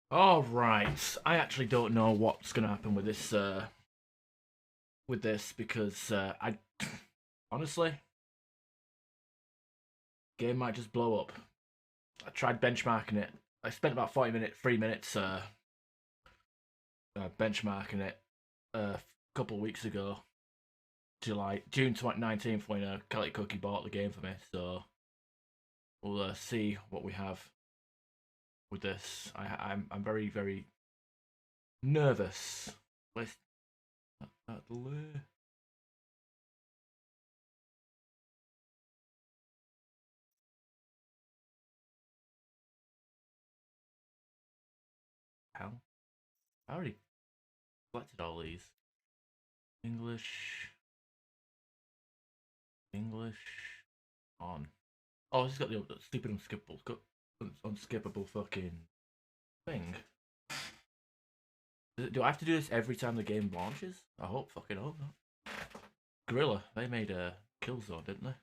All right. I actually don't know what's gonna happen with this because I honestly game might just blow up. I tried benchmarking it. I spent about 3 minutes benchmarking it a couple of weeks ago, June 19th when Kelly Cookie bought the game for me. So we'll see what we have with this. I'm very nervous. Let's hell. I already selected all these. English, English on. Oh, it's got the stupid unskippable fucking thing. Do I have to do this every time the game launches? I hope not. Gorilla, they made a Killzone, didn't they?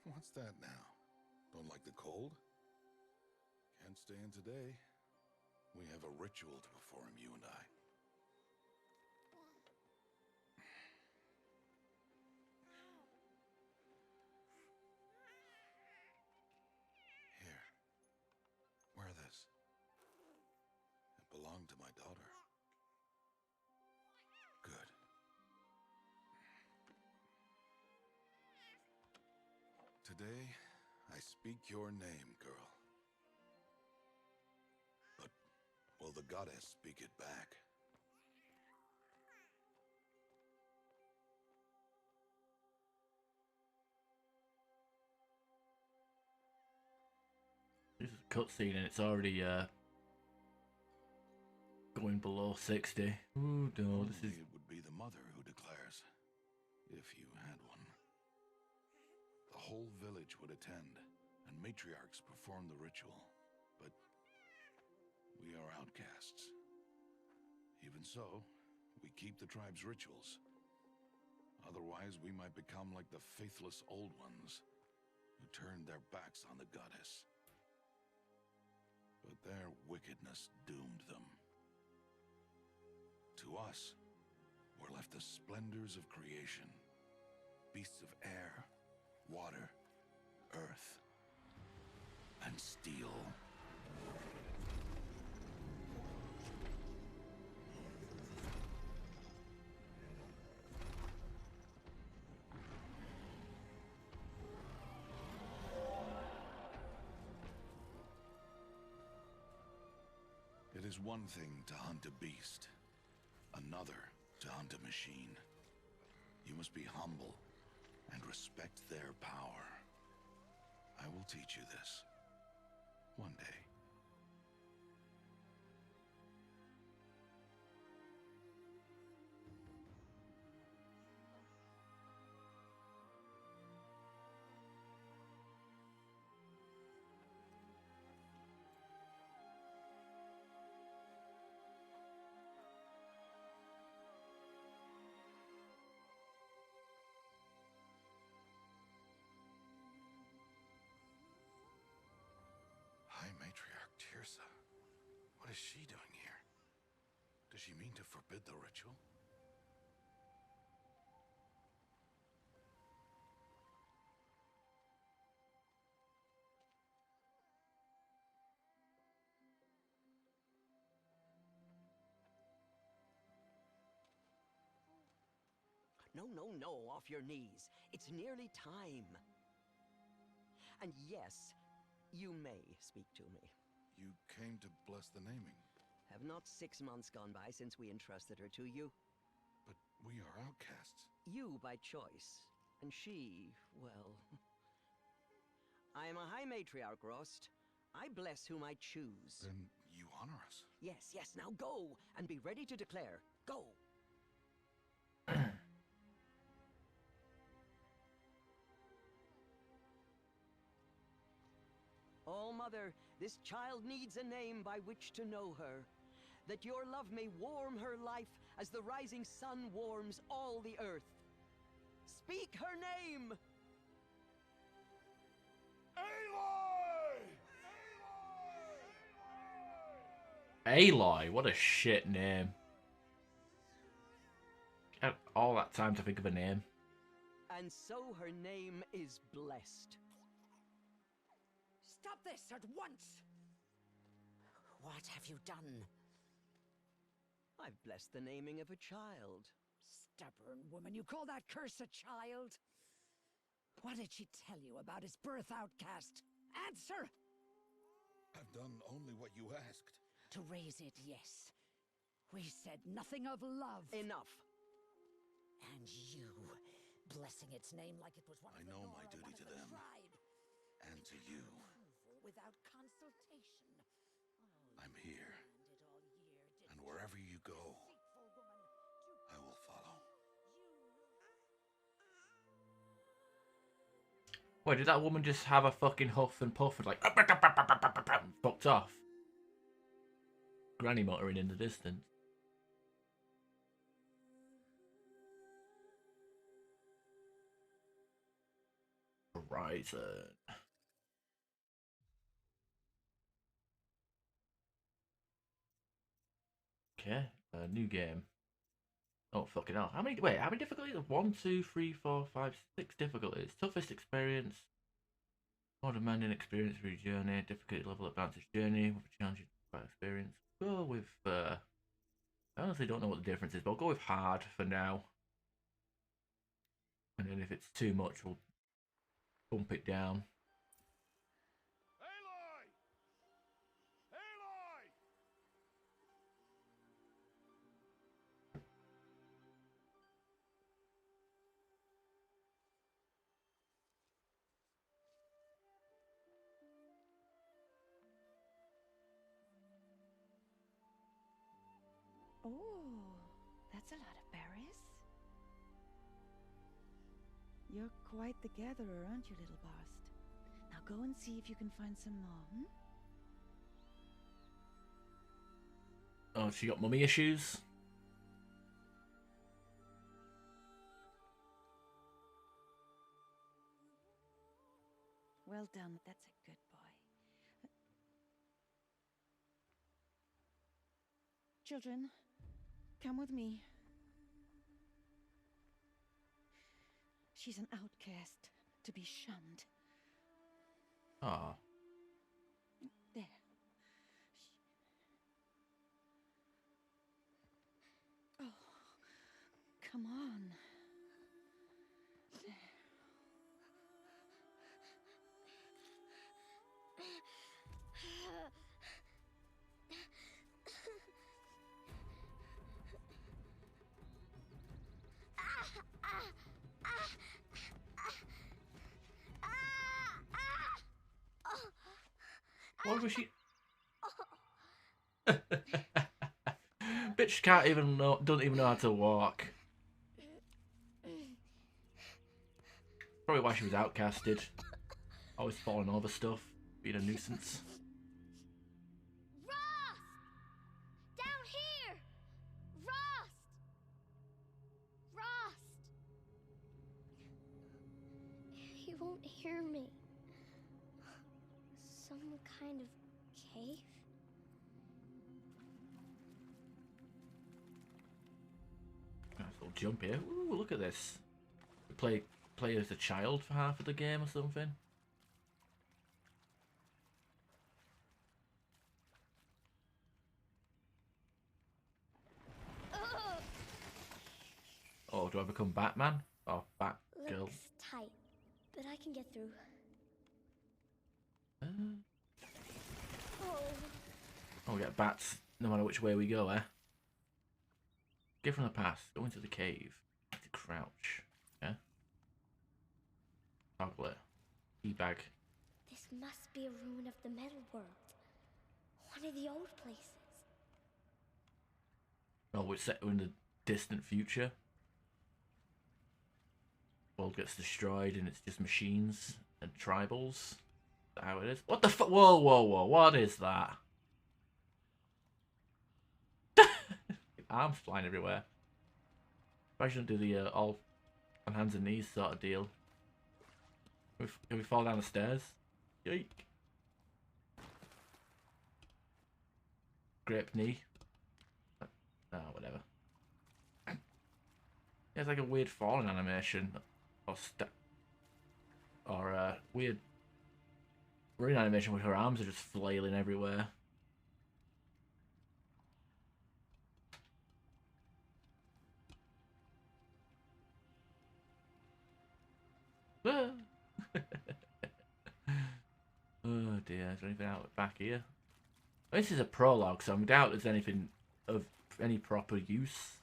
What's that now? Don't like the cold? Can't stay in today. We have a ritual to perform, you and I. Here, wear this. It belonged to my daughter. Good. Today, I speak your name, girl. But will the goddess speak it back? This is a cutscene and it's already going below 60. Ooh, no, this is. Only it would be the mother who declares, if you had one. The whole village would attend, and matriarchs perform the ritual. But we are outcasts. Even so, we keep the tribe's rituals. Otherwise, we might become like the faithless old ones, who turned their backs on the goddess. But their wickedness doomed them. To us, were left the splendors of creation. Beasts of air, water, earth, and steel. It is one thing to hunt a beast, another to hunt a machine. You must be humble and respect their power. I will teach you this one day. High Matriarch Tirsa. What is she doing here? Does she mean to forbid the ritual? No, no, no, off your knees. It's nearly time. And yes, you may speak to me. You came to bless the naming, Have not 6 months gone by since we entrusted her to you? but we are outcasts. You by choice, and she, well... I am a High Matriarch, Rost. I bless whom I choose. Then you honor us. Yes, yes, now go, and be ready to declare. Go! All Mother, this child needs a name by which to know her, that your love may warm her life as the rising sun warms all the earth. Speak her name! Aloy, what a shit name. Had all that time to think of a name. And so her name is blessed. Stop this at once! What have you done? I've blessed the naming of a child. Stubborn woman, you call that curse a child? What did she tell you about his birth, outcast? Answer! I've done only what you asked. To raise it, yes. We said nothing of love. Enough. And you, blessing its name like it was one I of the know Nora, my duty one of to the them. tribe. And to you. Approval without consultation. Oh, I'm you here. planned it all year, didn't And you? wherever you go, Deceitful woman. I will follow. Wait, did that woman just have a fucking huff and puff and like fucked off? Granny muttering in the distance. Horizon. Okay, new game. Oh fucking hell! How many? Wait, how many difficulties? 1, 2, 3, 4, 5, 6 difficulties. Toughest experience. More demanding experience for your journey. Difficulty level advantage journey with a challenging experience. Go with. I honestly don't know what the difference is, but I'll go with hard for now. And then if it's too much, we'll bump it down. Aloy! Aloy! Oh, that's a lot of berries. You're quite the gatherer, aren't you, little Bast? Now go and see if you can find some more, Oh, she got mummy issues? Well done, that's a good boy. Children, come with me. She's an outcast, to be shunned. Ah. There. Oh, come on. There. Why was she? Bitch can't even know, doesn't even know how to walk. Probably why she was outcasted. Always falling over stuff, being a nuisance. Rost! Down here! Rost! Rost! He won't hear me. Some kind of cave? Nice little jump here. Ooh, look at this. We play as a child for half of the game or something. Ugh! Oh, do I become Batman? Oh, Batgirl. Looks tight, but I can get through. Oh, Oh, we get bats no matter which way we go, eh? Get from the past. Go into the cave. Have to crouch. Yeah? Toggle it. Teabag. this must be a ruin of the metal world. One of the old places. Oh, we're set in the distant future. World gets destroyed and it's just machines and tribals. how it is. What the fuck? Whoa, whoa, whoa. What is that? Arms flying everywhere. I shouldn't do the all on hands and knees sort of deal. Can we fall down the stairs? Yoink. Grape knee. Oh, whatever. Yeah, it's like a weird falling animation. Or weird running animation where her arms are just flailing everywhere. Ah. Oh dear, is there anything out back here? This is a prologue, so I doubt there's anything of any proper use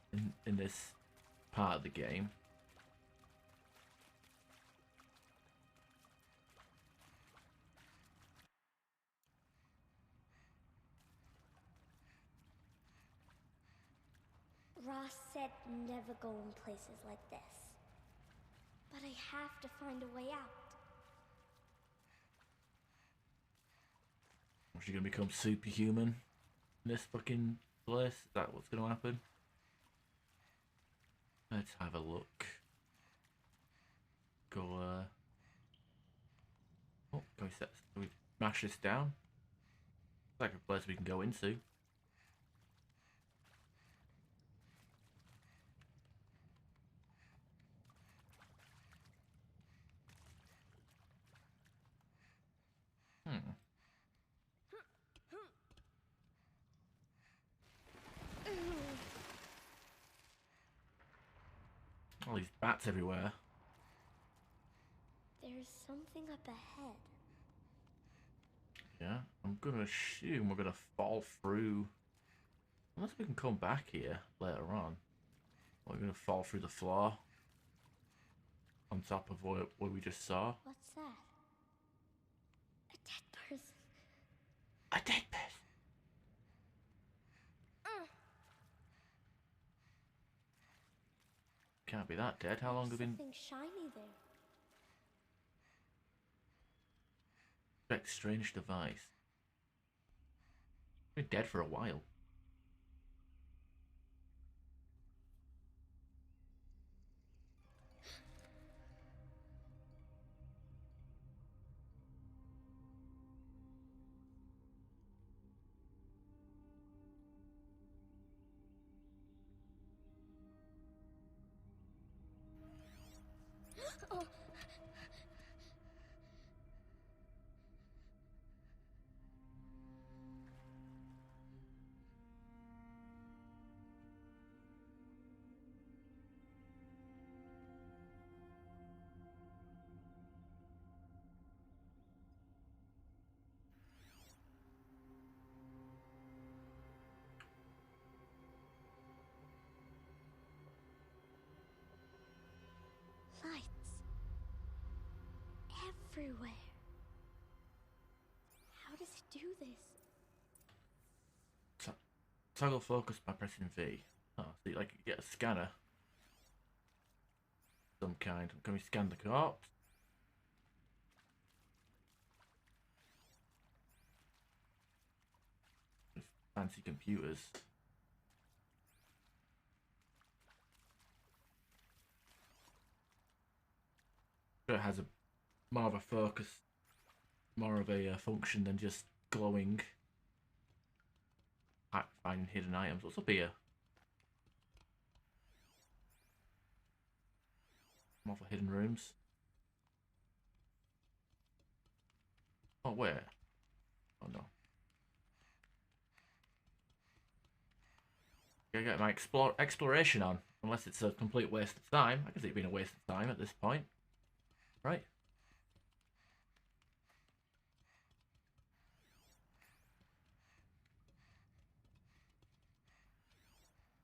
in this part of the game. Ross said never go in places like this. But I have to find a way out. Is she gonna become superhuman in this fucking place? Is that what's gonna happen? Let's have a look. Go, oh, can we smash this down? It's like a place we can go into. All these bats everywhere. There's something up ahead. Yeah, I'm gonna assume we're gonna fall through. Unless we can come back here later on. We're gonna fall through the floor. On top of what we just saw. What's that? A dead person. A dead person. Can't be that dead. How long have we been? Something shiny there. Expect strange device. Been dead for a while. Oh. Lights. Everywhere. How does it do this? Toggle focus by pressing V. Oh, so you, like, you get a scanner. Some kind. Can we scan the corpse? Fancy computers. It has a more of a focus, more of a function than just glowing. Finding hidden items. What's up here? More for hidden rooms. Oh, where? Oh no. Gotta get my exploration on. Unless it's a complete waste of time. I can see it being a waste of time at this point. Right.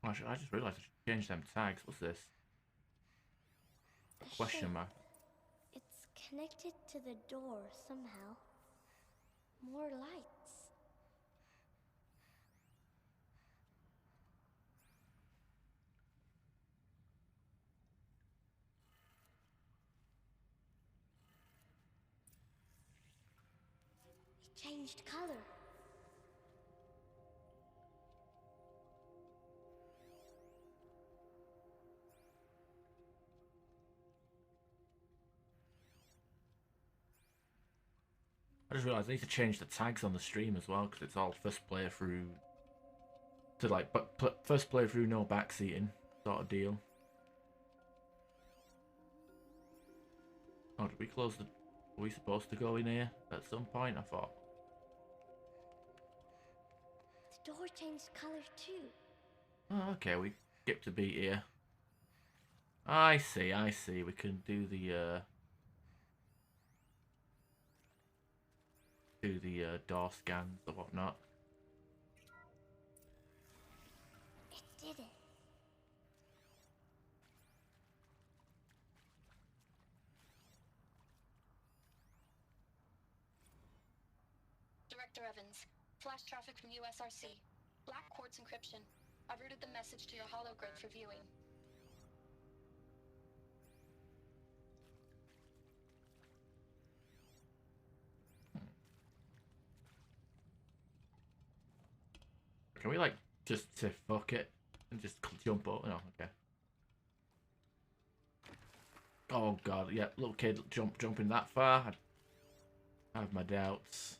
I just realised I should change them tags. What's this? A Question shape. mark. It's connected to the door somehow. More lights. changed color. I just realised I need to change the tags on the stream as well because it's all first playthrough to like, but first playthrough no backseating sort of deal. Oh, did we close the? Were we supposed to go in here at some point? I thought. The door changed color too. Oh, okay, we skipped a beat here. I see, I see. We can do the door scans or whatnot. It did it. Director Evans, flash traffic from USRC. Black quartz encryption. I've routed the message to your hologrid for viewing. Can we like just say fuck it and just jump up? No, okay. Oh god, yeah, little kid jumping that far. I have my doubts.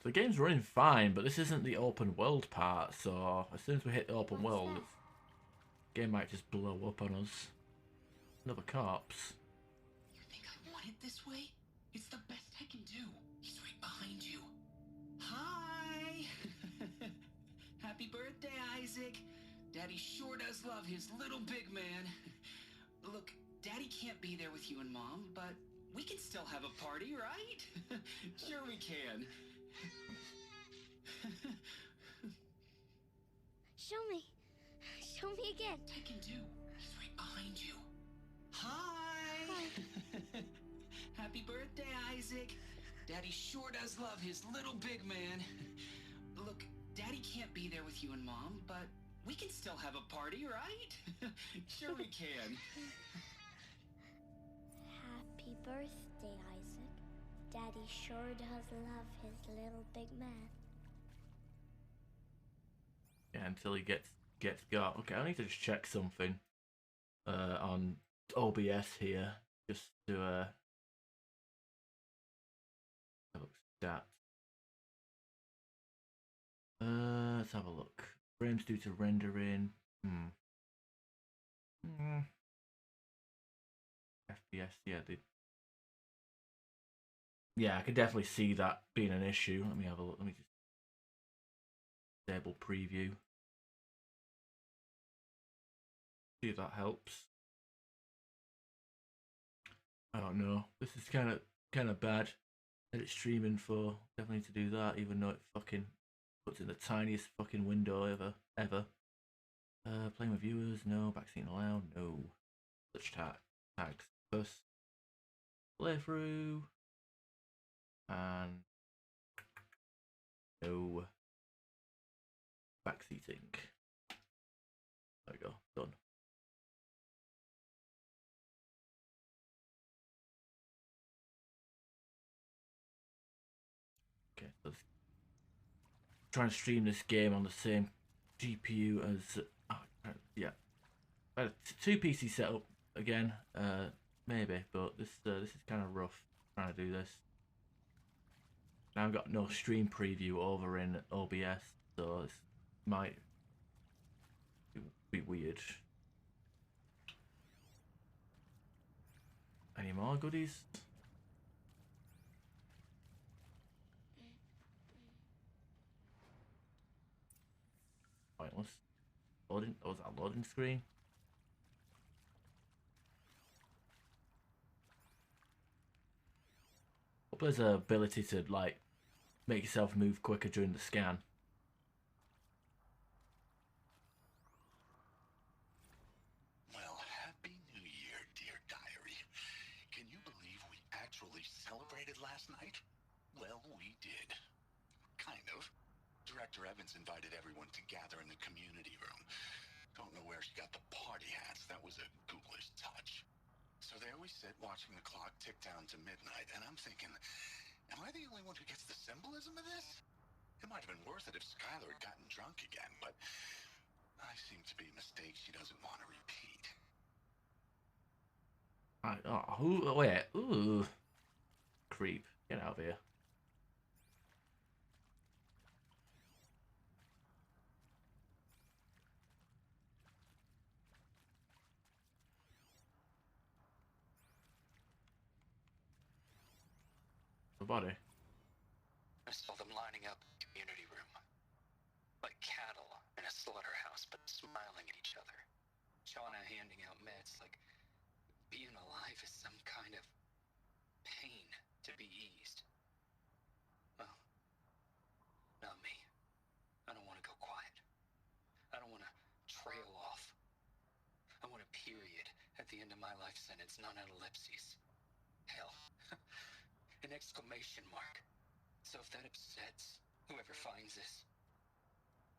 The game's running fine, but this isn't the open world part, so as soon as we hit the open world, the game might just blow up on us. Another corpse. You think I want it this way? It's the best I can do. He's right behind you. Hi! Happy birthday, Isaac. Daddy sure does love his little big man. Look, Daddy can't be there with you and Mom, but we can still have a party, right? Sure we can. Show me. Show me again. I can do. He's right behind you. Hi! Happy birthday, Isaac. Daddy sure does love his little big man. Look, Daddy can't be there with you and Mom, but we can still have a party, right? Sure we can. Happy birthday, Isaac. Daddy sure does love his little big man. Yeah, until he gets got. Okay, I need to just check something on OBS here, just to have a look at stats. Let's have a look. Frames due to rendering. FPS, yeah, yeah, I could definitely see that being an issue. Let me have a look. Let me just disable preview. See if that helps. I don't know. This is kind of bad. Edit stream info. Definitely need to do that, even though it fucking puts in the tiniest fucking window ever. Playing with viewers, no. Backseat allowed, no. Such tags. First playthrough. And no backseating. There we go, done. Okay, so let's try and stream this game on the same GPU as yeah. Two PC setup again, maybe, but this is kind of rough trying to do this. Now I've got no stream preview over in OBS, so this might be weird. Any more goodies? Pointless. Loading? Oh, was that a loading screen? Hope there's an ability to like make yourself move quicker during the scan. Well, Happy New Year, dear diary. Can you believe we actually celebrated last night? Well, we did. Kind of. Director Evans invited everyone to gather in the community room. Don't know where she got the party hats, that was a ghoulish touch. So they always sit watching the clock tick down to midnight, and I'm thinking, am I the only one who gets the symbolism of this? It might have been worth it if Skylar had gotten drunk again, but I seem to be a mistake she doesn't want to repeat. Wait, ooh. Creep. Get out of here. The body. I saw them lining up in the community room. Like cattle in a slaughterhouse, but smiling at each other. Shauna handing out meds like being alive is some kind of pain to be eased. Well, not me. I don't want to go quiet. I don't want to trail off. I want a period at the end of my life sentence, not an ellipses. Hell, an exclamation mark. So if that upsets whoever finds this,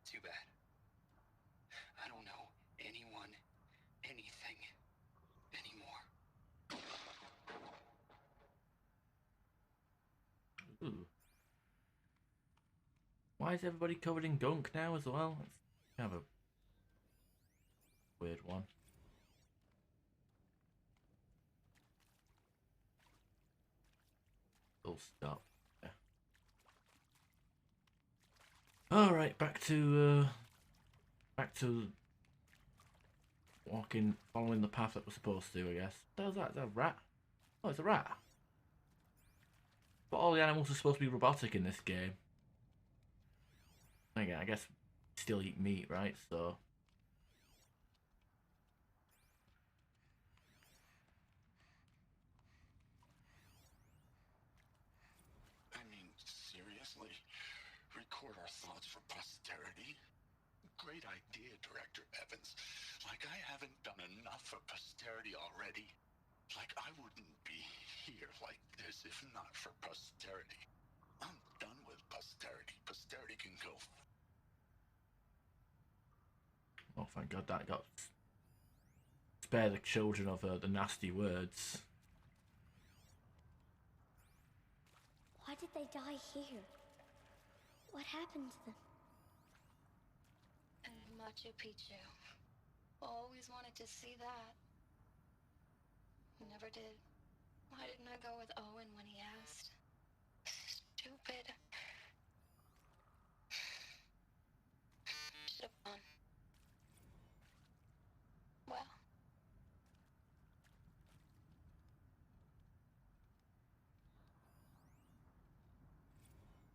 too bad. I don't know anyone, anything, anymore. Ooh. Why is everybody covered in gunk now as well? That's kind of a weird one. Full stop. Yeah. Alright, back to walking, following the path that we're supposed to, I guess. What was that? Is that a rat? Oh, it's a rat. But all the animals are supposed to be robotic in this game. Again, I guess still eat meat, right? So I mean, seriously? Record our thoughts for posterity? Great idea, Director Evans. Like I haven't done enough for posterity already. Like I wouldn't be here like this if not for posterity. I'm done with posterity. Posterity can go. oh, thank God that got. Spare the children of the nasty words. Why did they die here? What happened to them? And Machu Picchu. Always wanted to see that. Never did. Why didn't I go with Owen when he asked? Stupid. Should have gone. Well.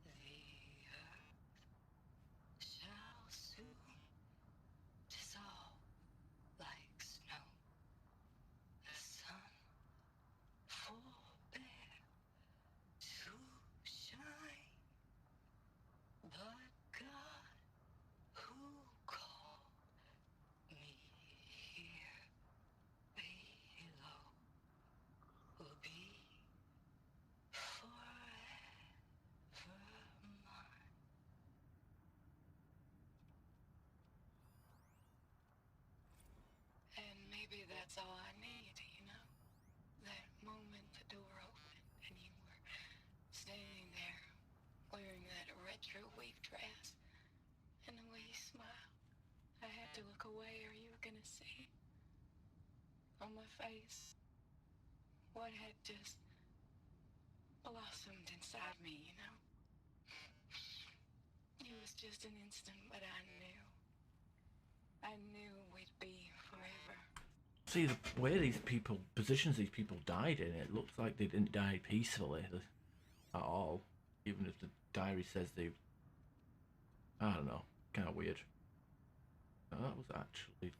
The earth shall soon dissolve like snow. The sun forbear to shine. But God, who called me here below, will be forever mine. And maybe that's all I need, you know? That moment the door opened and you were standing there wearing that retro weave dress and the way you smiled. I had to look away or you were gonna see on my face what had just blossomed inside me, you know? It was just an instant, but I knew we'd be forever. See the way these people positions these people died in. It looks like they didn't die peacefully at all. Even if the diary says they, I don't know, kind of weird. No, that was actually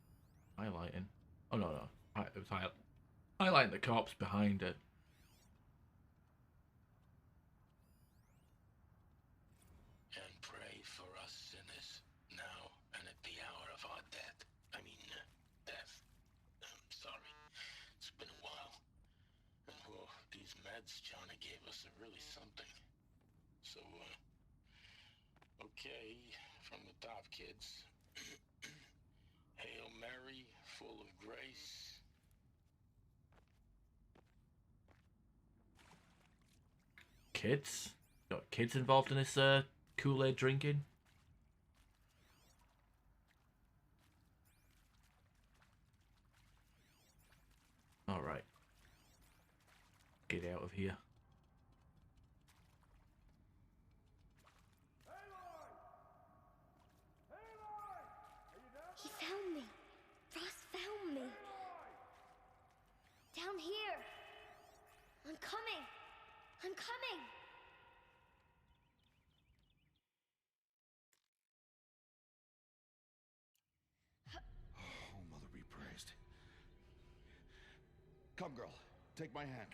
highlighting. Oh no, it was highlighting the corpse behind it. And pray for us sinners, now and at the hour of our death. Death. I'm sorry. It's been a while. And well, these meds Johnny gave us are really something. So, okay, from the top, kids. Hail Mary, full of grace, kids? Got kids involved in this Kool-Aid drinking? Alright. Get out of here. He found me. Ross found me. Down here. I'm coming. I'm coming. Oh, Mother be praised. Come, girl. Take my hand.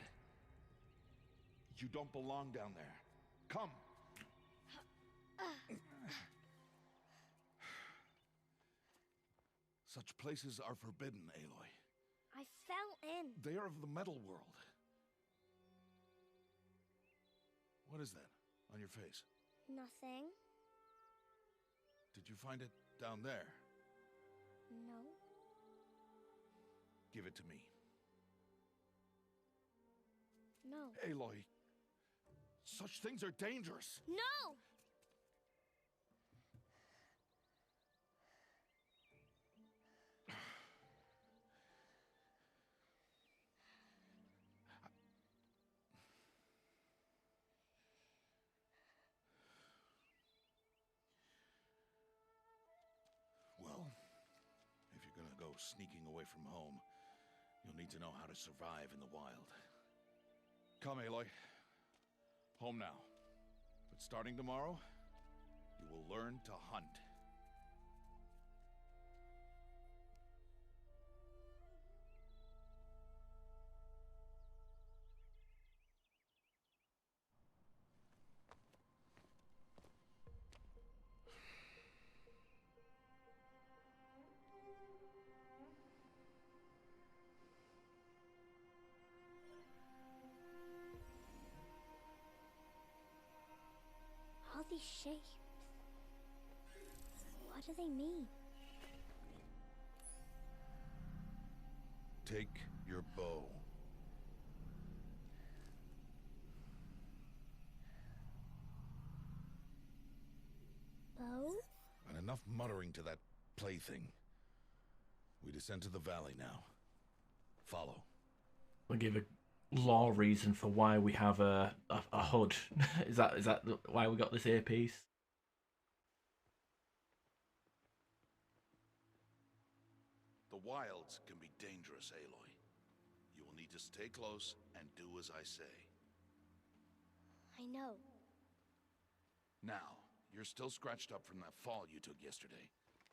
You don't belong down there. Come. Such places are forbidden, Aloy. I fell in. They are of the metal world. What is that on your face? Nothing. Did you find it down there? No. Give it to me. No. Aloy, such things are dangerous. No! Well, if you're gonna go sneaking away from home, you'll need to know how to survive in the wild. Come, Aloy. Home now. But starting tomorrow, you will learn to hunt. All these shapes. What do they mean? Take your bow. Bow? And enough muttering to that plaything. We descend to the valley now. Follow. We'll give a law reason for why we have a HUD. is that why we got this earpiece? The wilds can be dangerous, Aloy. You will need to stay close and do as I say. I know. Now, you're still scratched up from that fall you took yesterday.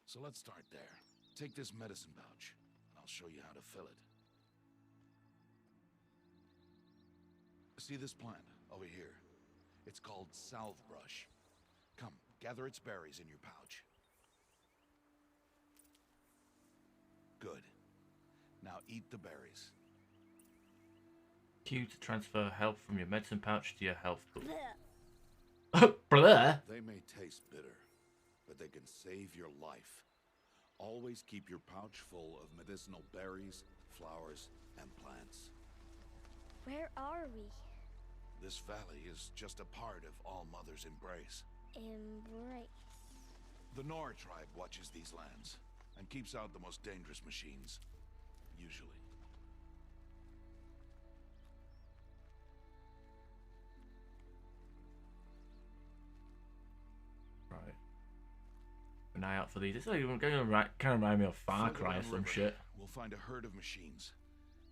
So let's start there. Take this medicine pouch, and I'll show you how to fill it. See this plant over here? It's called salve brush. Come, gather its berries in your pouch. Good. Now eat the berries. Q to transfer health from your medicine pouch to your health book. Bleh. Bleh. They may taste bitter, but they can save your life. Always keep your pouch full of medicinal berries, flowers, and plants. Where are we? This valley is just a part of All Mother's embrace. Embrace. The Nora tribe watches these lands and keeps out the most dangerous machines, usually. Right. An eye out for these. It's like going to kind of remind me of Far Further Cry or some downriver, shit. We'll find a herd of machines,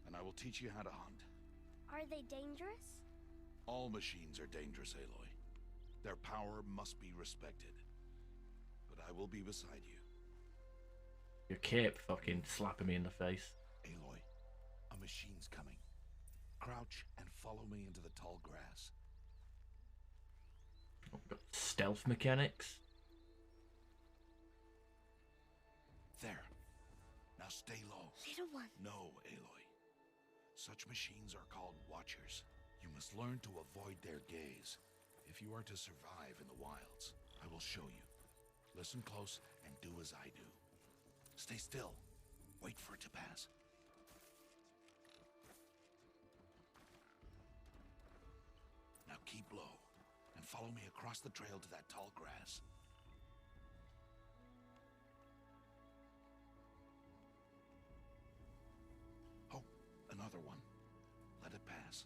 and I will teach you how to hunt. Are they dangerous? All machines are dangerous, Aloy. Their power must be respected. But I will be beside you. Your cape fucking slapping me in the face. Aloy, a machine's coming. Crouch and follow me into the tall grass. Oh, got stealth mechanics. There. Now stay low. Little one. No, Aloy. Such machines are called Watchers. You must learn to avoid their gaze if you are to survive in the wilds. I will show you. Listen close and do as I do. Stay still. Wait for it to pass. Now keep low, and follow me across the trail to that tall grass. Oh, another one. Let it pass.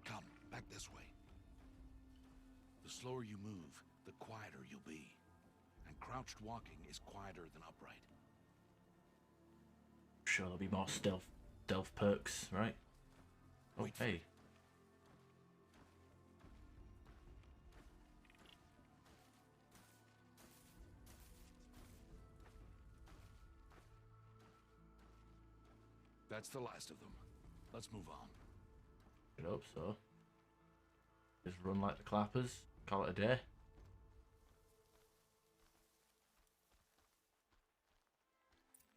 Come, back this way. The slower you move, the quieter you'll be. And crouched walking is quieter than upright. Sure, there'll be more stealth perks, right? Oh, Wait for hey. That's the last of them. Let's move on. I hope so. Just run like the clappers, call it a day.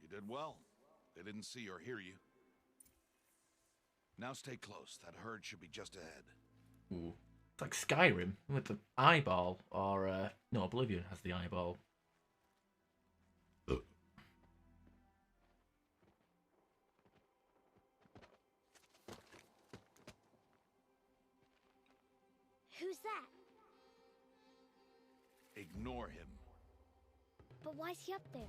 You did well. They didn't see or hear you. Now stay close. That herd should be just ahead. Ooh. It's like Skyrim with the eyeball, or no, Oblivion has the eyeball. Who's that? Ignore him. But why's he up there?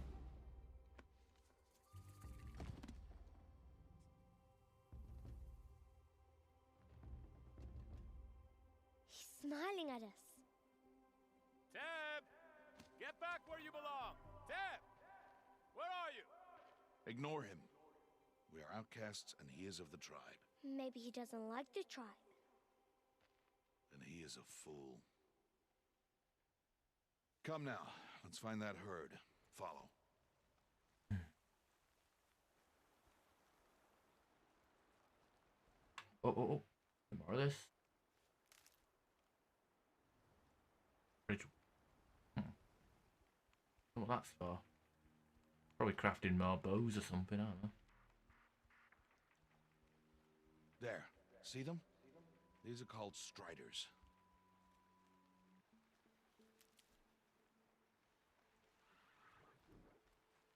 He's smiling at us. Teb! Get back where you belong! Teb! Where are you? Ignore him. We are outcasts and he is of the tribe. Maybe he doesn't like the tribe. And he is a fool. Come now, let's find that herd. Follow. Oh. More of this. Ritual. What that's for? Probably crafting more bows or something, I don't know. There. See them? These are called striders.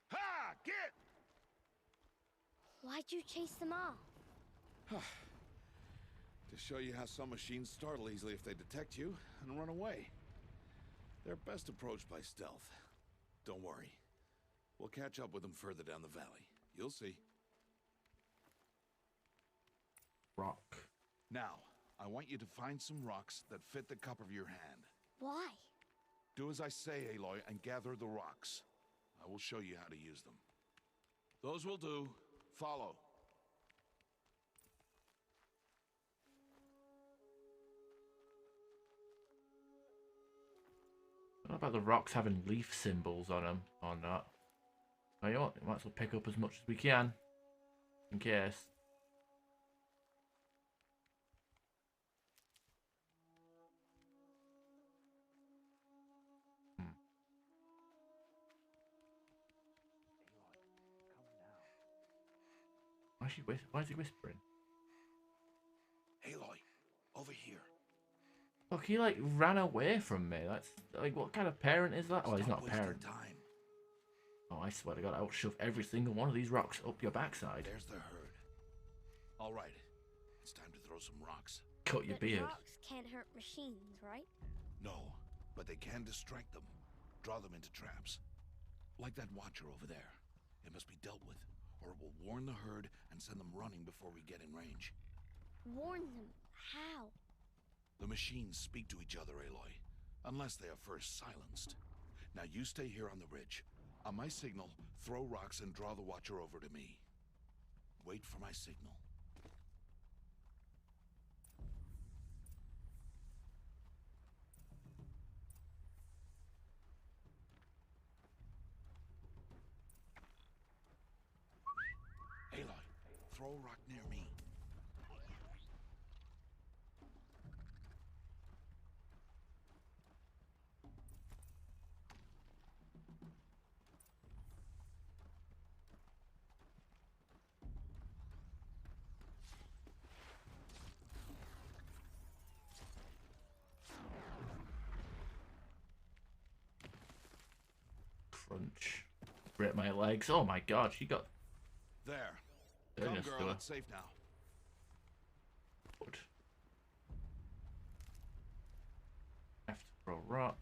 Ha! Get! Why'd you chase them off? To show you how some machines startle easily if they detect you and run away. They're best approached by stealth. Don't worry. We'll catch up with them further down the valley. You'll see. Rock. Now, I want you to find some rocks that fit the cup of your hand. Why? Do as I say, Aloy, and gather the rocks. I will show you how to use them. Those will do. Follow. I don't know about the rocks having leaf symbols on them or not. Oh, you know what? We might as well pick up as much as we can. In case. Why is he whispering? Aloy, over here. Look, he like ran away from me. That's like, what kind of parent is that? Oh, he's not a parent. Time. Oh, I swear to God, I'll shove every single one of these rocks up your backside. There's the herd. All right, it's time to throw some rocks. Cut your But beard. rocks can't hurt machines, right? No, but they can distract them. Draw them into traps. Like that watcher over there. It must be dealt with, or it will warn the herd and send them running before we get in range. Warn them. How? The machines speak to each other, Aloy, unless they are first silenced. Now you stay here on the ridge. On my signal, throw rocks and draw the watcher over to me. Wait for my signal. Aloy, throw a rock near me. crunch. Break my legs. Oh my god, she got There. goodness Come, to girl, her. it's safe now. Good. Have to throw rock.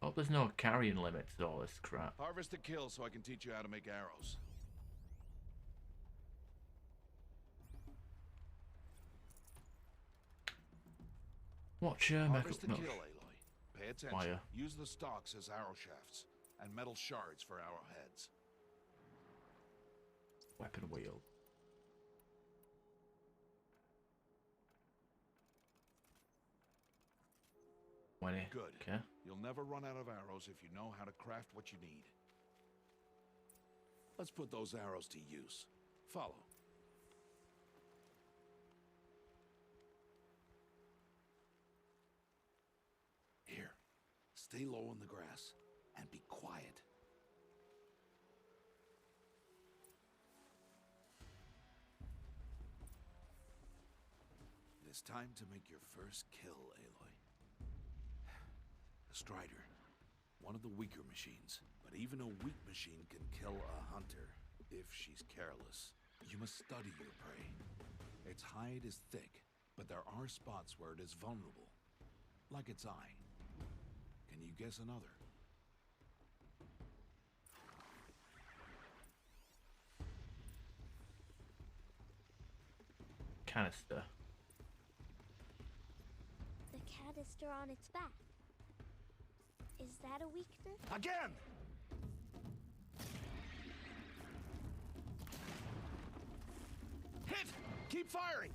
Hope there's no carrying limit to all this crap. Harvest a kill so I can teach you how to make arrows. Watch your metal. Harvest the No. kill, Aloy. Pay attention. Wire. Use the stalks as arrow shafts, and metal shards for arrowheads. Weapon wheel. Good. Okay. You'll never run out of arrows if you know how to craft what you need. Let's put those arrows to use. Follow. Here. Stay low in the grass and be quiet. It is time to make your first kill, Aloy. A Strider. One of the weaker machines. But even a weak machine can kill a hunter, if she's careless. You must study your prey. Its hide is thick, but there are spots where it is vulnerable. Like its eye. Can you guess another? Canister. The canister on its back. Is that a weakness? Again! Hit! Keep firing!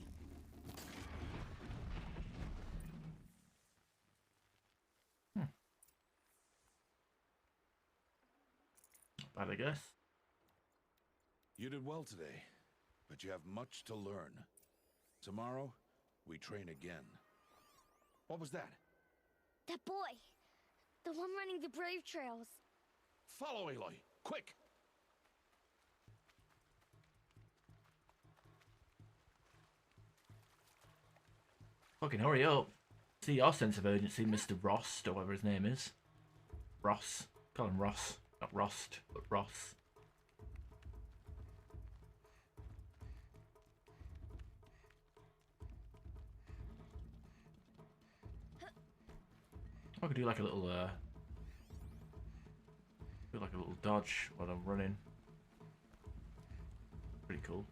Bad, I guess. You did well today, but you have much to learn. Tomorrow, we train again. What was that? That boy! The one running the brave trails. Follow Aloy, quick! Fucking hurry up. See your sense of urgency, Mr. Rost, or whatever his name is. Ross. Call him Ross. Not Rost, but Ross. I could do like a little, do like a little dodge while I'm running. Pretty cool.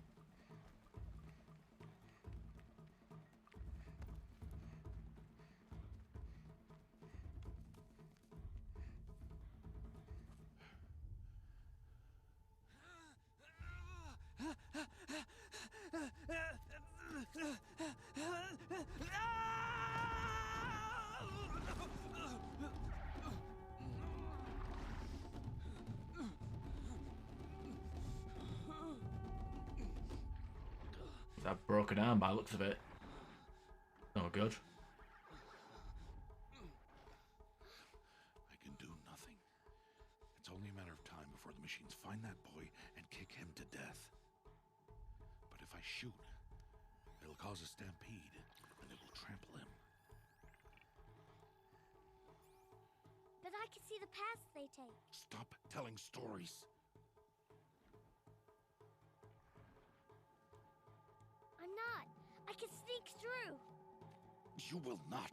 That broken arm by the looks of it. No good. I can do nothing. It's only a matter of time before the machines find that boy and kick him to death. But if I shoot, it'll cause a stampede, and it will trample him. But I can see the paths they take. Stop telling stories. I'm not. I can sneak through. You will not.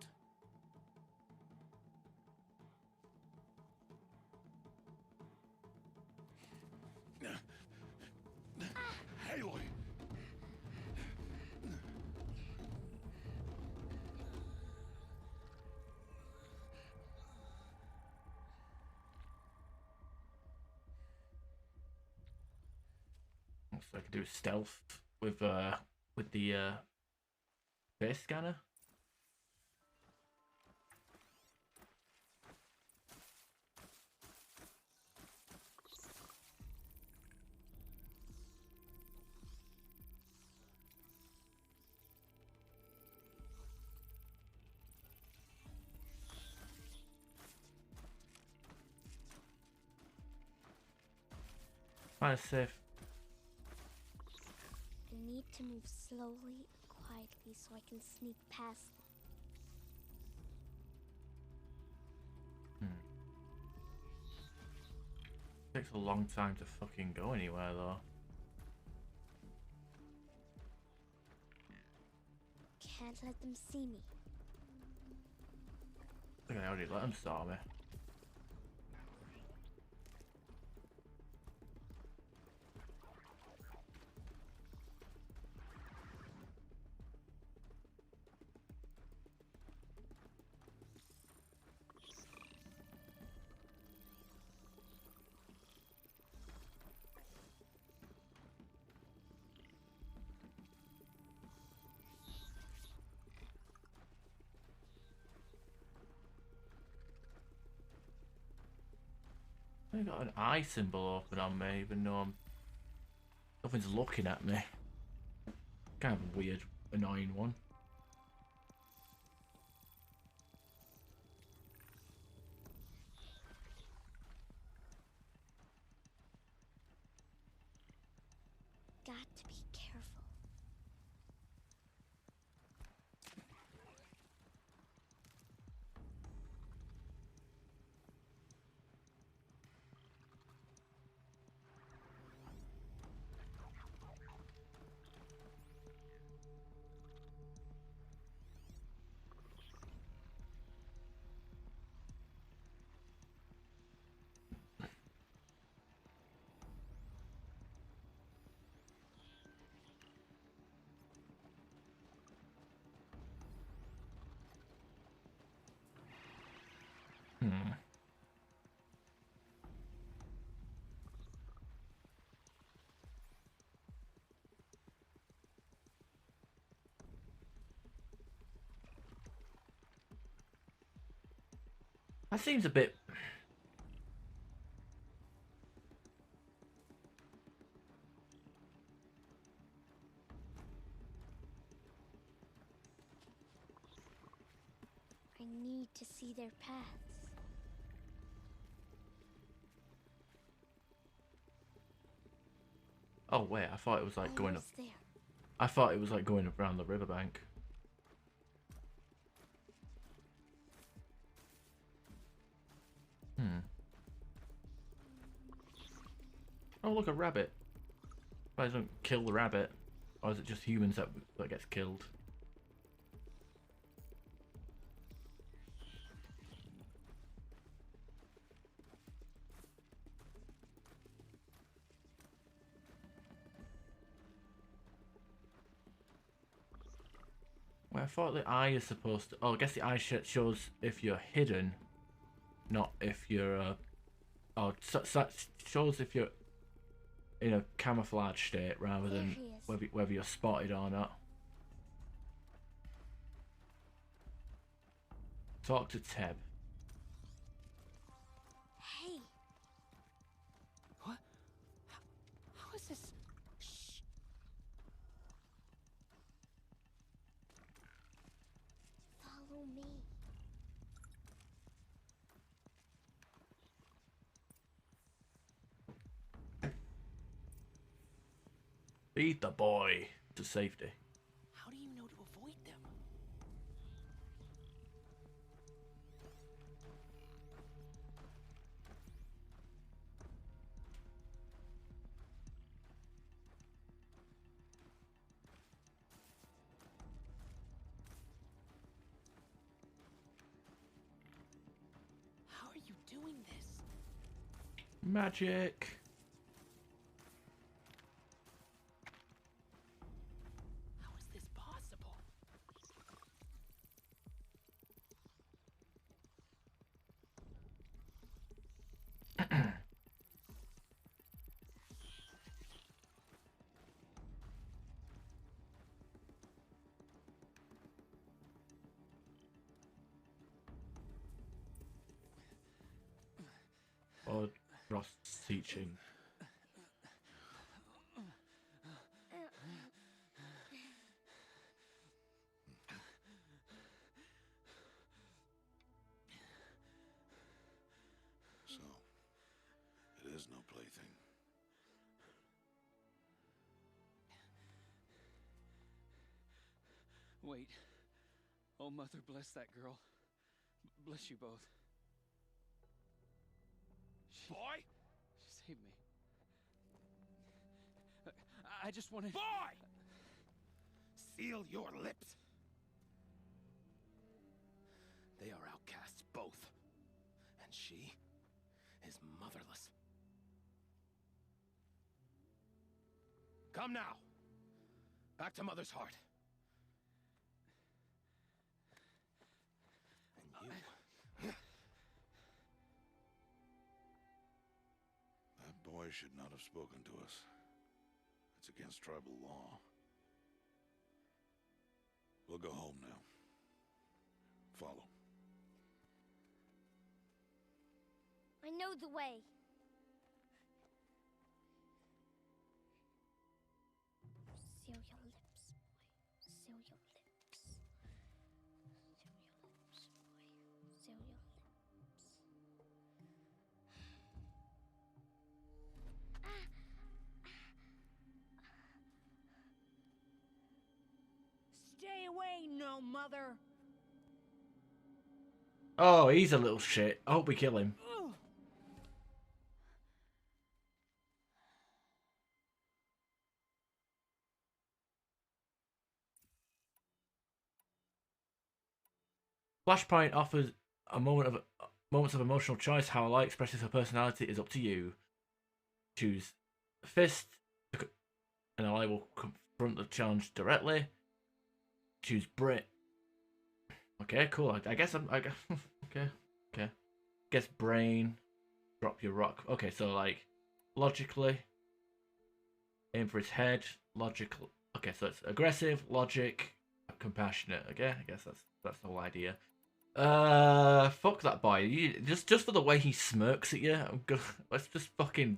Aloy! So I could do stealth with the face scanner. Find a safe. I need to move slowly and quietly so I can sneak past them. Takes a long time to fucking go anywhere though. Can't let them see me. I think I already let them saw me. I got an eye symbol open on me, even though nothing's looking at me. Kind of a weird, annoying one. Got to be careful. Hmm. That seems a bit... I need to see their paths. Oh wait, I thought it was like going up... Almost there. I thought it was like going around the riverbank. Hmm. Oh look, a rabbit. Why don't kill the rabbit? Or is it just humans that gets killed? Well, I thought the eye is supposed to... Oh, I guess the eye shows if you're hidden, not if you're... Oh, shows if you're in a camouflage state rather than whether you're spotted or not. Talk to Teb. Hey. What? How is this? Shh. Follow me. Lead the boy to safety. How do you know to avoid them? How are you doing this? Magic. How is this possible? Or Ross teaching. So, it is no plaything. Wait. Oh, Mother, bless that girl. Bless you both. Boy? She Save me. I just wanted... Boy! Seal your lips. They are outcasts, both. And she is motherless. Come now. Back to Mother's Heart. And you... That boy should not have spoken to us. It's against tribal law. We'll go home now. Follow. I know the way. Seal your lips, boy. Seal your lips. Seal your lips, boy. Seal your lips. Stay away, no mother. Oh, he's a little shit. I hope we kill him. Ugh. Flashpoint offers moments of emotional choice. How a light expresses her personality is up to you. Choose Fist, and Ally will confront the challenge directly. Choose Brit. Okay, cool. I guess okay. Guess Brain. Drop your rock. Okay, so like logically, aim for his head. Logical. Okay, so it's aggressive, logic, compassionate. Okay, I guess that's the whole idea. Fuck that boy. Just for the way he smirks at you. Let's just fucking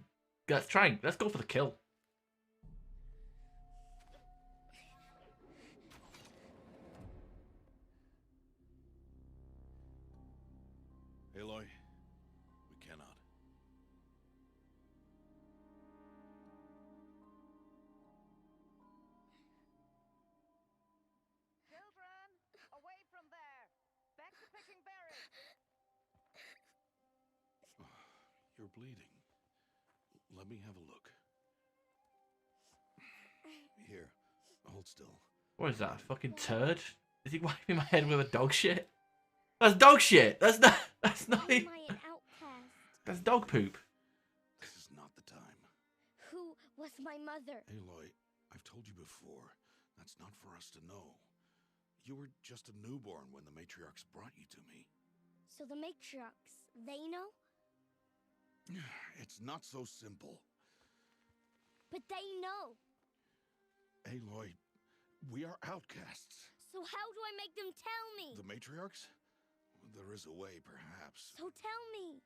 let's go for the kill. Aloy, we cannot. Children, away from there. Back to picking berries. You're bleeding. Let me have a look. Here, hold still. What is that? A fucking turd? Is he wiping my head with a dog shit? That's dog shit. That's not Why even... am I an outcast? That's dog poop. This is not the time. Who was my mother? Aloy, I've told you before, that's not for us to know. You were just a newborn when the matriarchs brought you to me. So the matriarchs, they know? It's not so simple. But they know. Aloy, we are outcasts. So how do I make them tell me? The matriarchs? There is a way, perhaps. So tell me.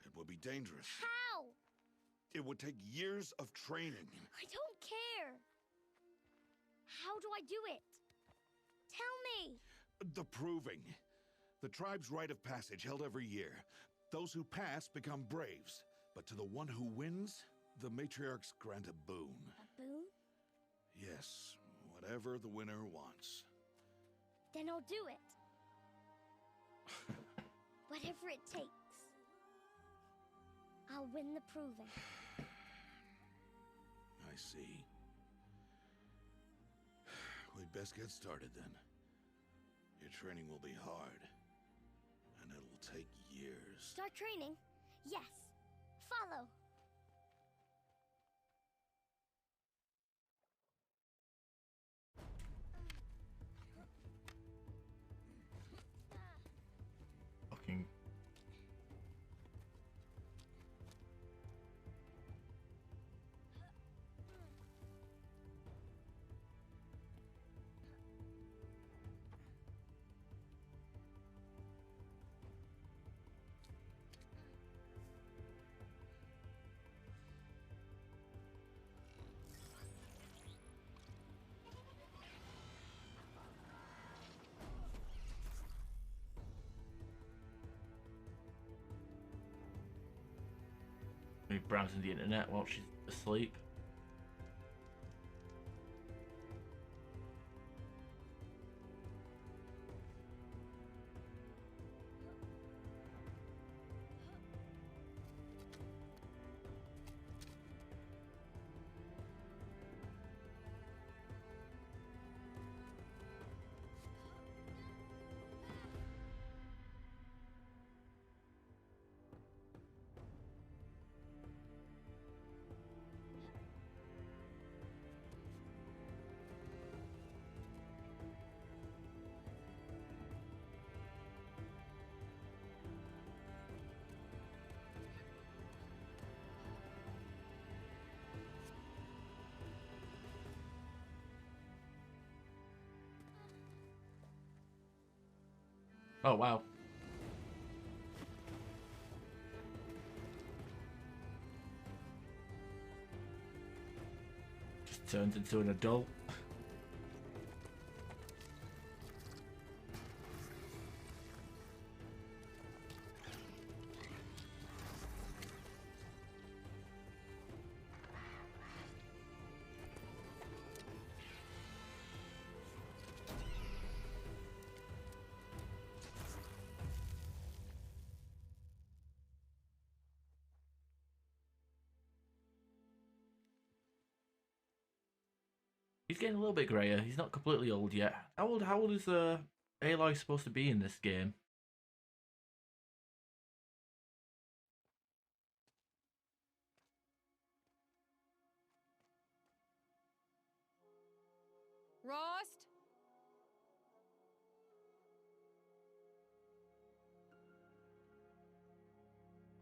It would be dangerous. How? It would take years of training. I don't care. How do I do it? Tell me. The proving. The tribe's rite of passage held every year. Those who pass become braves. But to the one who wins, the matriarchs grant a boon. A boon? Yes, whatever the winner wants. Then I'll do it. Whatever it takes. I'll win the proving. I see. We'd best get started then. Your training will be hard. And it'll take years. Start training? Yes. Follow. Fucking... Maybe browsing the internet while she's asleep. Oh, wow. Just turns into an adult. He's getting a little bit grayer. He's not completely old yet. How old is Aloy supposed to be in this game? Rost?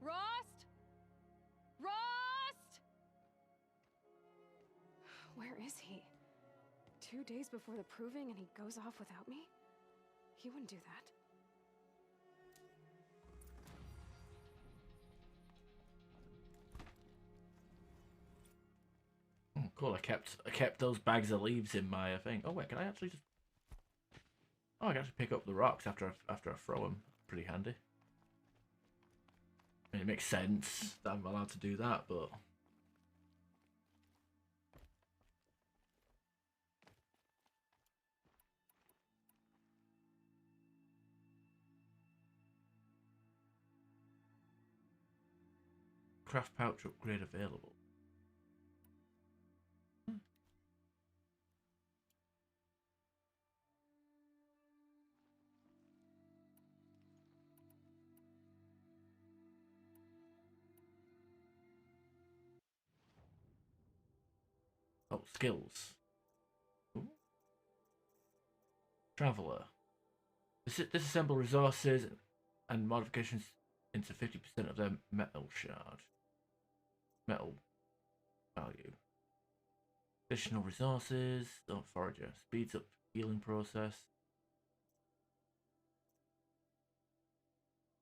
Rost? Rost? Where is he? 2 days before the proving and he goes off without me? He wouldn't do that. Oh, cool. I kept those bags of leaves in my thing. Oh wait, can I actually just? Oh, I can actually pick up the rocks after I throw them. Pretty handy. I mean, it makes sense that I'm allowed to do that, but. Craft pouch upgrade available. Oh, skills. Ooh. Traveler. Disassemble resources and modifications into 50% of their metal shard. Metal value. Additional resources. Oh, forager. Speeds up healing process.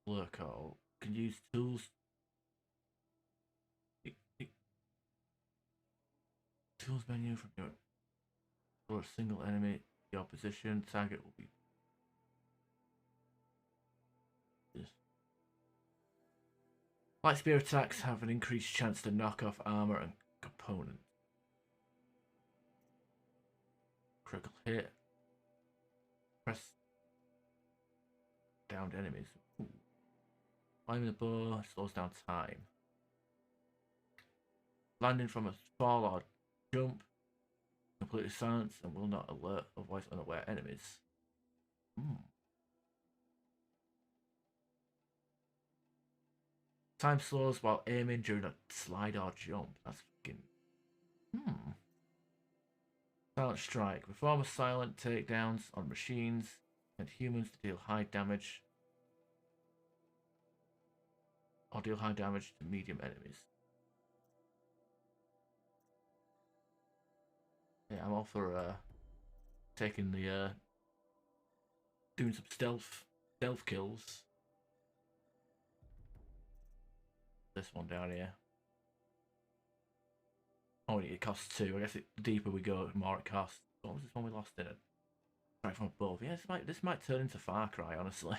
Blur call. Can use tools. Tools menu from your for a single enemy. Your position target will be. This. Light spear attacks have an increased chance to knock off armor and components. Critical hit. Press downed enemies. Ooh. Climbing the bow slows down time. Landing from a fall or jump. Completely silenced and will not alert otherwise unaware enemies. Time slows while aiming during a slide or jump. That's fucking. Silent strike. Perform a silent takedowns on machines and humans to deal high damage. Or deal high damage to medium enemies. Yeah, I'm all for taking the doing some stealth kills. This one down here. Oh, it costs 2. I guess the deeper we go, the more it costs. What was this one we lost in it? Right from above. Yeah, this might turn into Far Cry, honestly.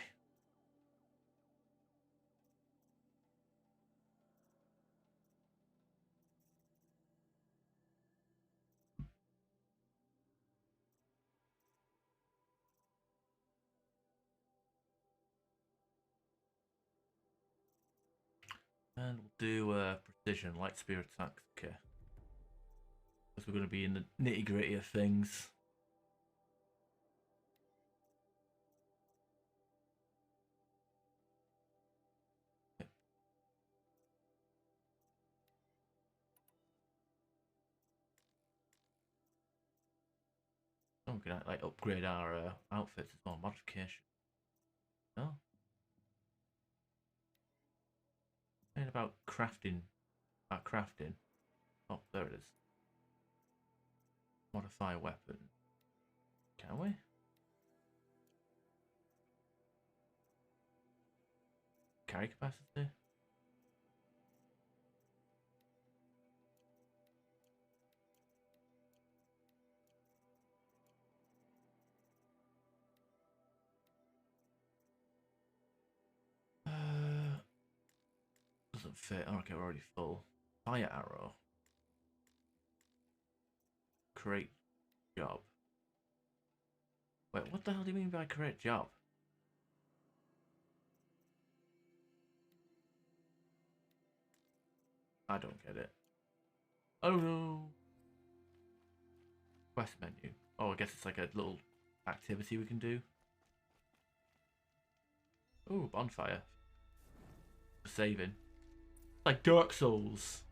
And we'll do precision, light spear attacks. Okay. Because we're going to be in the nitty gritty of things. Oh, we can like upgrade our outfits as well. Modification. Oh. And about crafting. Crafting. Oh, there it is. Modify weapon. Can we? carry capacity? Doesn't fit. Oh, okay, we're already full. Fire arrow. Create job. Wait, what the hell do you mean by create job? I don't get it. Oh no! Quest menu. Oh, I guess it's like a little activity we can do. Ooh, bonfire. Saving. Like Dark Souls.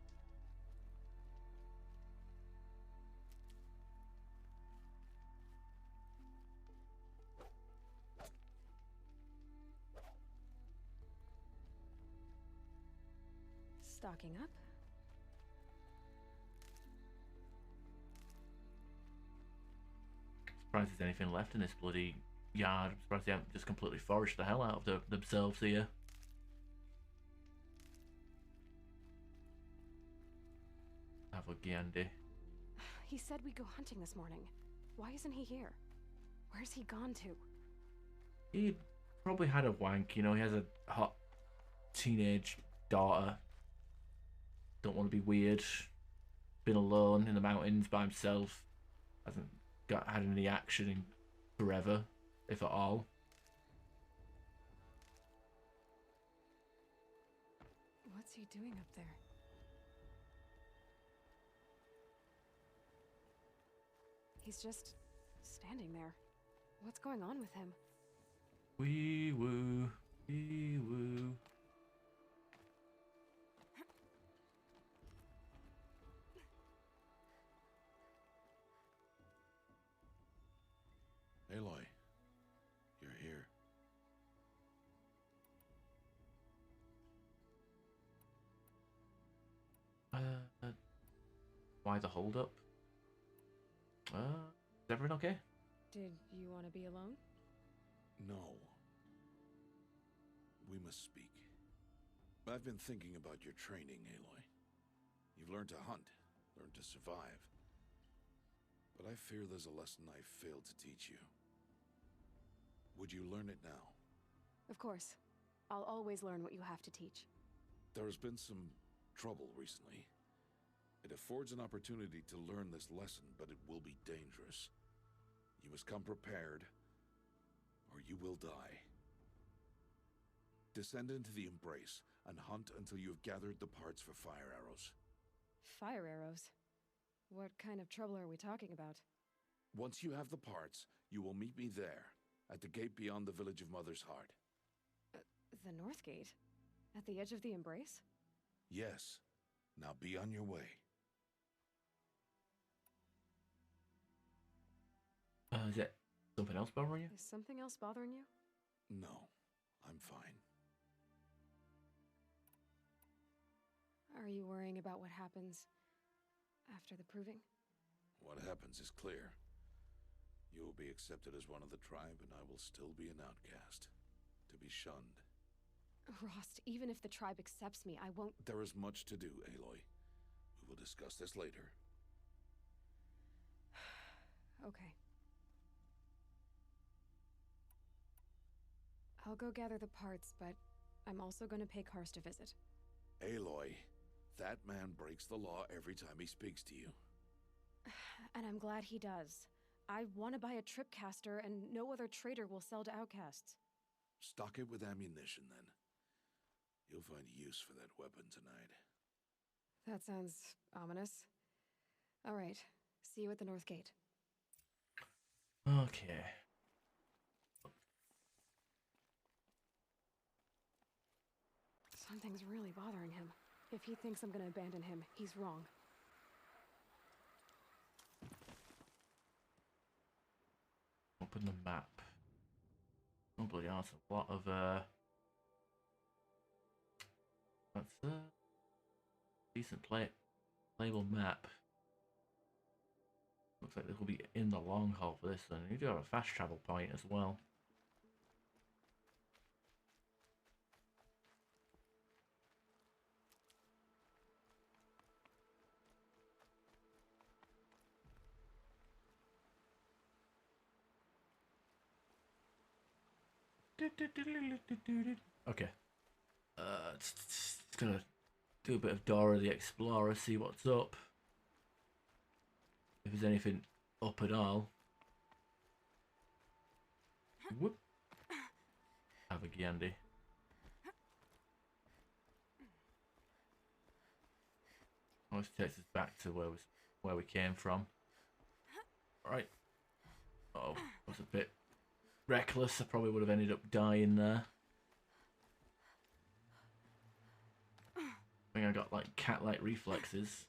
Stocking up. Surprised there's anything left in this bloody yard. I'm surprised they haven't just completely forested the hell out of themselves here. Have a Gandhi. He said we'd go hunting this morning. Why isn't he here? Where's he gone to? He probably had a wank, you know, he has a hot teenage daughter. Don't want to be weird. Been alone in the mountains by himself. Hasn't had any action in forever, if at all. What's he doing up there? He's just standing there. What's going on with him? Wee woo, wee woo. Aloy, you're here. Why the hold up? Is everyone okay? Did you want to be alone? No. We must speak. I've been thinking about your training, Aloy. You've learned to hunt, learned to survive. But I fear there's a lesson I failed to teach you. Would you learn it now? Of course. I'll always learn what you have to teach. There has been some trouble recently. It affords an opportunity to learn this lesson, but it will be dangerous. You must come prepared, or you will die. Descend into the Embrace and hunt until you have gathered the parts for fire arrows. Fire arrows? What kind of trouble are we talking about? Once you have the parts, you will meet me there, at the gate beyond the village of Mother's Heart. The North Gate? At the edge of the Embrace? Yes. Now be on your way. Is it something else bothering you? Is something else bothering you? No, I'm fine. Are you worrying about what happens after the proving? What happens is clear. You will be accepted as one of the tribe, and I will still be an outcast. To be shunned. Rost, even if the tribe accepts me, I won't— There is much to do, Aloy. We will discuss this later. Okay. I'll go gather the parts, but I'm also going to pay Karst a visit. Aloy, that man breaks the law every time he speaks to you. And I'm glad he does. I want to buy a tripcaster, and no other trader will sell to outcasts. Stock it with ammunition, then. You'll find use for that weapon tonight. That sounds ominous. All right. See you at the North Gate. Okay. Something's really bothering him. If he thinks I'm gonna abandon him, he's wrong. Open the map. Oh bloody hell, that's a lot of that's a decent playable map. Looks like this will be in the long haul for this one. You do have a fast travel point as well. Okay. It's gonna do a bit of Dora the Explorer, see what's up. If there's anything up at all. Whoop. Have a Gandhi. Always takes us back to where we came from. Right. Oh, that was a bit reckless. I probably would have ended up dying there. I think I got like cat-like reflexes.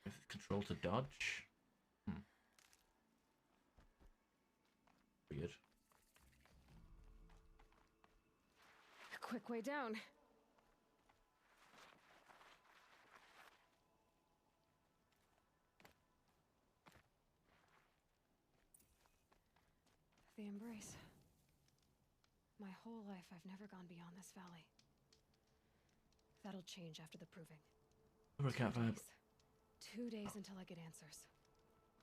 Guess it's control to dodge. Weird. A quick way down. The Embrace. My whole life, I've never gone beyond this valley. That'll change after the proving. Cat vibe. 2 days until I get answers.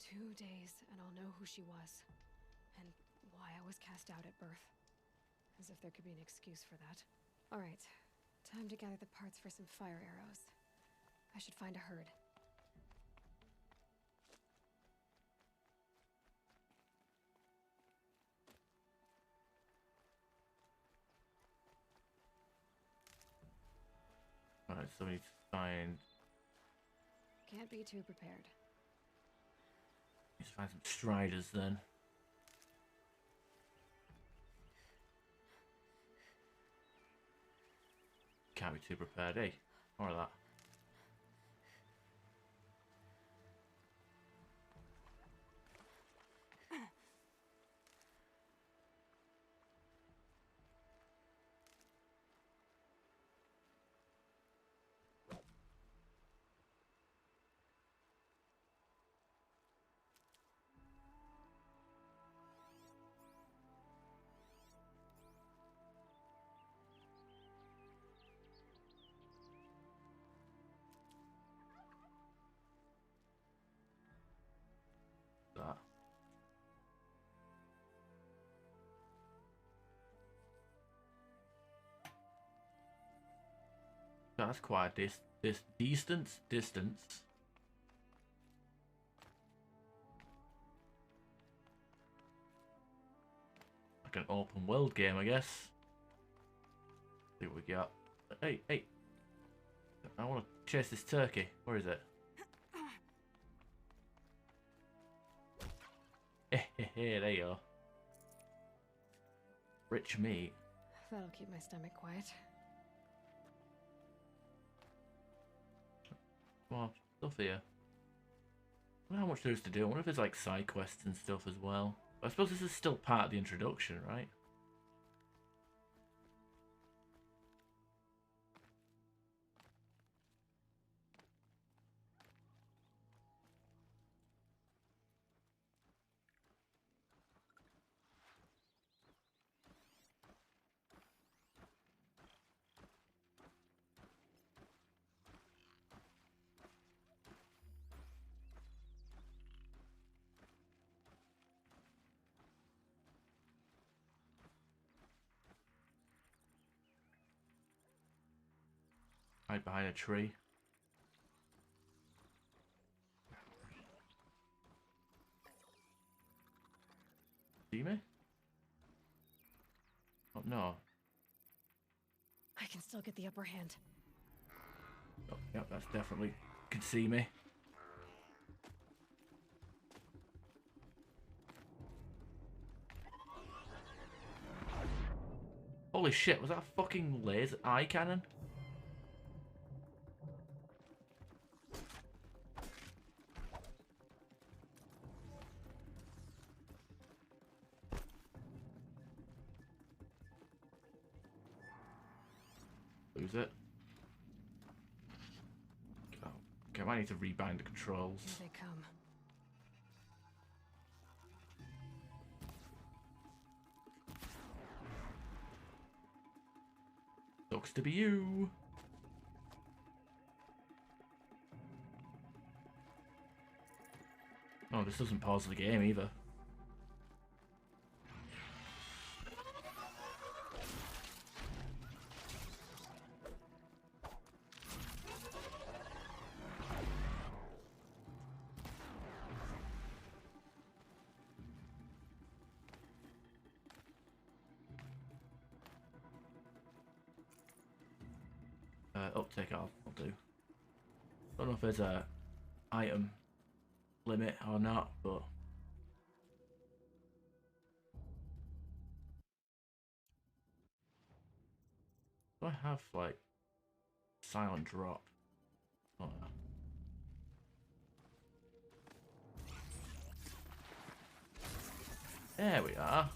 2 days, and I'll know who she was. And why I was cast out at birth. As if there could be an excuse for that. Alright, time to gather the parts for some fire arrows. I should find a herd. Alright, so we need to find... Can't be too prepared. Need to find some striders then. Can't be too prepared, eh? More of that. That. That's quite a distance. Like an open world game, I guess. See what we got. Hey. I want to chase this turkey. Where is it? There you go. Rich meat. That'll keep my stomach quiet. Well, stuff here. I wonder how much there is to do. I wonder if there's like side quests and stuff as well. I suppose this is still part of the introduction, right? Hide behind a tree. See me? Oh no. I can still get the upper hand. Oh, yep, that's definitely can see me. Holy shit, was that a fucking laser eye cannon? Lose it. Oh, okay, I might need to rebind the controls. Here they come. Looks to be you. Oh, this doesn't pause the game either. Uptake I'll do. Don't know if there's a item limit or not, but do I have like silent drop? Oh no. There we are.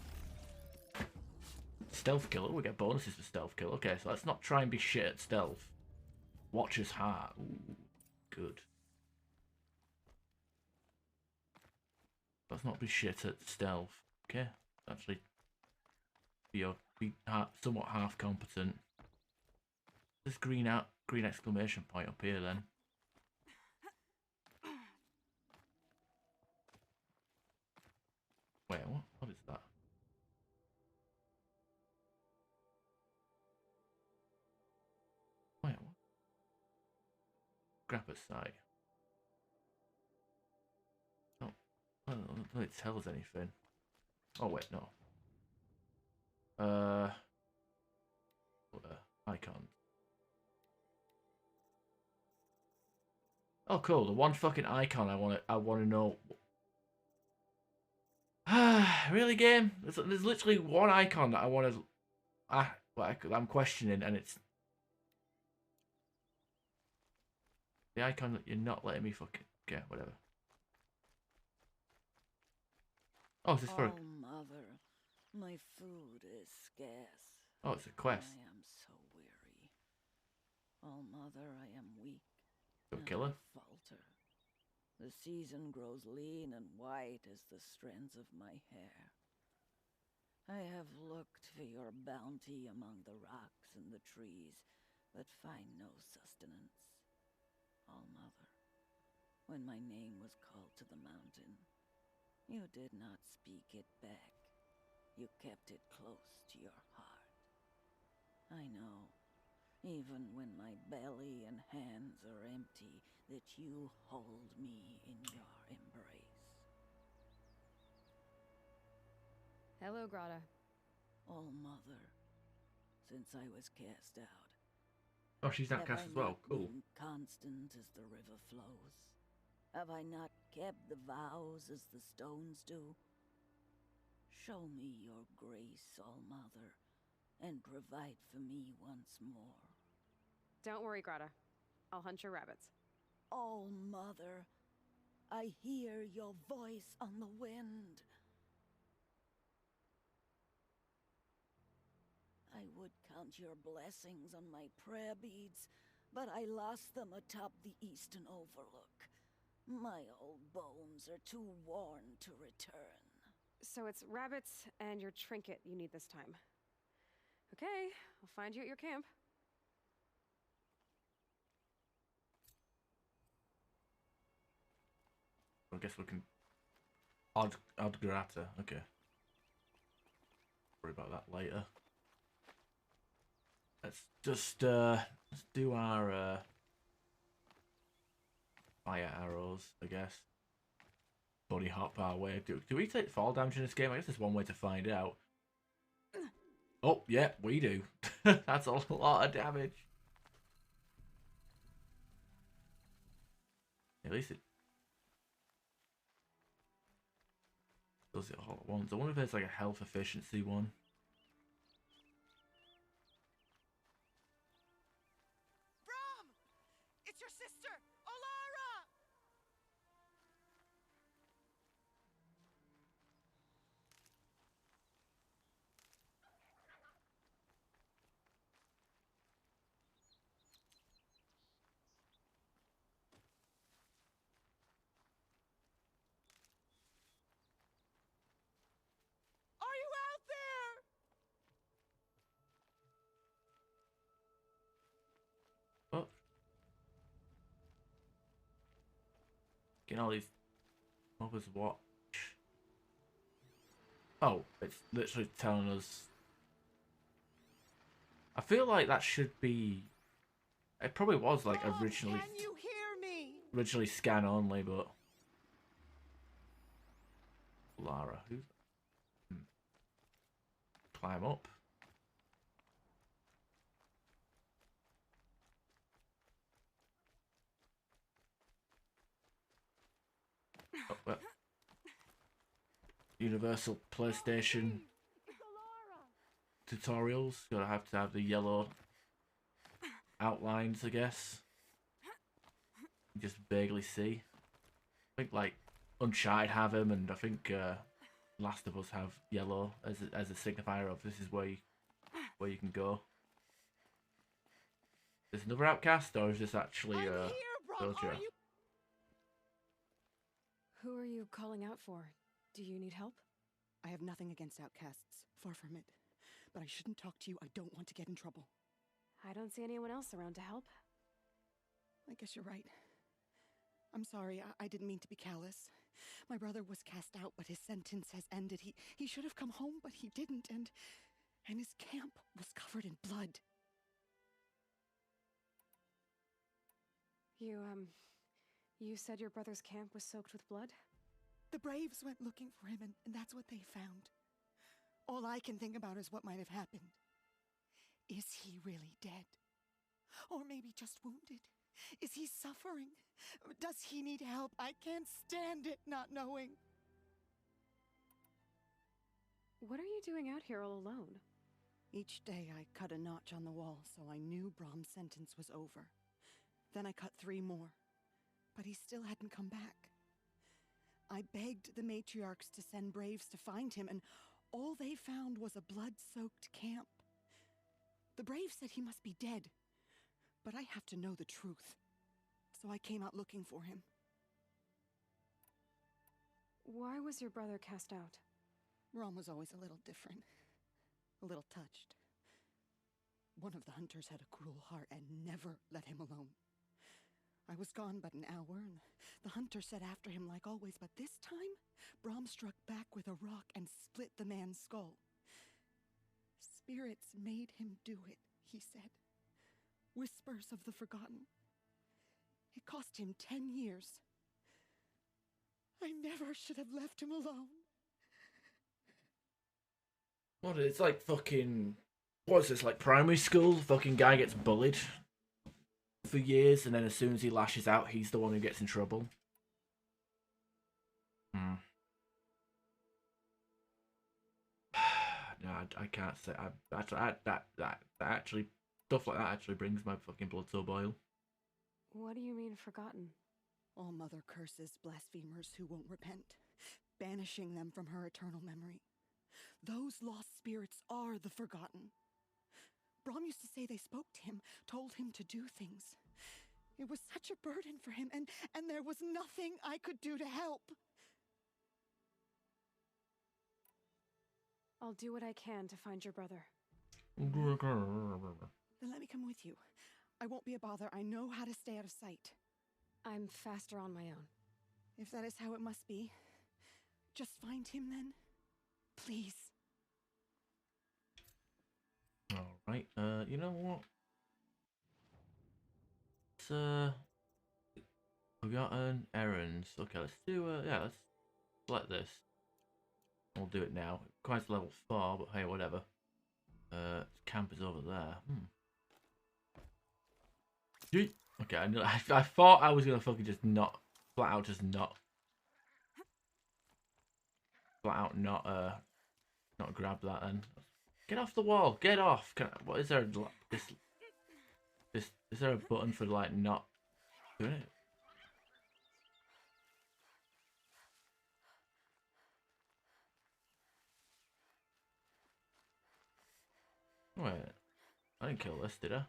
Stealth killer. We get bonuses for stealth kill. Okay, so let's not try and be shit at stealth. Watcher's heart. Ooh, good. Let's not be shit at stealth. Okay, actually be somewhat half competent. This green exclamation point up here then. Wait, what is that? Wait, what? Grappa site. Oh, I don't know if it tells anything. Oh wait, no. Icon. Oh cool, the one fucking icon I wanna know. Really, game? There's literally one icon that I want to. I'm questioning, and it's the icon that you're not letting me fucking get. Whatever. Oh, is this for? Oh, mother, my food is scarce. Oh, it's a quest. I am so weary. Oh, mother, I am weak. Go kill her. I falter. The season grows lean and white as the strands of my hair. I have looked for your bounty among the rocks and the trees, but find no sustenance. All-Mother, when my name was called to the mountain, you did not speak it back. You kept it close to your heart. I know, even when my belly and hands are empty, that you hold me in your embrace. Hello, Grata. Oh, Mother, since I was cast out. Oh, she's outcast as well. Cool. Constant as the river flows. Have I not kept the vows as the stones do? Show me your grace, All-Mother, and provide for me once more. Don't worry, Grata. I'll hunt your rabbits. All-Mother, I hear your voice on the wind. I would count your blessings on my prayer beads, but I lost them atop the eastern overlook. My old bones are too worn to return. So it's rabbits and your trinket you need this time. Okay, I'll find you at your camp. I guess we can odd grata. Okay. Worry about that later. Let's just let's do our fire arrows, I guess. Bunny hop our way. Do we take fall damage in this game? I guess there's one way to find out. Oh yeah, we do. That's a lot of damage. At least it does it all at once. I wonder if there's like a health efficiency one. Brom! It's your sister, Olara! Are you out there? Oh. Getting all these mobbers watch. Oh, it's literally telling us. I feel like that should be. It probably was like originally. Can you hear me? Originally scan only, but. Lara, who's. Climb up. Oh, well. Universal PlayStation tutorials. Gotta have to have the yellow outlines, I guess. You just vaguely see. I think like Uncharted have them, and I think Last of Us have yellow as a signifier of this is where you can go. Is this another outcast, or is this actually Doja? Who are you calling out for? Do you need help? I have nothing against outcasts. Far from it. But I shouldn't talk to you. I don't want to get in trouble. I don't see anyone else around to help. I guess you're right. I'm sorry, I didn't mean to be callous. My brother was cast out, but his sentence has ended. He should have come home, but he didn't, and his camp was covered in blood. You said your brother's camp was soaked with blood? The Braves went looking for him, and that's what they found. All I can think about is what might have happened. Is he really dead? Or maybe just wounded? Is he suffering? Does he need help? I can't stand it not knowing. What are you doing out here all alone? Each day I cut a notch on the wall so I knew Brom's sentence was over. Then I cut 3 more, but he still hadn't come back. I begged the matriarchs to send Braves to find him, and all they found was a blood-soaked camp. The Braves said he must be dead, but I have to know the truth. So I came out looking for him. Why was your brother cast out? Brom was always a little different. A little touched. One of the hunters had a cruel heart and never let him alone. I was gone but an hour, and the hunter set after him like always, but this time, Brom struck back with a rock and split the man's skull. Spirits made him do it, he said. Whispers of the forgotten. It cost him 10 years. I never should have left him alone. What, it's like fucking... What is this, like primary school? Fucking guy gets bullied for years, and then as soon as he lashes out, he's the one who gets in trouble. No, I can't say. That actually, stuff like that actually brings my fucking blood to a boil. What do you mean forgotten? All Mother curses blasphemers who won't repent, banishing them from her eternal memory. Those lost spirits are the forgotten. Brom used to say they spoke to him, told him to do things. It was such a burden for him, and there was nothing I could do to help. I'll do what I can to find your brother. Then let me come with you. I won't be a bother. I know how to stay out of sight. I'm faster on my own. If that is how it must be, just find him then. Please. Alright, you know what? Let's, forgotten errands. Okay, let's do, yeah, let's select this. We'll do it now. Quite level 4, but hey, whatever. Camp is over there. Yeet. Okay, I thought I was gonna fucking just not, flat out not grab that then. Get off the wall, get off! What is there, is there a button for like not doing it? Wait, I didn't kill this, did I?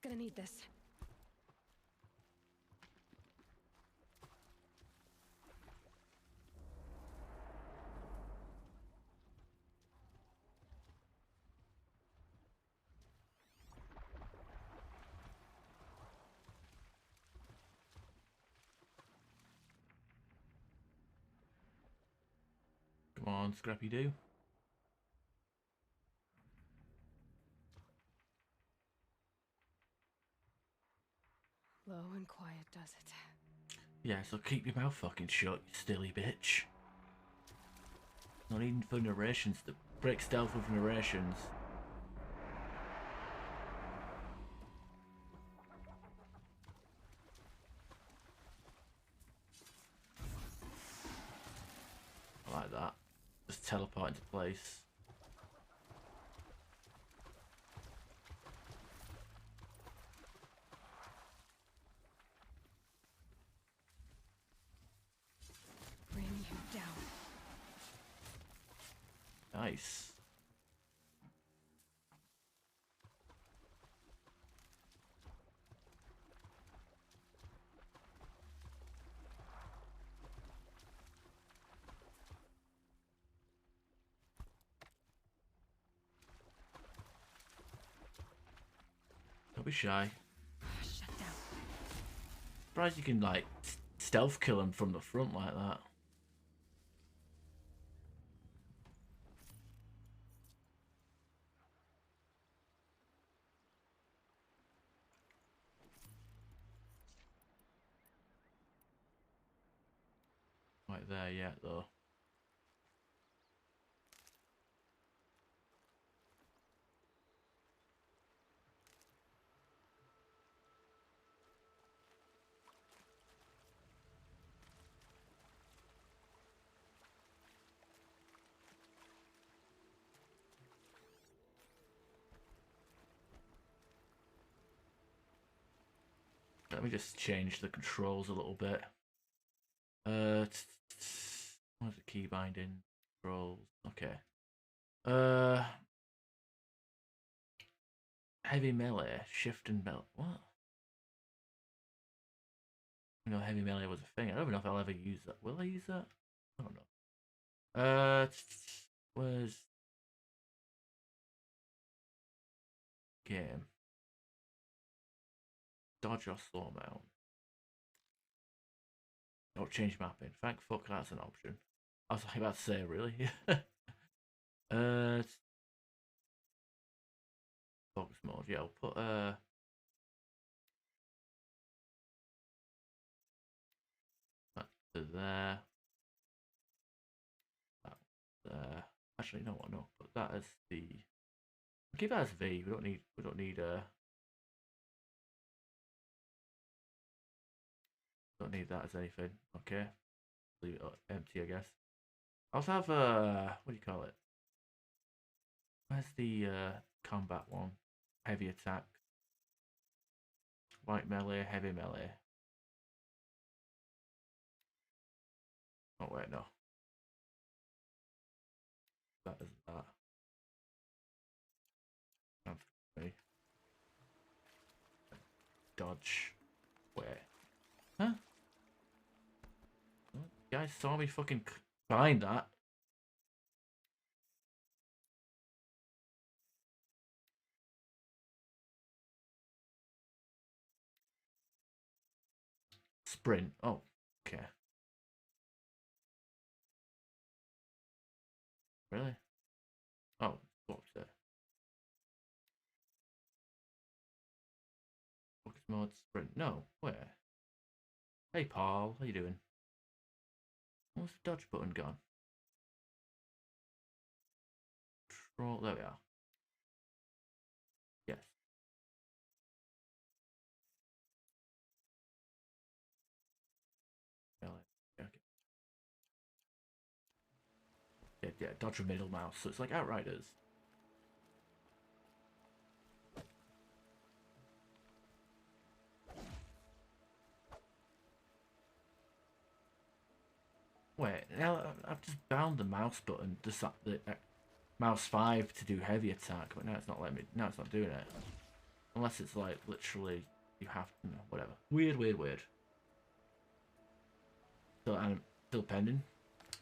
Gonna need this. Scrappy Doo. Low and quiet does it. Yeah, so keep your mouth fucking shut, you silly bitch. Not even for narrations. To break stealth with narrations. I like that. Just teleport into place. Bring you down. Nice. Don't be shy. Shut down. Surprised you can like stealth kill him from the front like that. Right there yet though. Let me just change the controls a little bit. What's the key binding controls? Okay. Heavy melee, shift and melee. What? I know heavy melee was a thing. I don't even know if I'll ever use that. Will I use that? I don't know. Where's game? Dodge or slow mount? Oh, change mapping. Thank fuck that's an option. I was about to say, really? Focus mode. Yeah, I'll put that to there. That there. Actually, no, what? No, put that as the. I'll keep that as V. We don't need don't need that as anything. Okay, leave it empty, I guess. I also have what do you call it? Where's the combat one? Heavy attack, light melee, heavy melee. Oh wait, no. That isn't that. Okay. Dodge. Where? Huh? You guys saw me fucking find that. Sprint. Oh, okay. Really? Oh, what's it? Focus mode, sprint. No, where? Hey, Paul, how you doing? What's the dodge button gone? Control. There we are. Yes. Okay. Yeah, dodge with middle mouse. So it's like Outriders. Wait, now I've just bound the mouse button, the mouse 5 to do heavy attack, but now it's not letting me. Now it's not doing it, unless it's like literally you have to. No, whatever. Weird. Still pending.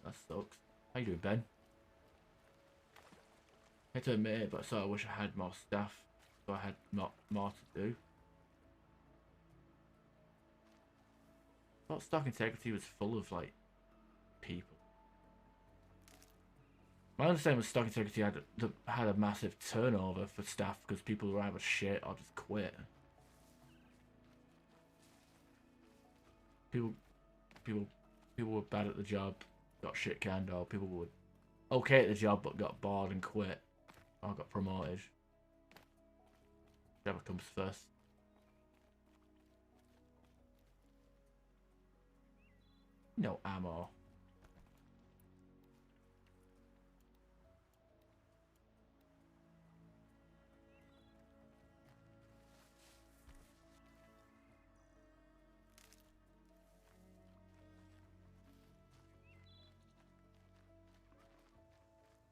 That sucks. How you doing, Ben? I hate to admit it, but I wish I had more staff, so I had more to do. I thought Stock Integrity was full of like people. My understanding was Stock Integrity had a massive turnover for staff because people were either shit or just quit. People were bad at the job, got shit canned, or people were okay at the job but got bored and quit or got promoted. Whichever comes first. No ammo.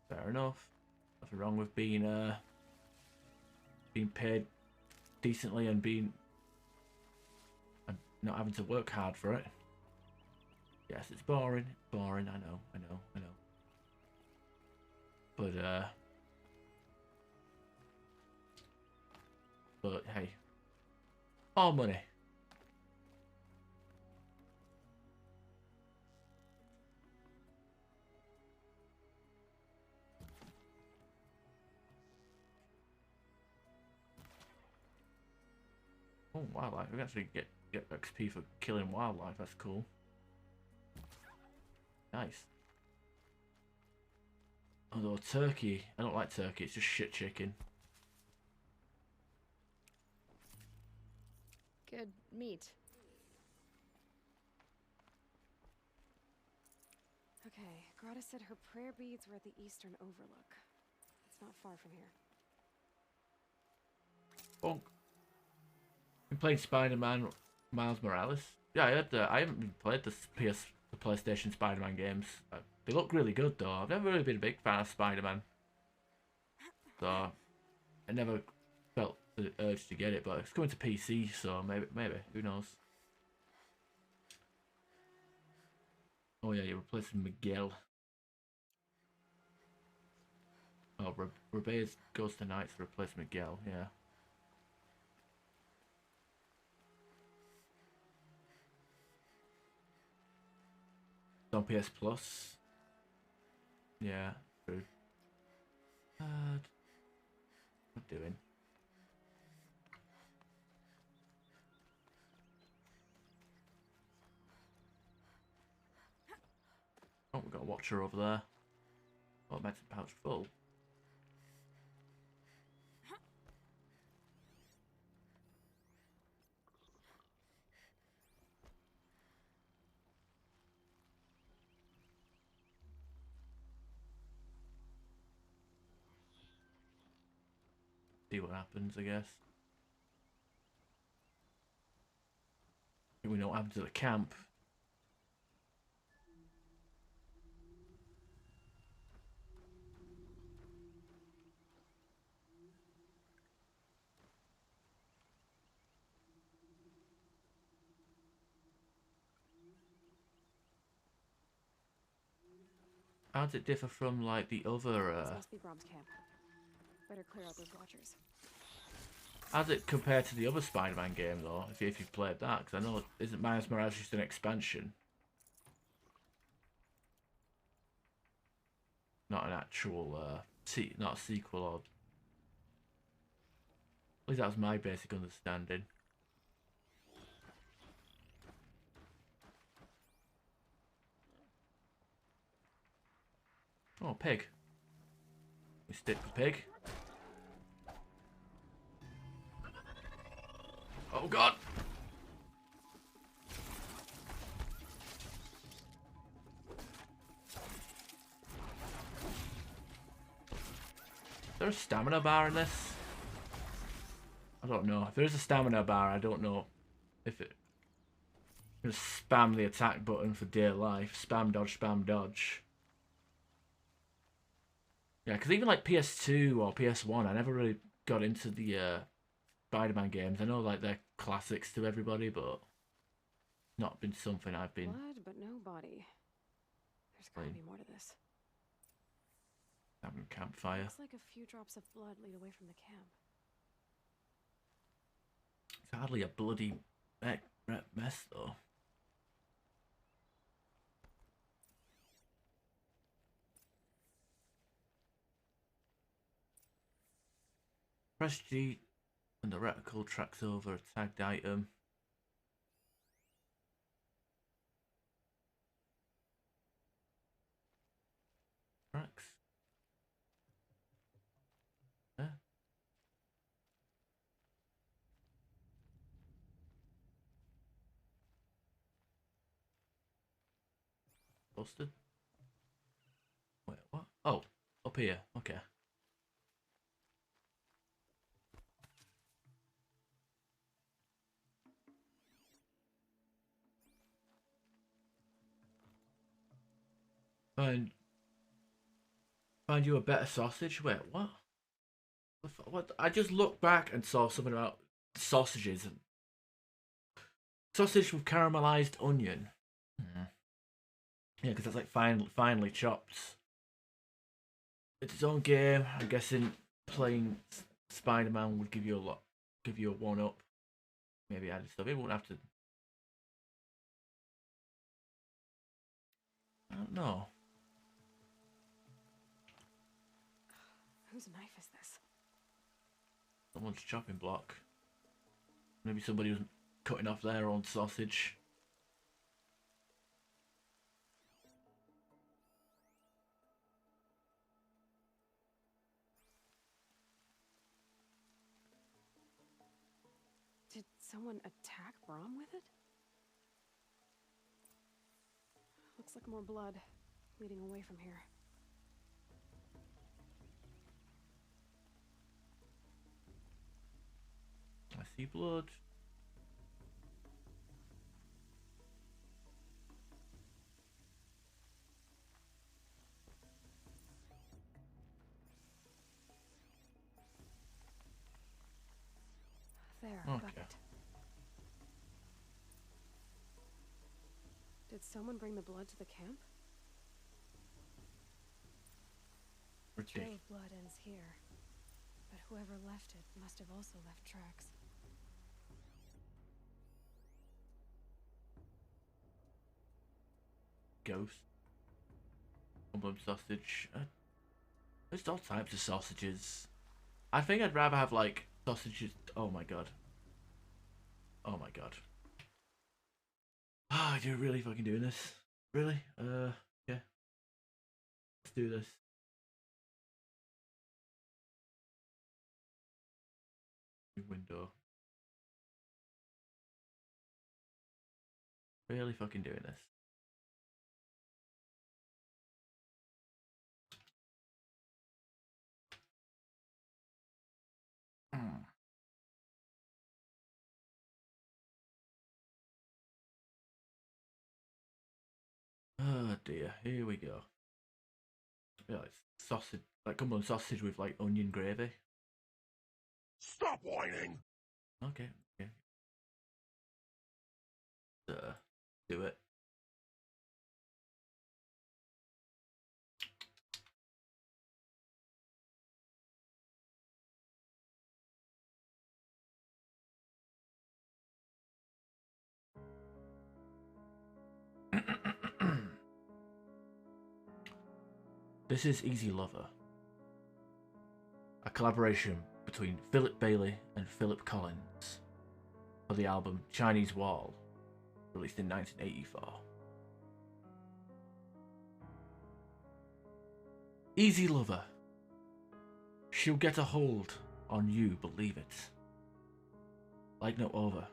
Fair enough. Nothing wrong with being paid decently and not having to work hard for it. Yes, it's boring. Boring. I know. But hey, all money. Oh, wildlife. We can actually get XP for killing wildlife. That's cool. Nice. Although turkey, I don't like turkey. It's just shit chicken. Good meat. Okay, Grata said her prayer beads were at the Eastern Overlook. It's not far from here. Bonk. Been playing Spider-Man Miles Morales. Yeah, I haven't been played the PlayStation Spider-Man games. They look really good though. I've never really been a big fan of Spider-Man, so I never felt the urge to get it. But it's coming to PC, so maybe who knows? Oh yeah, you're replacing Miguel. Oh, Rebecca goes tonight to replace Miguel. Yeah. On PS Plus. Yeah, true. What am I doing? Oh, we've got a watcher over there. Oh, medicine pouch full. See what happens, I guess. We know what happened to the camp. How does it differ from like the other? This must be Brom's camp. Better clear out those watchers. How does it compare to the other Spider-Man game though? If you've played that, because I know isn't Miles Morales just an expansion, not an actual not a sequel, or at least that was my basic understanding. Oh, pig. We stick the pig. Oh god! Is there a stamina bar in this? I don't know. If there's a stamina bar, I don't know if it... Just spam the attack button for dear life. Spam dodge, spam dodge. Yeah, because even like PS2 or PS1, I never really got into the Spider-Man games. I know like they're classics to everybody, but not been something I've been... Blood, but no body. There's gotta be more to this. Having a campfire. Looks like a few drops of blood lead away from the camp. It's hardly a bloody mess though. Press G and the reticle tracks over a tagged item. Tracks. Yeah. Busted. Wait, what? Oh, up here. Okay. Find you a better sausage? Wait, what? What? I just looked back and saw something about sausages. Sausage with caramelized onion. Yeah, because that's like finely chopped. It's its own game. I'm guessing playing Spider-Man would give you a one up. Maybe add stuff. It won't have to. I don't know. Whose knife is this? Someone's chopping block. Maybe somebody was cutting off their own sausage. Did someone attack Brom with it? Looks like more blood leading away from here. I see blood. There, Okay. got it. Did someone bring the blood to the camp? The trail Ridiculous. of blood ends here, but whoever left it must have also left tracks. Ghost. Cumberland sausage. There's all types of sausages. I think I'd rather have like sausages. Oh my god. Oh my god. Ah, you're really fucking doing this? Really? Yeah. Let's do this. New window. Really fucking doing this. Oh dear, here we go. Yeah, it's sausage, like Cumberland sausage with like onion gravy. Stop whining! Okay, okay. Do it. This is Easy Lover, a collaboration between Philip Bailey and Philip Collins for the album Chinese Wall, released in 1984. Easy Lover. She'll get a hold on you, believe it. Like no other.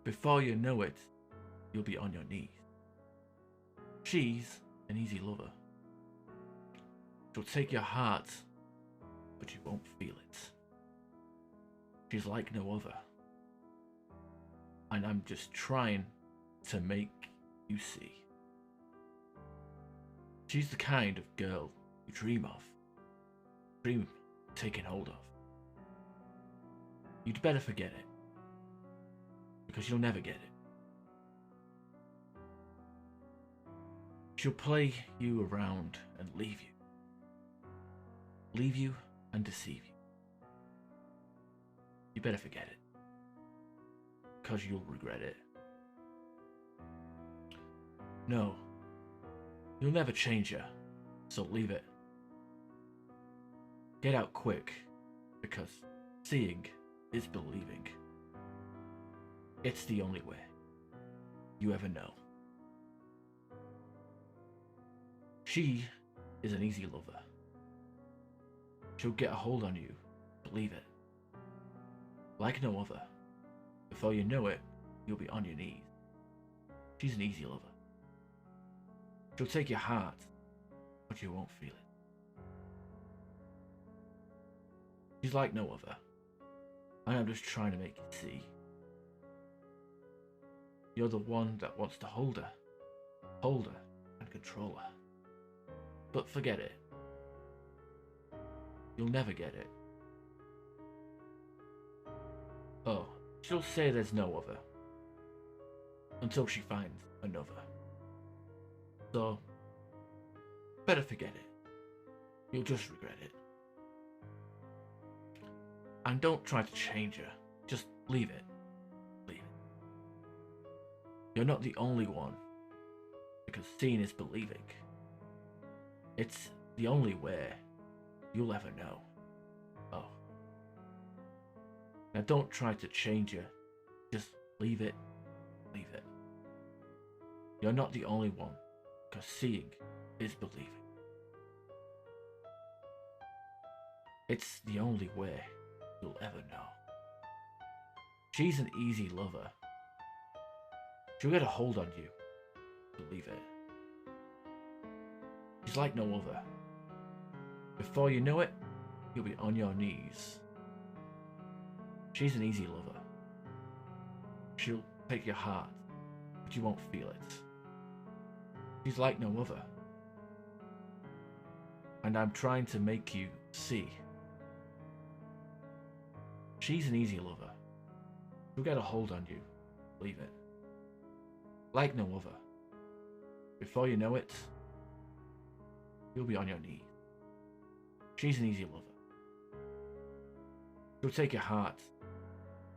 Before you know it, you'll be on your knees. She's an easy lover. She'll take your heart, but you won't feel it. She's like no other. And I'm just trying to make you see. She's the kind of girl you dream of. Dream taking hold of. You'd better forget it. Because you'll never get it. She'll play you around and leave you. Leave you and deceive you. You better forget it. Because you'll regret it. No. You'll never change her. So leave it. Get out quick, because seeing is believing. It's the only way you ever know. She is an easy lover. She'll get a hold on you, believe it. Like no other. Before you know it, you'll be on your knees. She's an easy lover. She'll take your heart, but you won't feel it. She's like no other. And I'm just trying to make you see. You're the one that wants to hold her, and control her. But forget it. You'll never get it. Oh, she'll say there's no other. Until she finds another. So, better forget it. You'll just regret it. And don't try to change her. Just leave it. Leave it. You're not the only one. Because seeing is believing. It's the only way you'll ever know. Oh. Now don't try to change her. Just leave it. Leave it. You're not the only one. Because seeing is believing. It's the only way you'll ever know. She's an easy lover. She'll get a hold on you. Believe it. She's like no other. Before you know it, you'll be on your knees. She's an easy lover. She'll take your heart, but you won't feel it. She's like no other. And I'm trying to make you see. She's an easy lover. She'll get a hold on you. Believe it. Like no other. Before you know it, you'll be on your knees. She's an easy lover. She'll take your heart,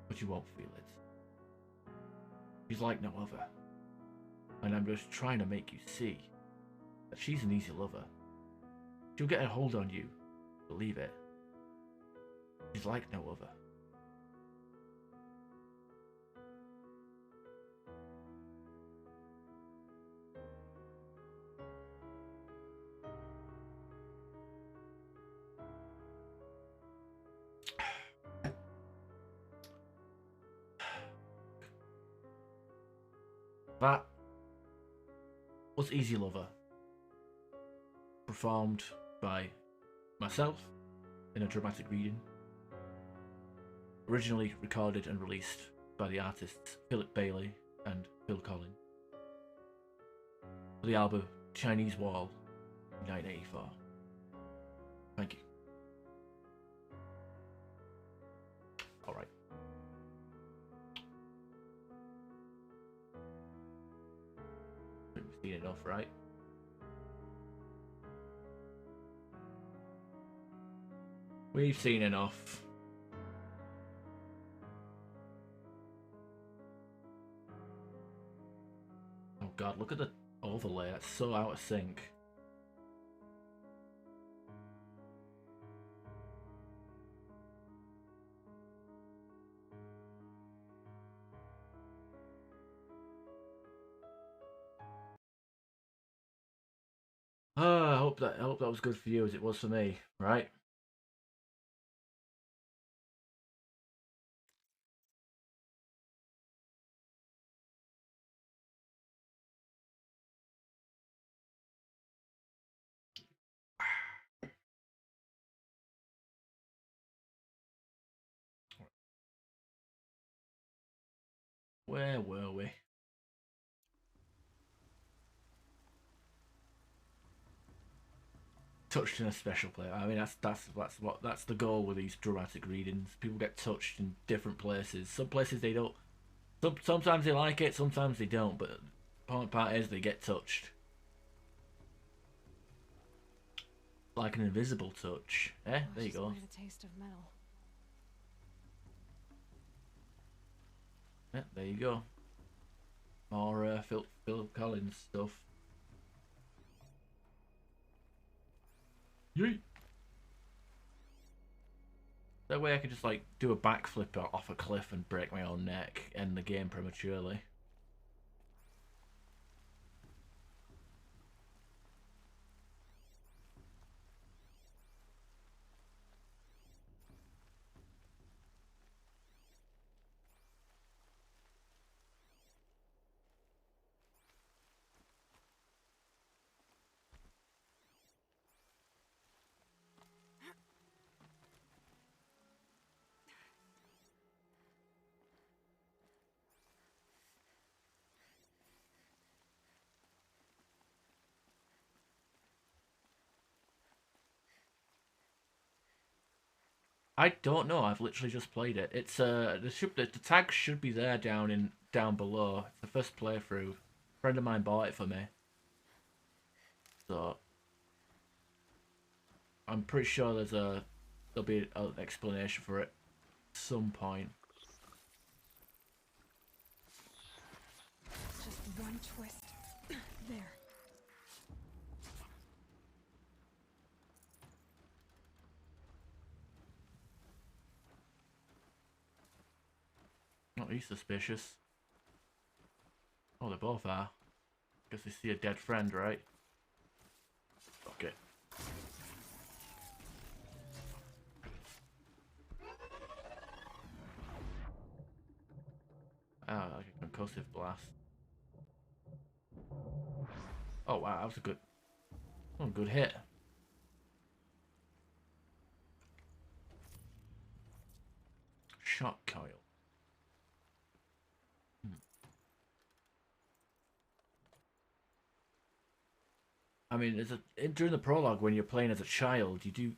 but you won't feel it. She's like no other. And I'm just trying to make you see that she's an easy lover. She'll get a hold on you. Believe it. She's like no other. That was Easy Lover, performed by myself in a dramatic reading, originally recorded and released by the artists Philip Bailey and Phil Collins for the album Chinese Wall in 1984. Thank you. Alright. We've seen enough, right? We've seen enough. Oh god, look at the overlay, that's so out of sync. I hope that was good for you as it was for me, right? Where were we? Touched in a special place. I mean, that's the goal with these dramatic readings. People get touched in different places. Some places they don't. Sometimes they like it, sometimes they don't. But the important part is they get touched. Like an invisible touch. Eh? There you go. The taste of metal. Yeah, there you go. More Phil Collins stuff. Yeet. That way I could just like do a backflip off a cliff and break my own neck, end the game prematurely. I don't know. I've literally just played it. It's the tag should be there down below. It's the first playthrough. A friend of mine bought it for me, so I'm pretty sure there'll be an explanation for it at some point. Just one twist. There. Not he's suspicious. Oh, they both are. Guess they see a dead friend, right? Okay. Ah, like a concussive blast. Oh wow, that was a good hit. Shot coil. I mean, during the prologue, when you're playing as a child, you do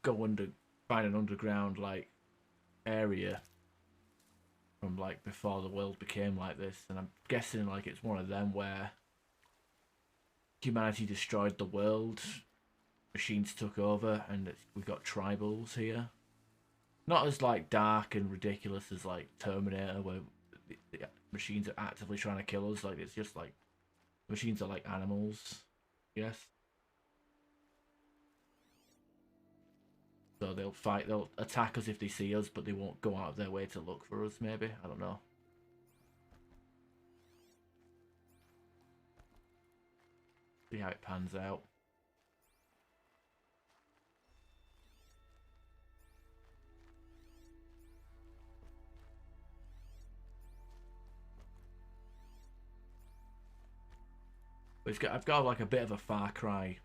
find an underground like area from like before the world became like this, and I'm guessing like it's one of them where humanity destroyed the world, machines took over, and we got tribals here. Not as like dark and ridiculous as like Terminator, where the machines are actively trying to kill us. Like it's just like machines are like animals. Yes. So they'll attack us if they see us, but they won't go out of their way to look for us, maybe? I don't know. See how it pans out. But I've got like a bit of a Far Cry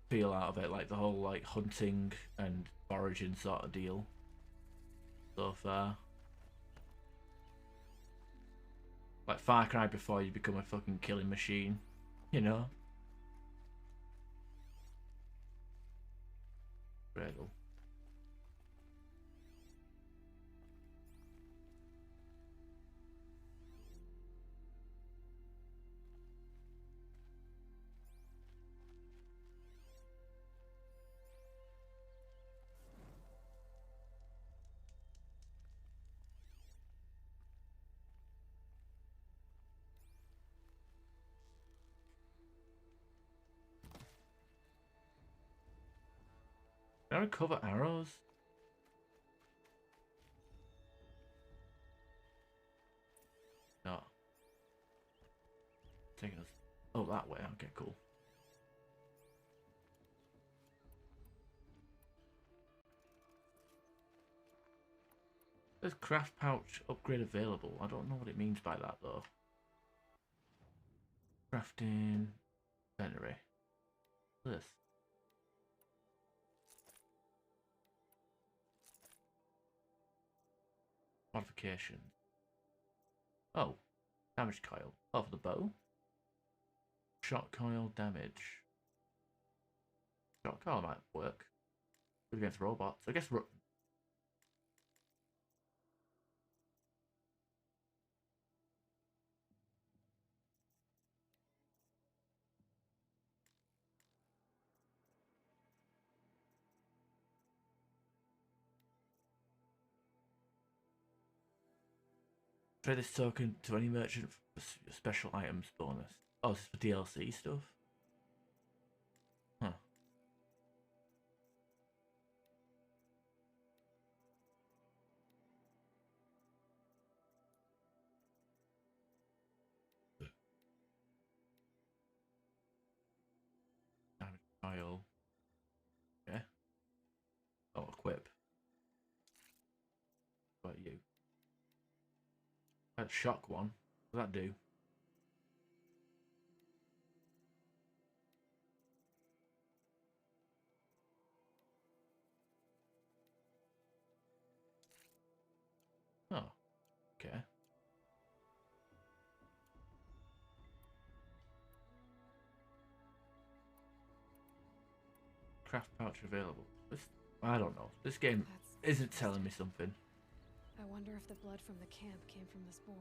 feel out of it, like the whole like hunting and foraging sort of deal so far. Like Far Cry before you become a fucking killing machine, you know? Riddle. Can I recover arrows? No. Taking us. Oh, that way. Okay, cool. There's craft pouch upgrade available. I don't know what it means by that though. Crafting inventory. This. Modifications. Oh, damage coil. Oh, for the bow. Shot coil damage. Shot coil might work. Good against robots. I guess. Trade this token to any merchant for special items bonus. Oh, this is for DLC stuff? Huh. Vial. Okay. Oh, equip. What about you? That shock one. What does that do? Oh, okay. Craft pouch available. This, I don't know. This game isn't telling me something. I wonder if the blood from the camp came from this boar.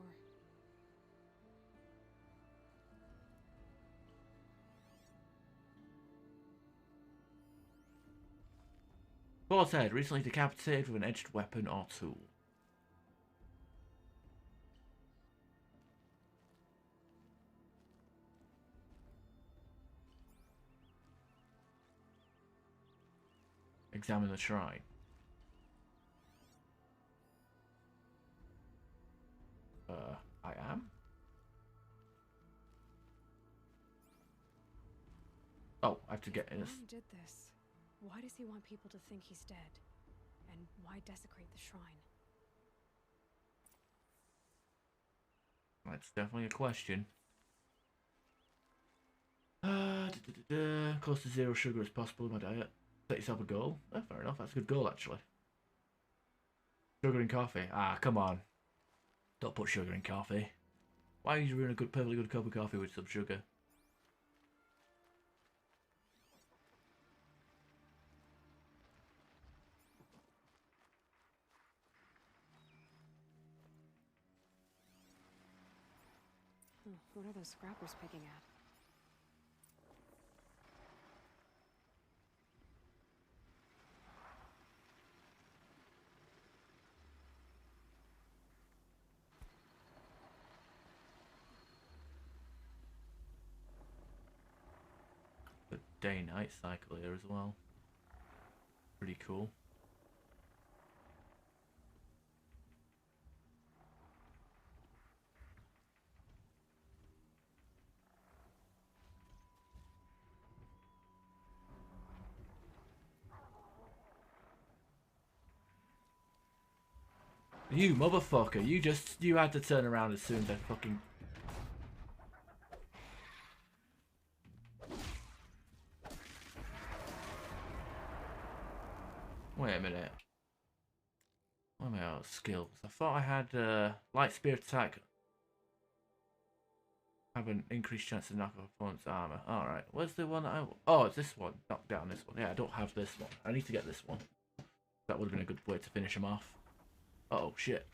Boar's head recently decapitated with an edged weapon or tool. Examine the shrine. I am? Oh, I have to get in this. Who did this? Why does he want people to think he's dead? And why desecrate the shrine? That's definitely a question. Close to 0 sugar as possible in my diet. Set yourself a goal. Oh, fair enough, that's a good goal actually. Sugar in coffee. Ah, come on. Don't put sugar in coffee. Why are you ruin a perfectly good cup of coffee with some sugar? What are those scrappers picking at? The day-night cycle here as well. Pretty cool. You motherfucker, you had to turn around as soon as I fucking... Wait a minute. What am I out of skills? I thought I had light spear attack. Have an increased chance to knock off opponent's armor. Alright, where's the one that I... Oh, it's this one. Knock down this one. Yeah, I don't have this one. I need to get this one. That would have been a good way to finish him off. Uh-oh, shit.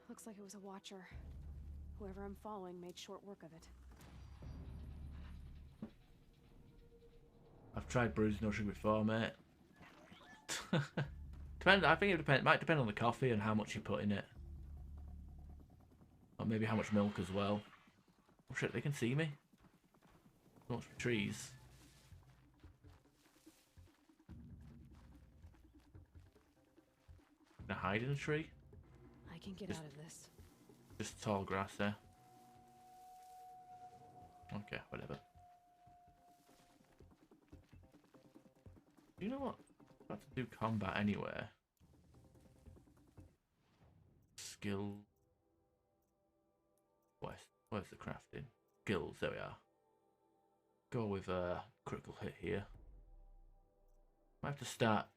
Looks like it was a watcher. Whoever I'm following made short work of it. I've tried bruised no sugar before, mate. I think it might depend on the coffee and how much you put in it. Or maybe how much milk as well. Oh shit, they can see me. So much for trees. Can I hide in a tree? I can get out of this. Just tall grass there. Okay, whatever. You know what? I'm about to do combat anywhere. Skill. Where's the crafting? Skills, there we are. Go with a critical hit here. I have to start.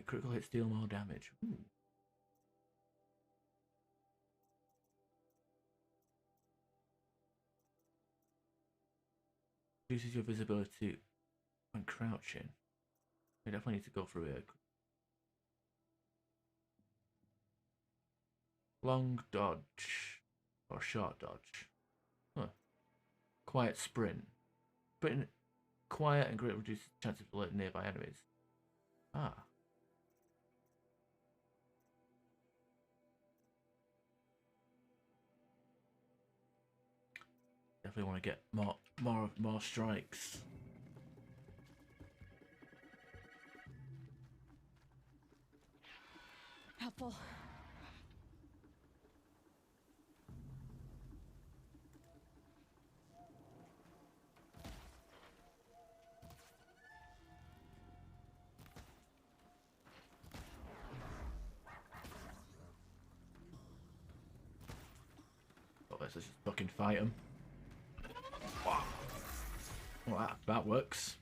Critical hits deal more damage. Ooh. Reduces your visibility when crouching. I definitely need to go through here. Long dodge or short dodge. Huh. Quiet sprint. Sprint quiet and great reduces chances of alerting nearby enemies. Ah. Definitely want to get more strikes. Helpful. Oh, let's just fucking fight him. Wow. Well, that works.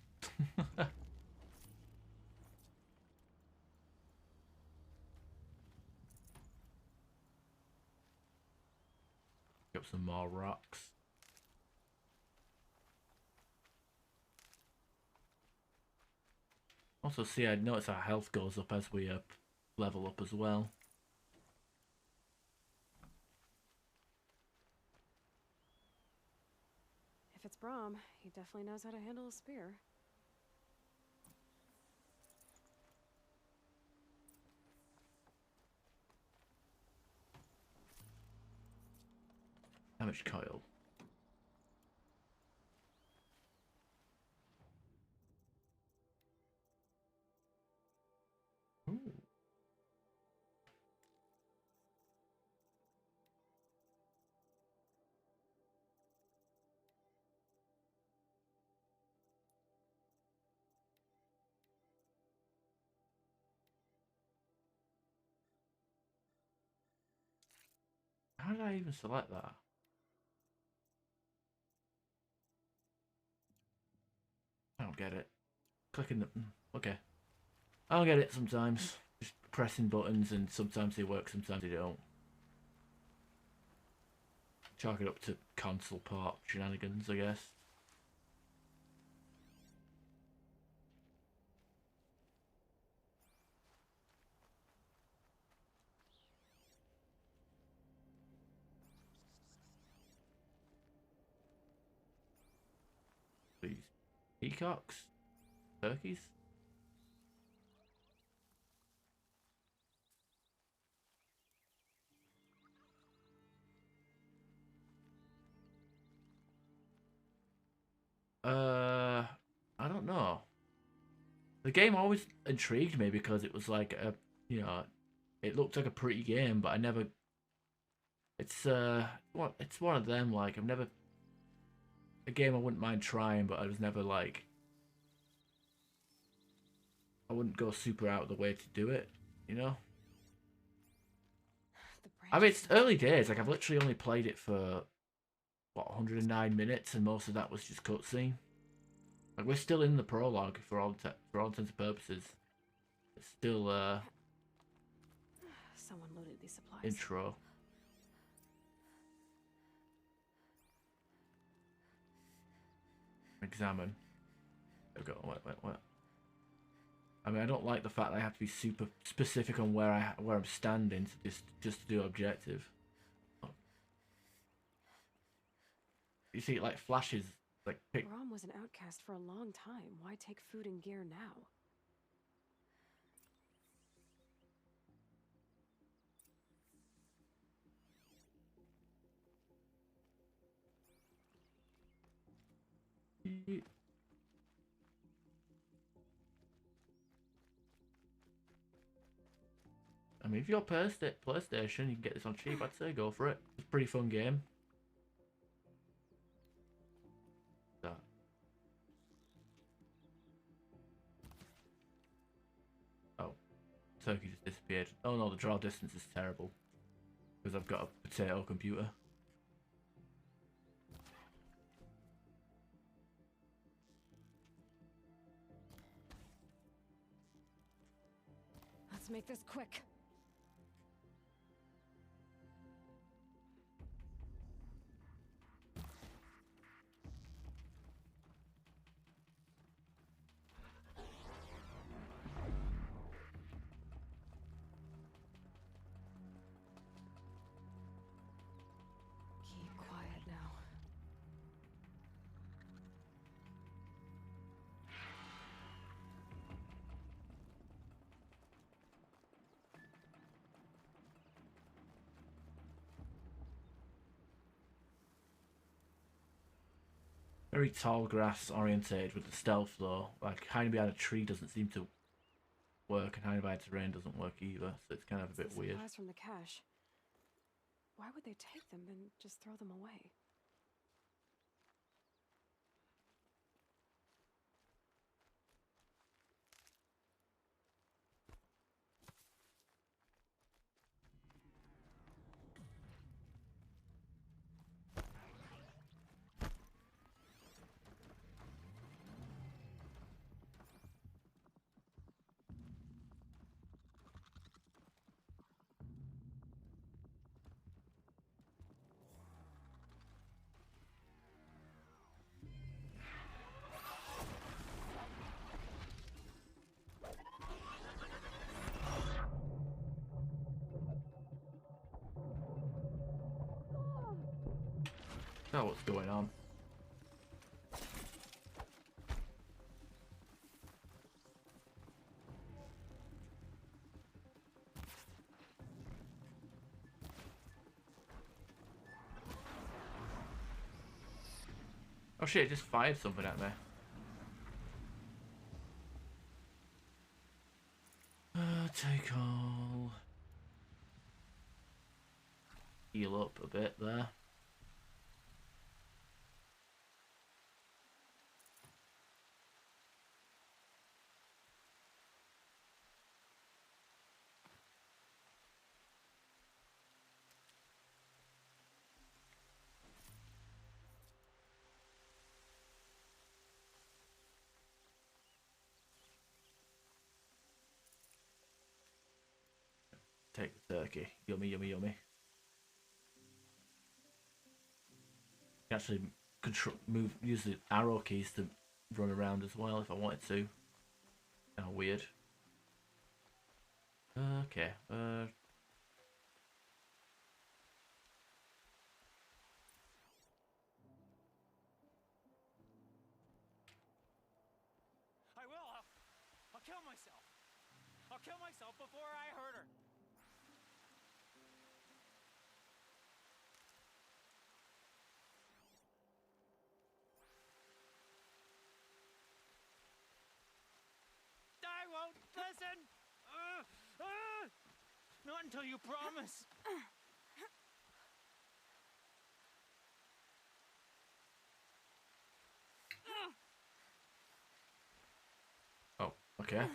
Got some more rocks. Also, see, I notice our health goes up as we level up as well. If it's Braum, he definitely knows how to handle a spear. Damage coil. Ooh. How did I even select that? I don't get it. Clicking the... Okay. I'll get it sometimes. Just pressing buttons, and sometimes they work, sometimes they don't. Chalk it up to console port shenanigans, I guess. Please. Peacocks? Turkeys? I don't know. The game always intrigued me because it was like a, you know, it looked like a pretty game, but I never. It's one of them, like I've never. A game I wouldn't mind trying, but I was never like. I wouldn't go super out of the way to do it, you know. I mean, it's early days. Like I've literally only played it for what 109 minutes, and most of that was just cutscene. Like we're still in the prologue for all intents and purposes. It's still Someone loaded these supplies. intro. Examine. Okay, wait. I mean, I don't like the fact that I have to be super specific on where I'm standing to just to do objective. You see, it like flashes, like pick. Braum was an outcast for a long time. Why take food and gear now? I mean, if you're PlayStation, you can get this on cheap. I'd say go for it. It's a pretty fun game. That. Oh, Turkey just disappeared. Oh no, the draw distance is terrible because I've got a potato computer. Let's make this quick. Keep quiet now. Very tall grass orientated with the stealth though. Like hiding behind a tree doesn't seem to work, and hiding behind terrain doesn't work either. So it's kind of a bit weird. Supplies from the cache. Why would they take them and just throw them away? Know what's going on. Oh shit, it just fired something at me. Take all. Heal up a bit there. Take the turkey. Yummy, yummy, yummy. You can actually use the arrow keys to run around as well if I wanted to. Kind of weird. Okay. I will. I'll kill myself. I'll kill myself before I hurt her. I won't listen. Not until you promise. Oh, okay.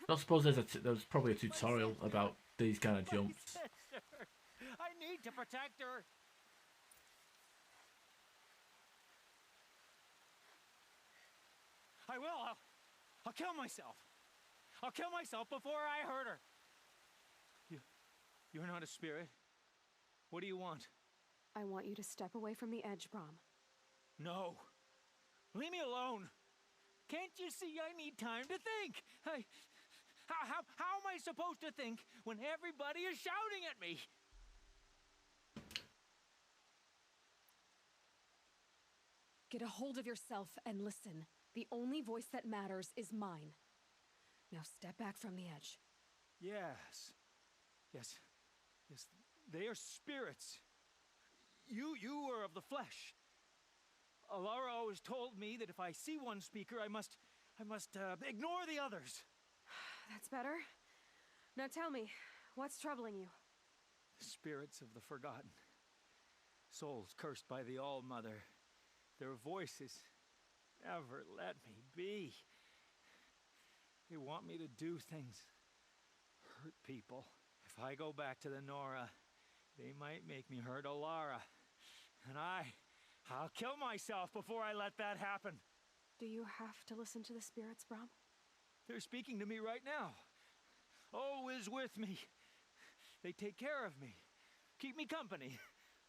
I suppose there's probably a tutorial about these kind of jumps. I need to protect her. I will. I'll kill myself. I'll kill myself before I hurt her. You're not a spirit. What do you want? I want you to step away from the edge, Brom. No. Leave me alone. Can't you see I need time to think? How am I supposed to think when everybody is shouting at me? Get a hold of yourself and listen. The only voice that matters is mine. Now step back from the edge. Yes. They are spirits. You are of the flesh. Alara always told me that if I see one speaker, I must ignore the others. That's better. Now tell me, what's troubling you? The spirits of the forgotten. Souls cursed by the All-Mother. Their voices never let me be. They want me to do things, hurt people. If I go back to the Nora, they might make me hurt Alara. And I'll kill myself before I let that happen. Do you have to listen to the spirits, Brom? They're speaking to me right now. Oh is with me. They take care of me, keep me company,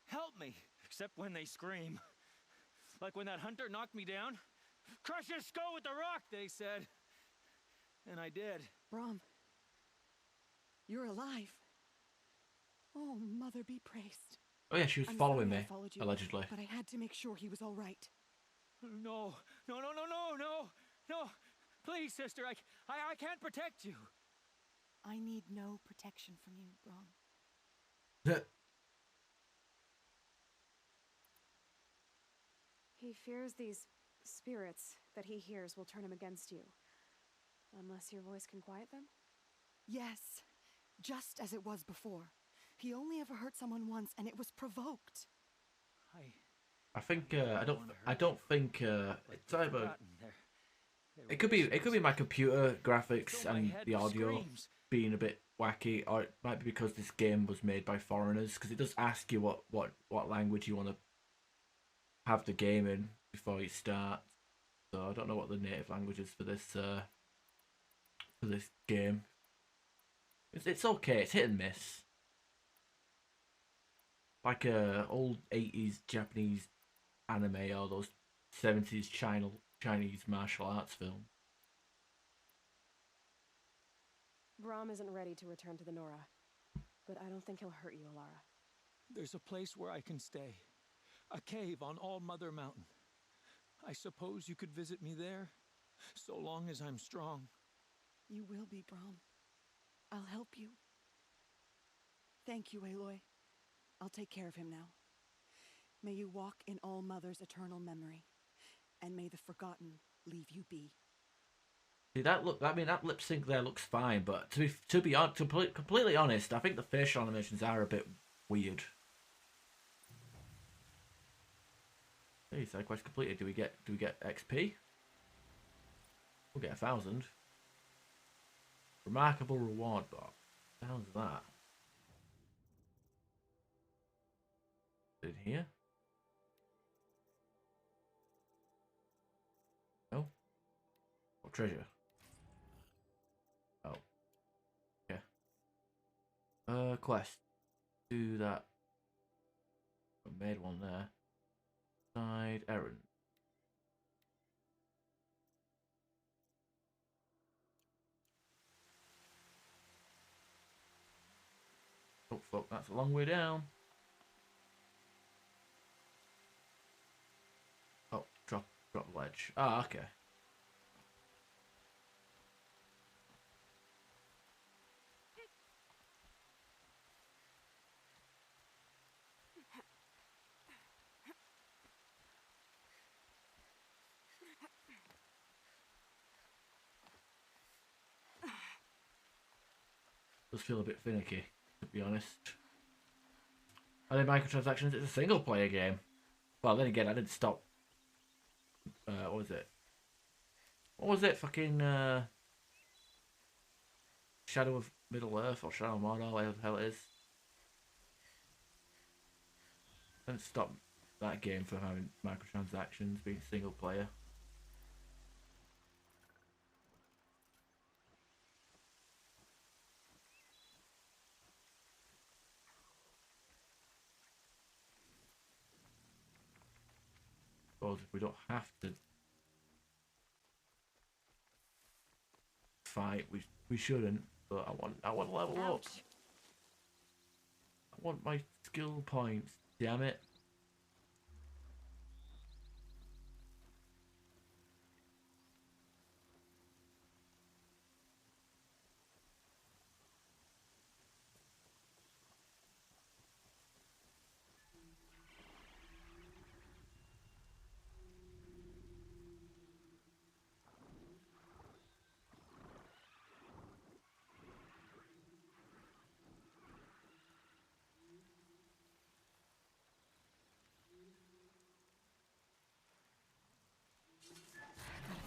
help me, except when they scream. Like when that hunter knocked me down. Crush his skull with the rock, they said. And I did. Brom, you're alive. Oh, Mother be praised. Oh yeah, she was following me, allegedly. But I had to make sure he was all right. No. Please, sister, I can't protect you. I need no protection from you, Brom. He fears these spirits that he hears will turn him against you. Unless your voice can quiet them? Yes, just as it was before. He only ever hurt someone once, and it was provoked. I think I don't think it's either. It could be my computer graphics and the audio being a bit wacky, or it might be because this game was made by foreigners, because it does ask you what language you want to have the game in before you start. So I don't know what the native language is for this game. It's okay. It's hit and miss. Like a old 80s Japanese anime or those 70s Chinese martial arts film. Braum isn't ready to return to the Nora, but I don't think he'll hurt you, Alara. There's a place where I can stay. A cave on All Mother Mountain. I suppose you could visit me there, so long as I'm strong. You will be, Braum. I'll help you. Thank you, Aloy. I'll take care of him now. May you walk in All Mother's eternal memory, and may the Forgotten leave you be. See that lip sync there looks fine, but to be completely honest, I think the facial animations are a bit weird. Hey, side quest completed. Do we get XP? We'll get 1,000. Remarkable reward box. What the hell is that? In here? No? What treasure? Oh. Yeah. Quest. Do that. I made one there. Side errand. Oh fuck, that's a long way down. Oh, drop ledge. Ah, okay. Does feel a bit finicky, to be honest. Are they microtransactions? It's a single player game. Well, then again, I didn't stop. What was it? What was it? Fucking Shadow of Middle Earth or Shadow of Mordor, whatever the hell it is. I didn't stop that game from having microtransactions, being single player. If we don't have to fight, we shouldn't. But I want to level up. I want my skill points. Damn it!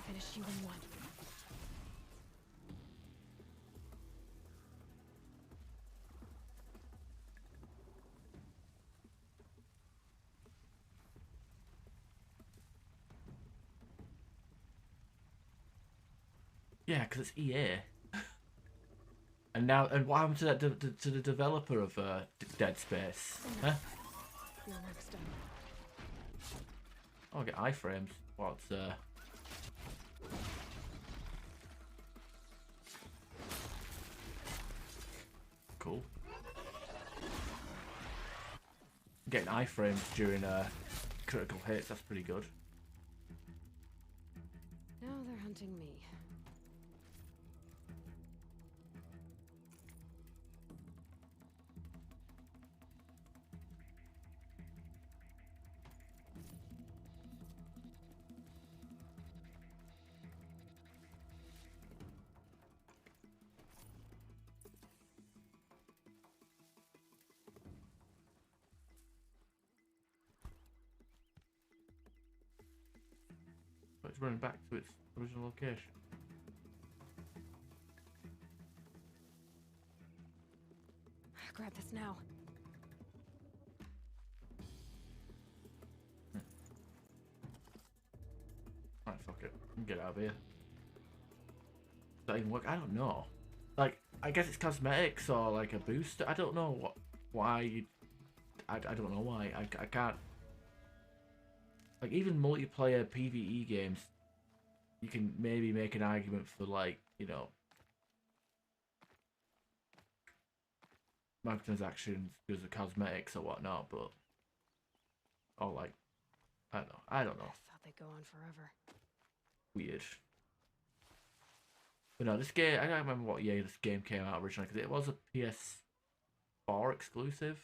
Finish you in one. Yeah, because it's EA. And what happened to that to the developer of Dead Space? Huh? You're next up. Oh, I get iframes. What's cool. Getting iframes during critical hits, that's pretty good. Now they're hunting me. it's running back to its original location. Grab this now. Alright, fuck it. Get out of here. Does that even work? I don't know. Like, I guess it's cosmetics or like a booster. I don't know why you... I don't know why. I can't... Like, even multiplayer PvE games, you can maybe make an argument for, like, you know, microtransactions because of cosmetics or whatnot, but... Or, like, I don't know. I thought they'd go on forever. Weird. But no, this game, I don't remember what year this game came out originally, because it was a PS4 exclusive.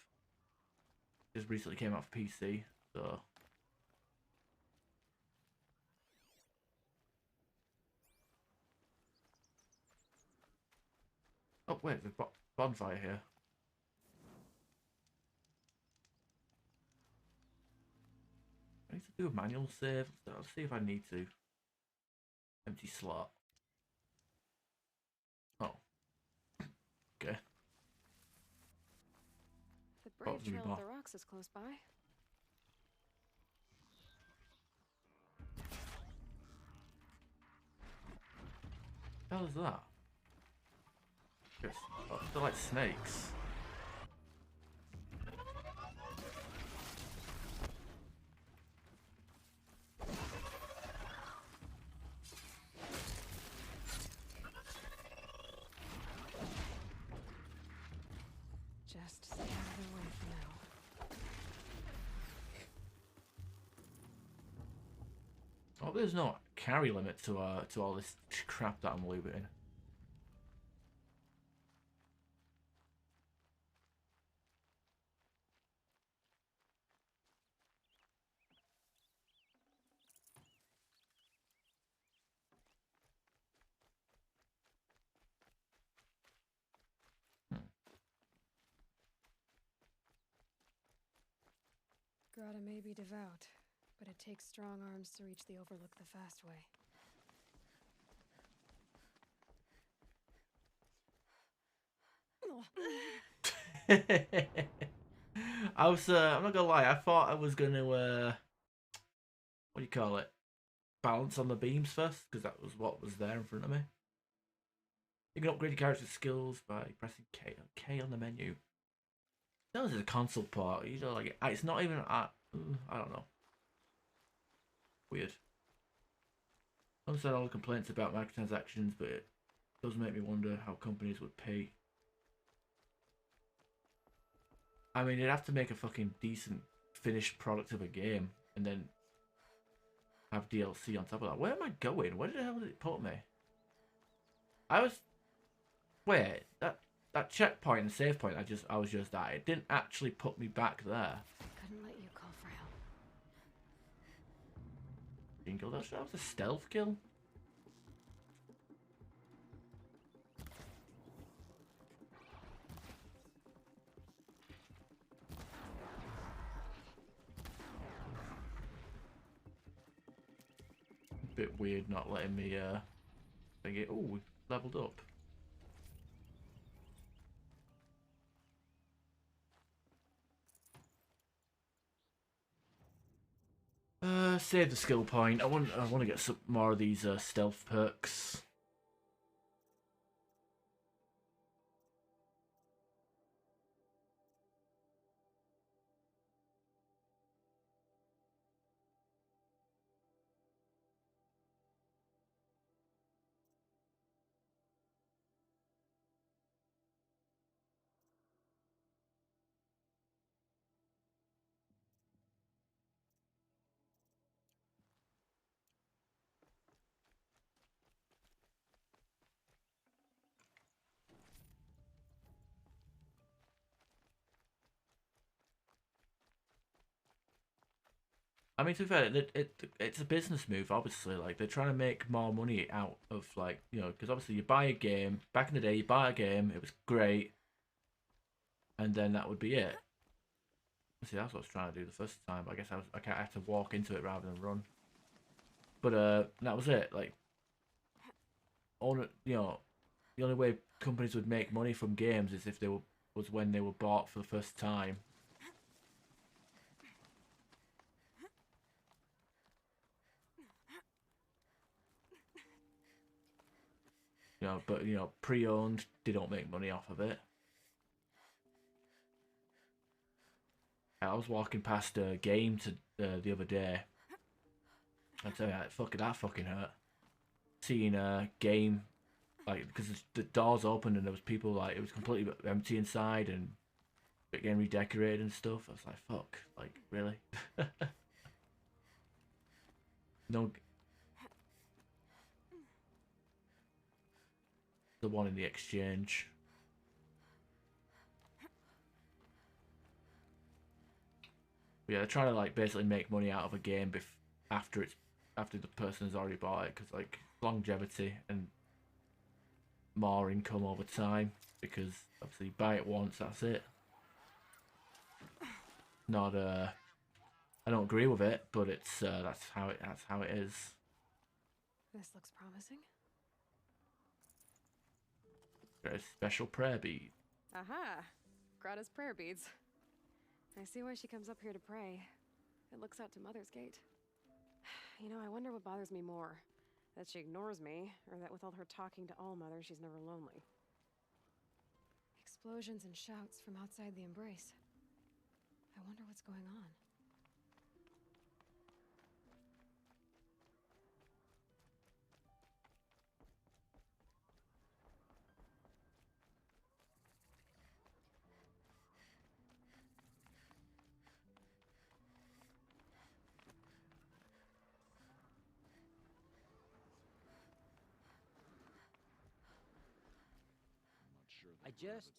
Just recently came out for PC, so... Oh wait, there's a bonfire here. I need to do a manual save. I'll see if I need to. Empty slot. Oh. Okay. The Brave Trail of the Rocks is close by. What the hell is that? Yes. Oh, they're like snakes. Just stay out of their way for now. Oh, there's no carry limit to all this crap that I'm looting. Grata may be devout, but it takes strong arms to reach the Overlook the fast way. I was, I'm not gonna lie, I thought I was gonna, what do you call it? Balance on the beams first, because that was what was there in front of me. You can upgrade your character's skills by pressing K on the menu. That was a console part, you know, like, it's not even, I don't know. Weird. I understand all the complaints about microtransactions, but it does make me wonder how companies would pay. I mean, you'd have to make a fucking decent finished product of a game, and then have DLC on top of that. Where am I going? Where the hell did it put me? Wait, that checkpoint and save point I was just at, it didn't actually put me back there. Couldn't let you call for help. Jingle, that was a stealth kill. Bit weird not letting me think it. Oh, we leveled up. Save the skill point. I want to get some more of these stealth perks. I mean, to be fair, it's a business move, obviously. Like, they're trying to make more money out of, like, you know, because obviously you buy a game. Back in the day, you buy a game, it was great, and then that would be it. See, that's what I was trying to do the first time. But I guess I had to walk into it rather than run. But that was it. Like, you know, the only way companies would make money from games is if was when they were bought for the first time. You know, but you know, pre-owned, they don't make money off of it. I was walking past a game the other day. I tell you, that fucking hurt. Seeing a game, like, because the doors opened and there was people, like, it was completely empty inside and getting redecorated and stuff. I was like, fuck, like, really? No. The one in the exchange. But yeah, they're trying to, like, basically make money out of a game after the person's already bought it, because, like, longevity and more income over time, because obviously you buy it once, that's it. Not I don't agree with it, but it's that's how it is. This looks promising. Got a special prayer bead. Aha! Grata's prayer beads. I see why she comes up here to pray. It looks out to Mother's Gate. You know, I wonder what bothers me more. That she ignores me, or that with all her talking to All-Mother, she's never lonely. Explosions and shouts from outside the embrace. I wonder what's going on. I just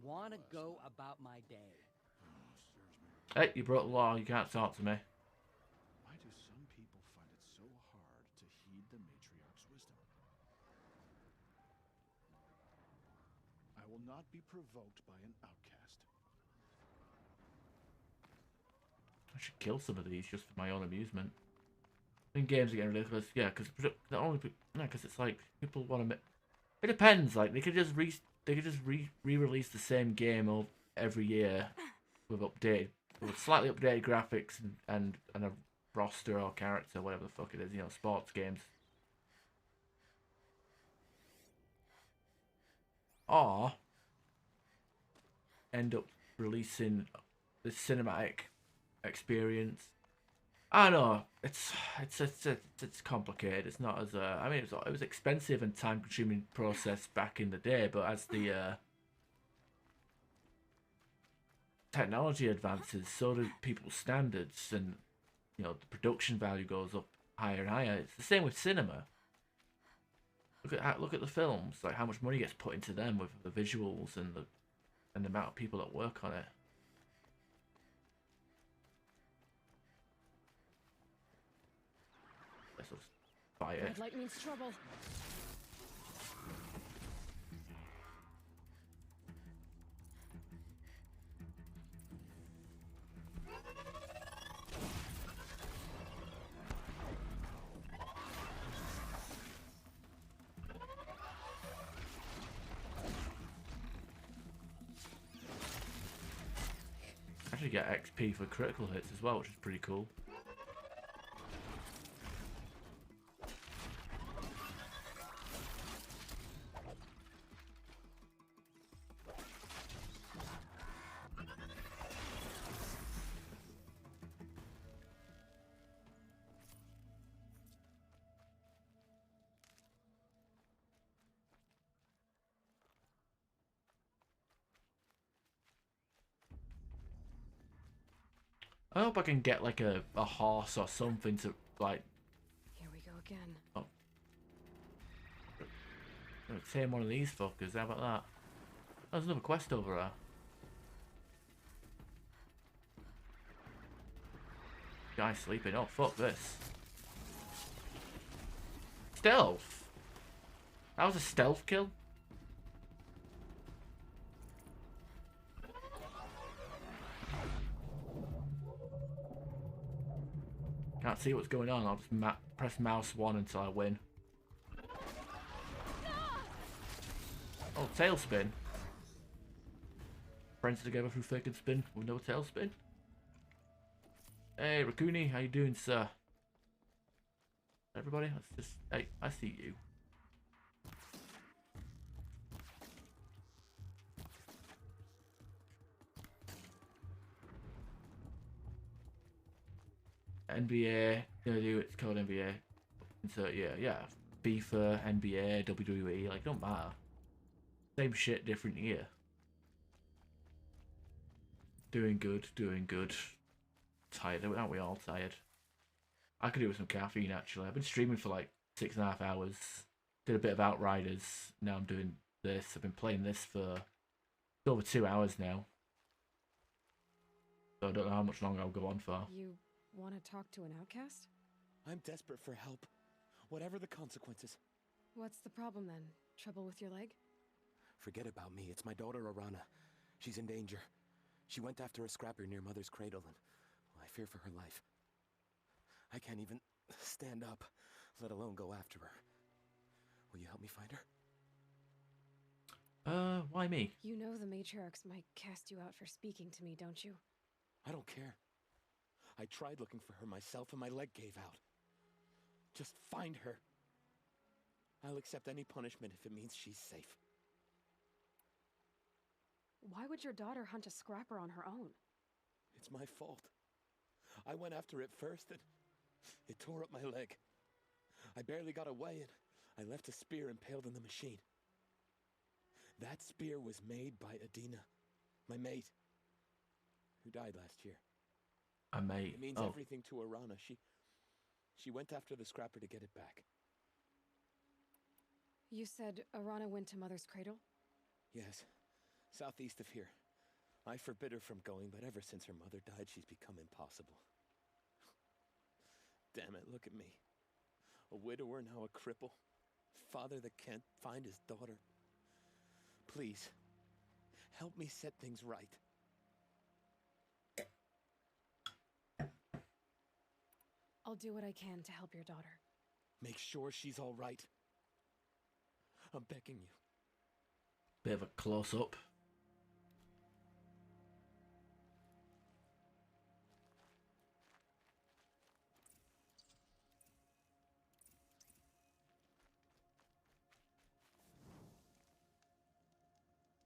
want to go about my day. Hey, you broke the law. You can't talk to me. Why do some people find it so hard to heed the matriarch's wisdom? I will not be provoked by an outcast. I should kill some of these just for my own amusement. I think games are getting ridiculous. Yeah, because not only because it's like people want to. It depends. Like they could just re-release the same game every year with slightly updated graphics and a roster or character, whatever the fuck it is. You know, sports games. Or end up releasing this cinematic experience. I know it's complicated. It's not as I mean, it was expensive and time-consuming process back in the day, but as the technology advances, so do people's standards, and you know the production value goes up higher and higher. It's the same with cinema. Look at the films, like how much money gets put into them with the visuals and the amount of people that work on it. Let's just buy it. Red light means trouble. Actually get XP for critical hits as well, which is pretty cool. I hope I can get like a horse or something to like. Here we go again. Oh. Tame one of these fuckers. How about that? There's another quest over there. Guy sleeping. Oh fuck this. Stealth. That was a stealth kill. Can't see what's going on. I'll just press mouse 1 until I win. Oh, tailspin. Friends together through thick and spin with no tailspin. Hey, Rakuni, how you doing, sir? Everybody, let's just... Hey, I see you. NBA, gonna do its code NBA. Insert, yeah. FIFA, NBA, WWE, like, don't matter. Same shit, different year. Doing good. Tired, aren't we all tired? I could do with some caffeine, actually. I've been streaming for like 6.5 hours. Did a bit of Outriders. Now I'm doing this. I've been playing this for over 2 hours now. So I don't know how much longer I'll go on for. You want to talk to an outcast? I'm desperate for help. Whatever the consequences. What's the problem then? Trouble with your leg? Forget about me. It's my daughter, Arana. She's in danger. She went after a scrapper near Mother's cradle, and I fear for her life. I can't even stand up, let alone go after her. Will you help me find her? Why me? You know the matriarchs might cast you out for speaking to me, don't you? I don't care. I tried looking for her myself and my leg gave out. Just find her. I'll accept any punishment if it means she's safe. Why would your daughter hunt a scrapper on her own? It's my fault. I went after it first and it tore up my leg. I barely got away and I left a spear impaled in the machine. That spear was made by Adina, my mate, who died last year. A mate? It means everything to Arana. She went after the scrapper to get it back. You said Arana went to Mother's cradle? Yes, southeast of here. I forbid her from going, but ever since her mother died, she's become impossible. Damn it, look at me. A widower, now a cripple. Father that can't find his daughter. Please, help me set things right. I'll do what I can to help your daughter. Make sure she's all right. I'm begging you. Bit of a close-up.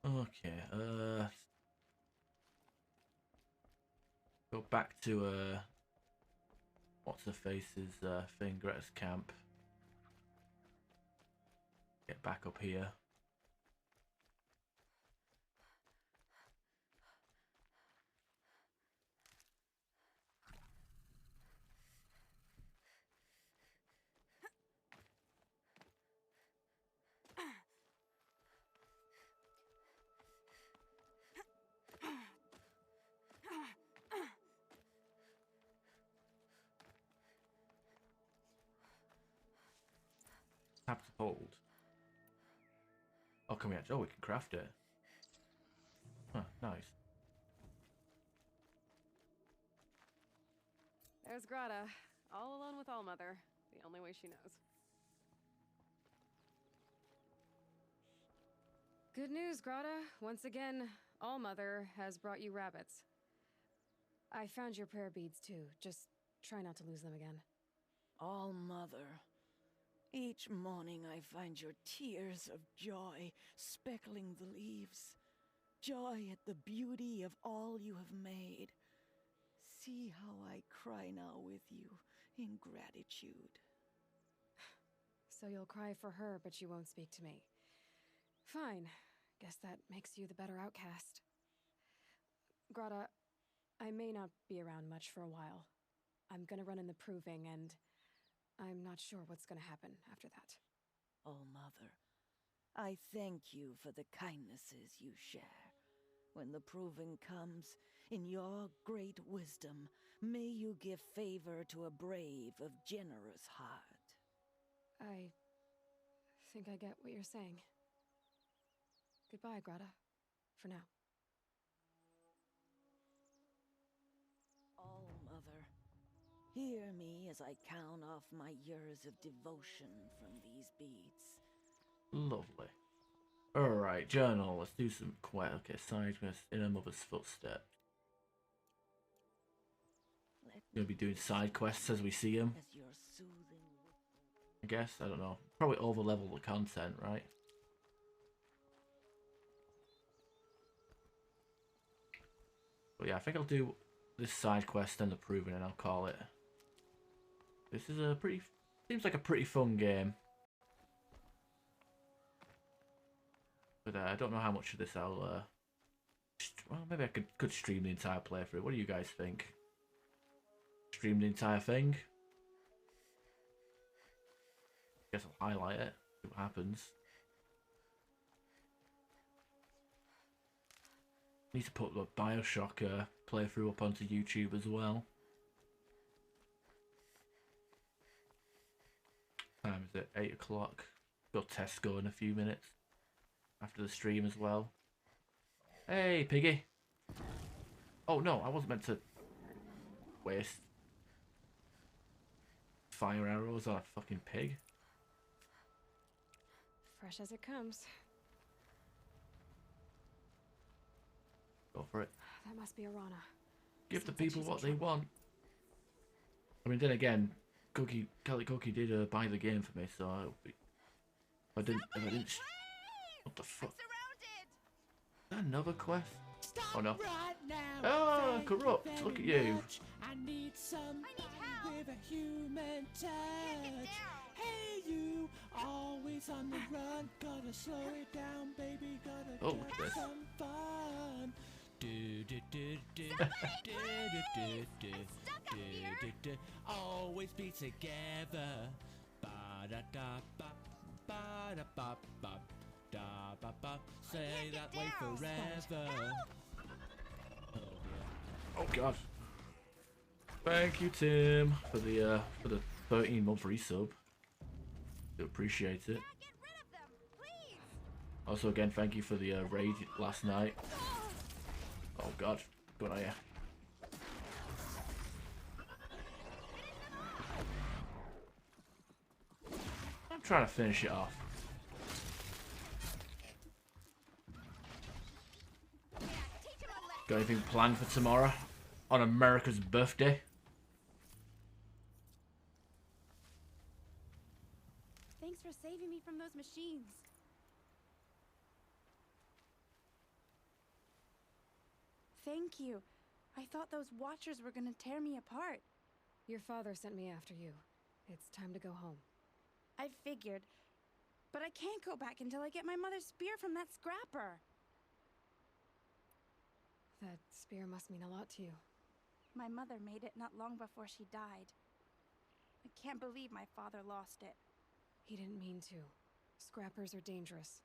Okay, go back to what's the face's thing, Greta's camp. Get back up here. Tap to hold. Oh, can we actually? Oh, we can craft it. Huh, nice. There's Grata, all alone with Allmother, the only way she knows. Good news, Grata. Once again, Allmother has brought you rabbits. I found your prayer beads too. Just try not to lose them again. All-Mother, each morning I find your tears of joy speckling the leaves. Joy at the beauty of all you have made. See how I cry now with you in gratitude. So you'll cry for her, but you won't speak to me. Fine. Guess that makes you the better outcast. Grata, I may not be around much for a while. I'm gonna run in the proving, and I'm not sure what's gonna happen after that. All-Mother, I thank you for the kindnesses you share. When the proving comes, in your great wisdom, may you give favor to a brave of generous heart. I think I get what you're saying. Goodbye, Grata. For now. All-Mother, Hear me as I count off my years of devotion from these beads. Lovely. Alright, journal. Let's do some quest. Okay, side quest in her mother's footsteps. Gonna be doing side quests as we see them. I guess, I don't know. Probably over level the content, right? But yeah, I think I'll do this side quest and the proving and I'll call it. This is a pretty, seems like a pretty fun game. But I don't know how much of this I'll, well, maybe I could stream the entire playthrough. What do you guys think? Stream the entire thing? Guess I'll highlight it, see what happens. Need to put the Bioshock playthrough up onto YouTube as well. Time is it? 8 o'clock. Got Tesco in a few minutes after the stream as well. Hey, piggy. Oh no, I wasn't meant to waste fire arrows on a fucking pig. Fresh as it comes. Go for it. That must be Arana. Give the people what they want. I mean, then again, Kelly Cookie did buy the game for me, so if I didn't. What the fuck? Is that another quest? Oh no. Oh, corrupt! Look at you. I need somebody with a human touch. Hey, you, always on the run. Gotta slow it down, baby. Gotta have some fun. Always be together. Ba da da ba ba da ba ba da ba ba. Say that way forever. Oh god. Thank you, Tim, for the 13-month resub. Do appreciate it. Also, again, thank you for the raid last night. Oh god, good on ya. I'm trying to finish it off. Got anything planned for tomorrow? On America's birthday? Thanks for saving me from those machines. Thank you. I thought those Watchers were gonna tear me apart. Your father sent me after you. It's time to go home. I figured. But I can't go back until I get my mother's spear from that scrapper. That spear must mean a lot to you. My mother made it not long before she died. I can't believe my father lost it. He didn't mean to. Scrappers are dangerous.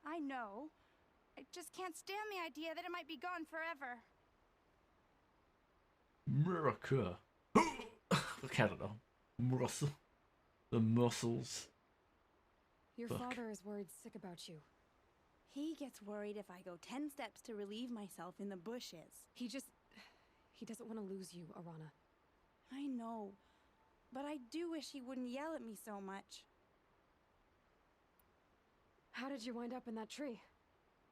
I know. I just can't stand the idea that it might be gone forever. America. Look, I don't know. Muscle. The muscles. Your Fuck. father is worried sick about you. He gets worried if I go 10 steps to relieve myself in the bushes. He doesn't want to lose you, Arana. I know. But I do wish he wouldn't yell at me so much. How did you wind up in that tree?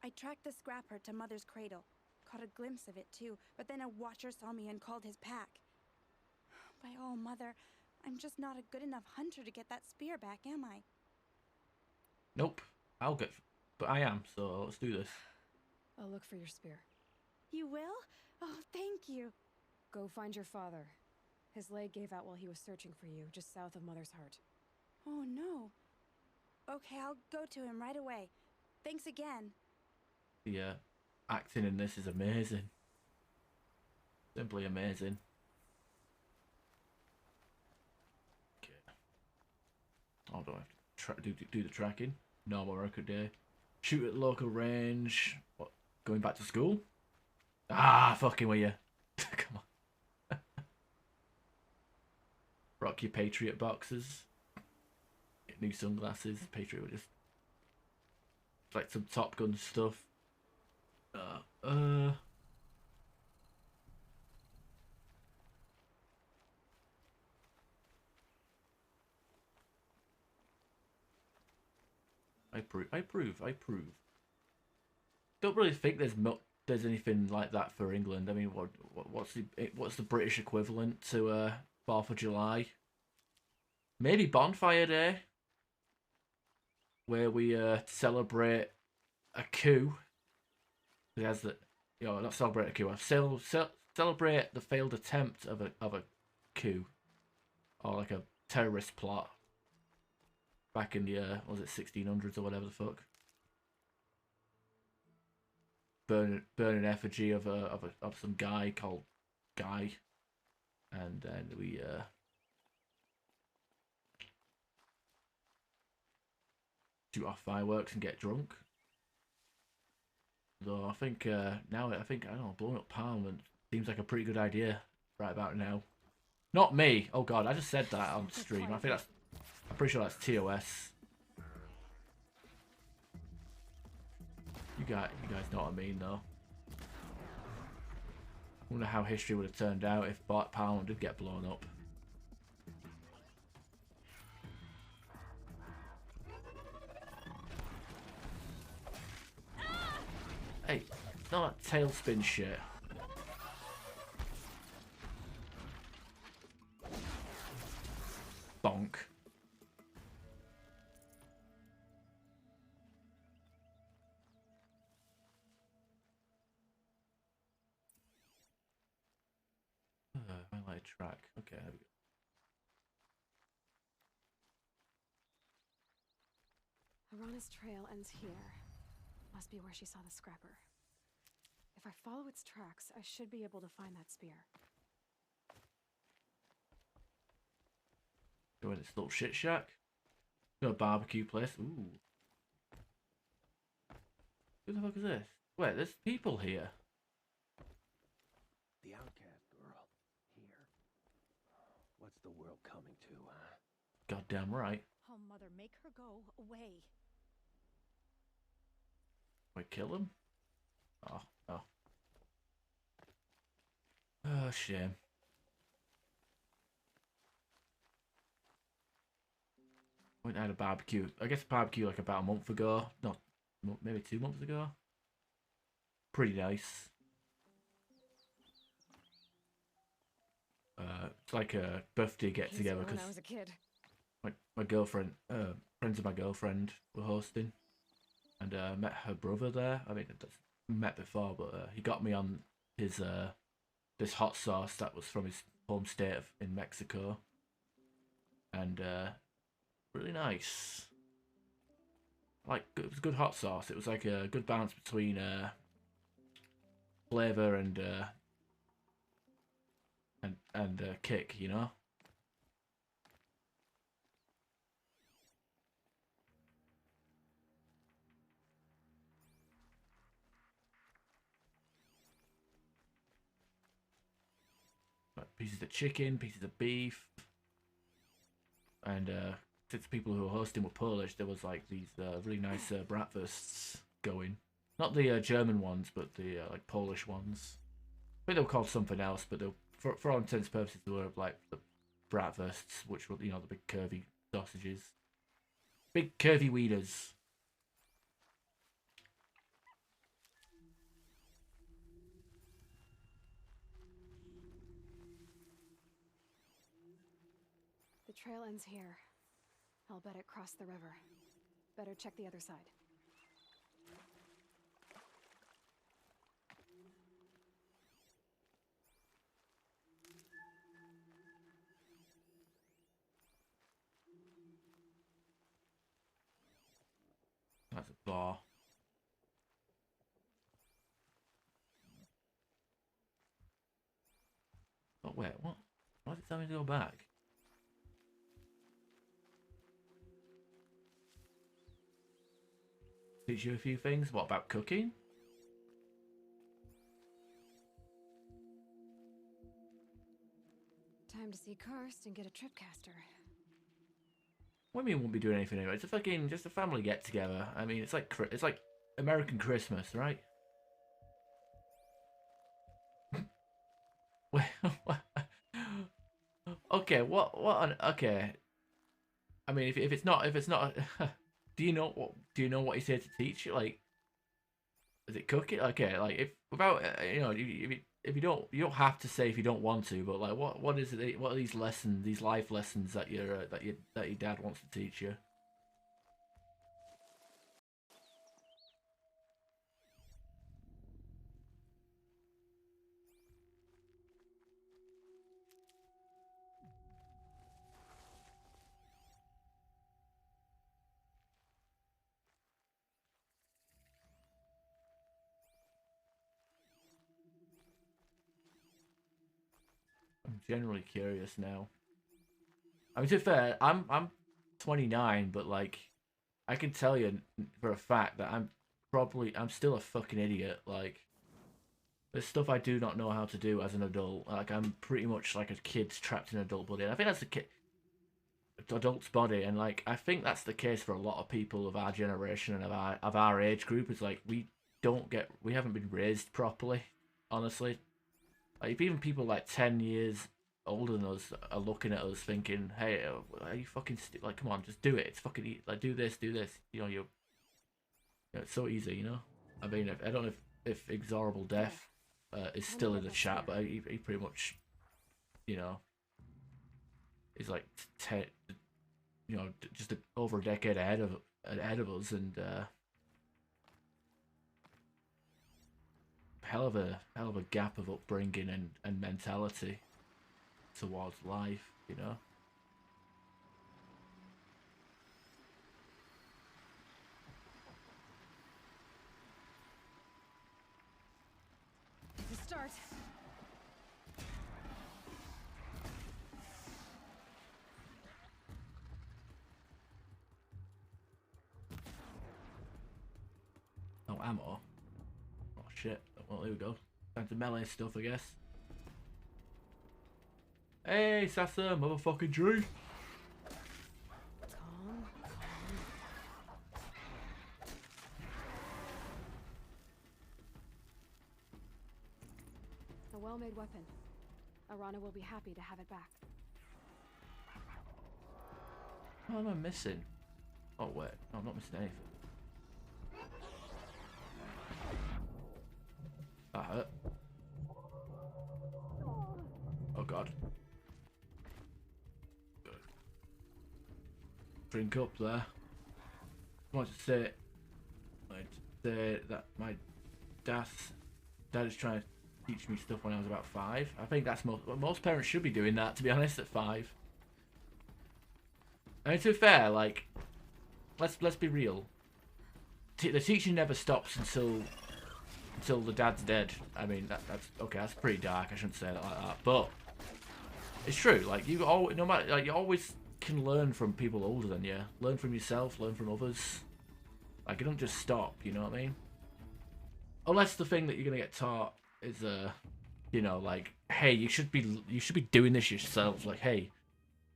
I tracked the scrapper to Mother's cradle. Caught a glimpse of it too, but then a Watcher saw me and called his pack. By all Mother, I'm just not a good enough hunter to get that spear back, am I? Nope. But I am, so let's do this. I'll look for your spear. You will? Oh, thank you. Go find your father. His leg gave out while he was searching for you, just south of Mother's Heart. Oh no. Okay, I'll go to him right away. Thanks again. The acting in this is amazing. Simply amazing. Okay. Oh, do I have to do the tracking? Normal record day. Shoot at local range. What? Going back to school? Ah, fucking with you. Come on. Rock your Patriot boxes. Get new sunglasses. Patriot will just like some Top Gun stuff. I approve. Don't really think there's anything like that for England. I mean, what's the British equivalent to 4th of July? Maybe Bonfire Day, where we celebrate a coup. It has the, not celebrate a coup. Celebrate the failed attempt of a coup, or like a terrorist plot back in the was it 1600s or whatever the fuck. Burn an effigy of some guy called Guy, and then we shoot off fireworks and get drunk. So I think now I don't know, blowing up Parliament seems like a pretty good idea right about now. Not me. Oh god, I just said that on stream. I'm pretty sure that's TOS. You guys know what I mean, though. I wonder how history would have turned out if Parliament did get blown up. Hey, not that tailspin shit. Bonk. Highlight track. Okay, there we go. Arana's trail ends here. Must be where she saw the scrapper. If I follow its tracks, I should be able to find that spear. Go in this little shit shack. Got a barbecue place. Ooh. Who the fuck is this? Wait, there's people here. The outcast girl. Here. What's the world coming to, huh? Goddamn right. Oh, Mother, make her go away. Wait, kill him? Oh, oh. Oh, shame. Went and had a barbecue. I guess barbecue like about a month ago. No, maybe 2 months ago. Pretty nice. It's like a birthday get together because when I was a kid. My girlfriend, friends of my girlfriend were hosting, and met her brother there. I mean, met before, but he got me on his this hot sauce that was from his home state in Mexico, and really nice. Like, it was good hot sauce. It was like a good balance between flavor and kick, you know. Pieces of chicken, pieces of beef, and since people who were hosting were Polish, there was like these really nice bratwursts going. Not the German ones, but the like Polish ones. I think they were called something else, but they were, for all intents and purposes, they were like the bratwursts, which were, you know, the big curvy sausages, big curvy wieners. The trail ends here. I'll bet it crossed the river. Better check the other side. That's a bar. Oh wait, what? Why did it tell me to go back? Teach you a few things. What about cooking? Time to see Karst and get a tripcaster. What do you mean won't be doing anything anyway? It's just a family get together. I mean, it's like American Christmas, right? Wait, okay, what on, okay. I mean, if it's not, do you know do you know what he's here to teach you? Like, is it cooking? Okay, like if without you know, if you don't have to say if you don't want to, but like what is it? What are these lessons, these life lessons that your dad wants to teach you? I'm generally curious now. I mean, to be fair, I'm 29, but like, I can tell you for a fact that I'm still a fucking idiot. Like, there's stuff I do not know how to do as an adult. Like, I'm pretty much like a kid trapped in an adult body. And I think that's the adult's body, and like, I think that's the case for a lot of people of our generation and of our age group. Is like we haven't been raised properly, honestly. Like, if even people like 10 years older than us are looking at us thinking, hey, are you fucking like, come on, just do it. It's fucking like, do this. You know, it's so easy, you know. I mean, I don't know if Exorable Death is still in the chat, but he pretty much, you know, is like you know, just over a decade ahead of us, and hell of a gap of upbringing and mentality towards life, you know. The start. Oh, ammo. Oh shit. Well, here we go. Time to melee stuff, I guess. Hey, Sasa, motherfucking tree. Calm. A well-made weapon. Arana will be happy to have it back. What am I missing? Oh wait, no, I'm not missing anything. That hurt. Oh god. Good. Drink up there. I want to say that my dad is trying to teach me stuff when I was about 5. I think that's most parents should be doing that, to be honest, at 5. I mean, to be fair, like, let's be real. The teaching never stops until the dad's dead. I mean, that's okay. That's pretty dark. I shouldn't say that like that, but it's true. Like, you always, no matter, like, you always can learn from people older than you. Learn from yourself. Learn from others. Like, you don't just stop. You know what I mean? Unless the thing that you're gonna get taught is, you know, like, hey, you should be doing this yourself. Like, hey,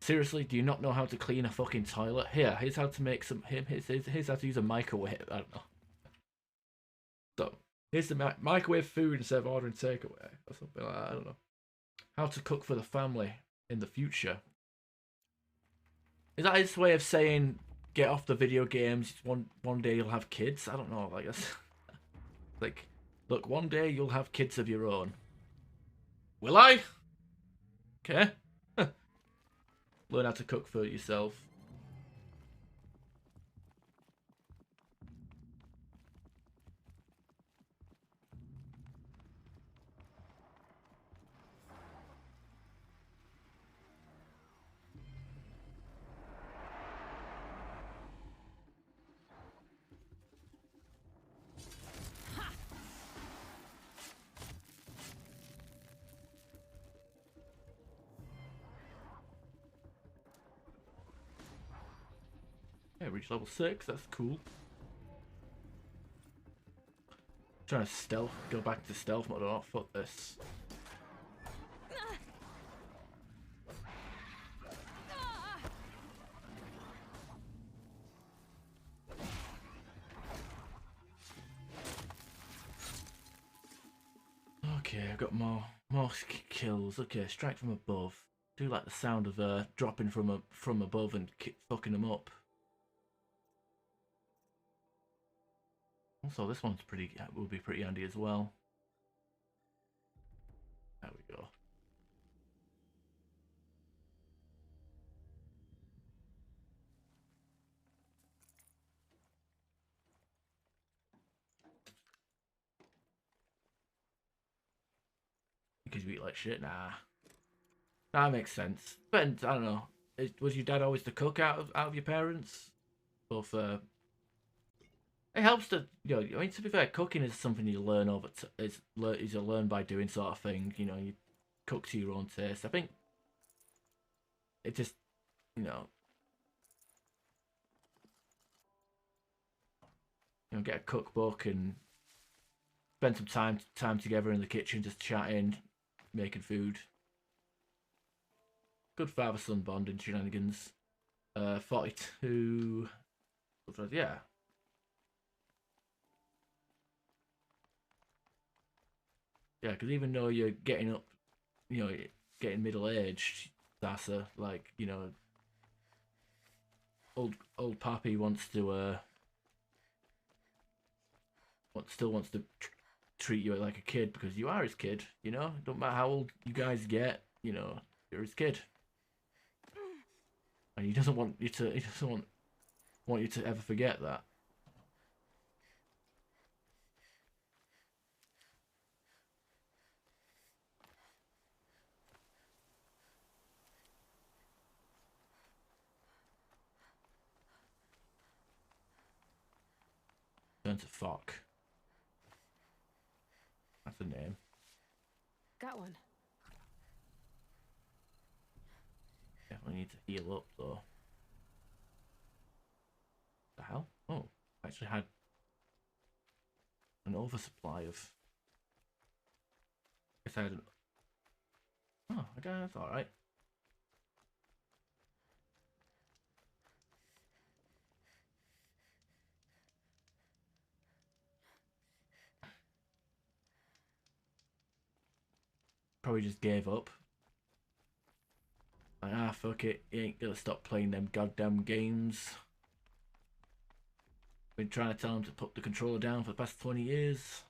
seriously, do you not know how to clean a fucking toilet? Here's how to make some. Here's how to use a microwave. I don't know. So. Here's the microwave food instead of ordering takeaway or something like that. I don't know. How to cook for the family in the future. Is that his way of saying get off the video games? One day you'll have kids. I don't know. Like, that's like, look, one day you'll have kids of your own. Will I? Okay. Learn how to cook for yourself. Yeah, reach level 6, that's cool. Trying to go back to stealth mode. Oh, fuck this. Okay, I've got more kills. Okay, strike from above. Do like the sound of dropping from above and fucking them up. Also, this one's will be pretty handy as well. There we go. Because you eat like shit? Nah. That makes sense. But I don't know. Was your dad always the cook out of your parents? Or for... It helps to, you know, I mean, to be fair, cooking is something you learn over, is a learn by doing sort of thing. You know, you cook to your own taste. I think it just, you know, get a cookbook and spend some time together in the kitchen, just chatting, making food. Good father-son bonding shenanigans. 42. Yeah. Yeah, because even though you're getting up, you know, getting middle-aged, Sasa, like, you know, old Pappy wants to, still wants to treat you like a kid because you are his kid, you know? Don't matter how old you guys get, you know, you're his kid. And he doesn't want you to, want you to ever forget that. Turn to Fock. That's the name. Got one. Definitely need to heal up though. The hell? Oh, I actually had an oversupply of. Guess I had an. Oh, okay, that's alright. Probably just gave up. Like, fuck it, he ain't gonna stop playing them goddamn games. Been trying to tell him to put the controller down for the past 20 years.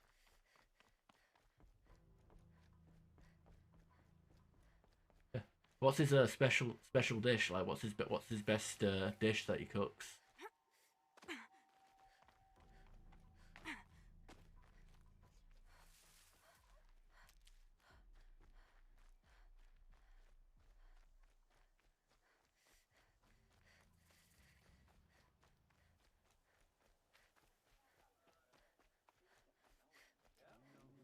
Yeah. What's his special dish? Like, what's his best dish that he cooks?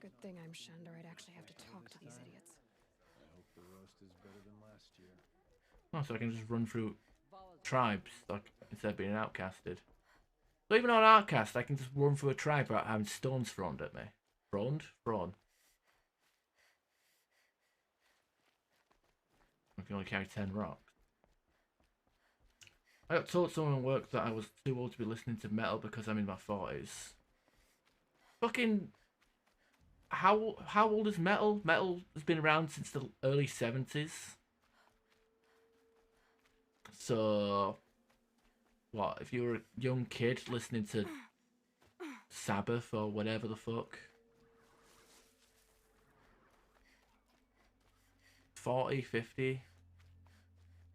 Good thing I'm shunned, or I'd actually have to talk to these idiots. I hope the roast is better than last year. Oh, so I can just run through tribes, like, instead of being outcasted. So even on Outcast, I can just run through a tribe without having stones thrown at me. Thrown? I can only carry 10 rocks. I got told someone at work that I was too old to be listening to metal because I'm in my 40s. Fucking... How old is metal? Metal has been around since the early 70s. So... What, if you were a young kid listening to Sabbath or whatever the fuck? 40, 50?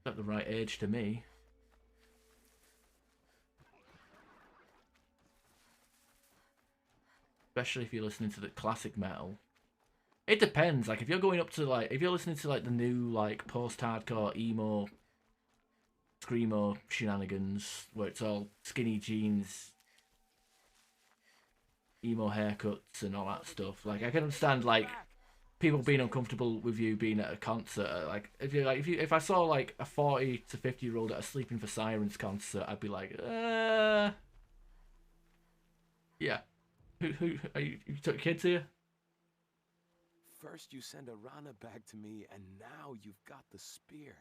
Not the right age to me. Especially if you're listening to the classic metal. It depends, like if you're going up to like, if you're listening to like the new like post-hardcore emo screamo shenanigans where it's all skinny jeans, emo haircuts and all that stuff, like I can understand like people being uncomfortable with you being at a concert. Like if I saw like a 40 to 50-year-old at a Sleeping for Sirens concert, I'd be like, yeah. Who are you took kids here? First you send a Rana back to me, and now you've got the spear.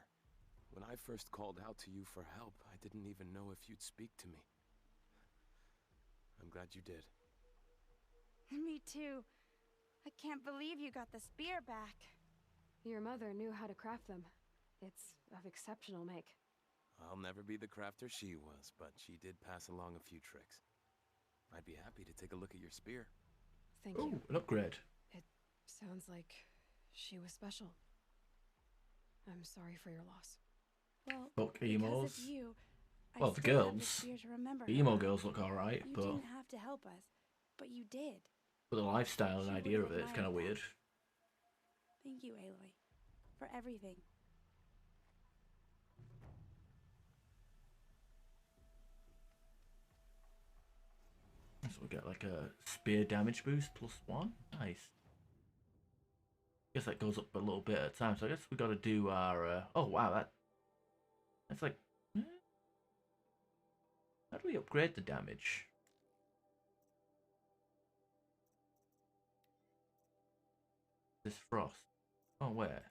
When I first called out to you for help, I didn't even know if you'd speak to me. I'm glad you did. Me too. I can't believe you got the spear back. Your mother knew how to craft them. It's of exceptional make. I'll never be the crafter she was, but she did pass along a few tricks. I'd be happy to take a look at your spear. Thank Ooh, you. an upgrade. It sounds like she was special. I'm sorry for your loss. Well, Fuck because emos. of you, I Well, the still have the girls. spear to remember The her emo by. girls look alright, You but didn't have to help us, but you did. the lifestyle and She idea wouldn't of it is kind of admire that. weird. Thank you, Aloy, for everything. So we get like a spear damage boost +1. Nice. Guess that goes up a little bit at a time. So I guess we got to do our. Oh wow, that's like. How do we upgrade the damage? This frost. Oh where?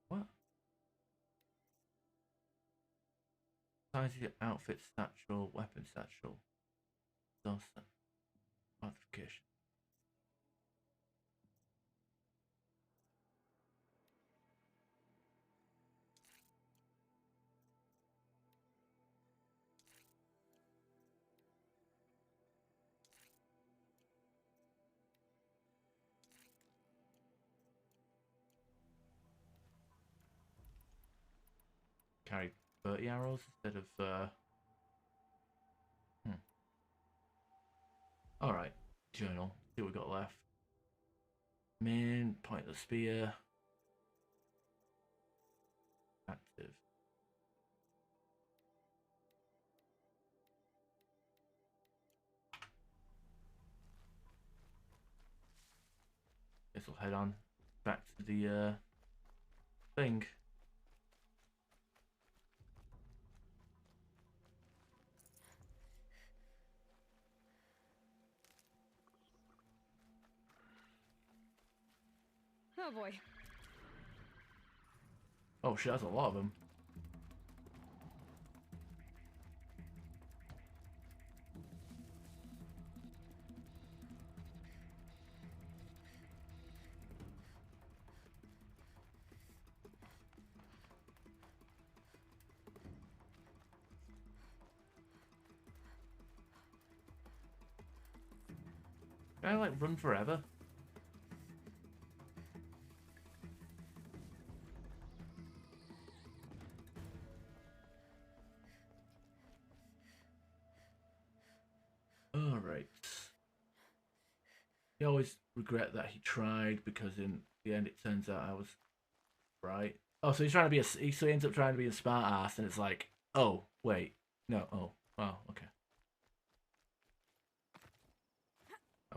What? Size of your outfit, satchel, weapon satchel. Modification. Carry 30 arrows instead of Alright, journal. See what we got left. Main, point the spear. Active. Guess we'll head on back to the thing. Oh boy. Oh shit, that's a lot of them. Can I like run forever? Alright. He always regret that he tried because in the end it turns out I was right. Oh, so he's trying to be so he ends up trying to be a smart ass and it's like, oh, wait. No, oh, okay.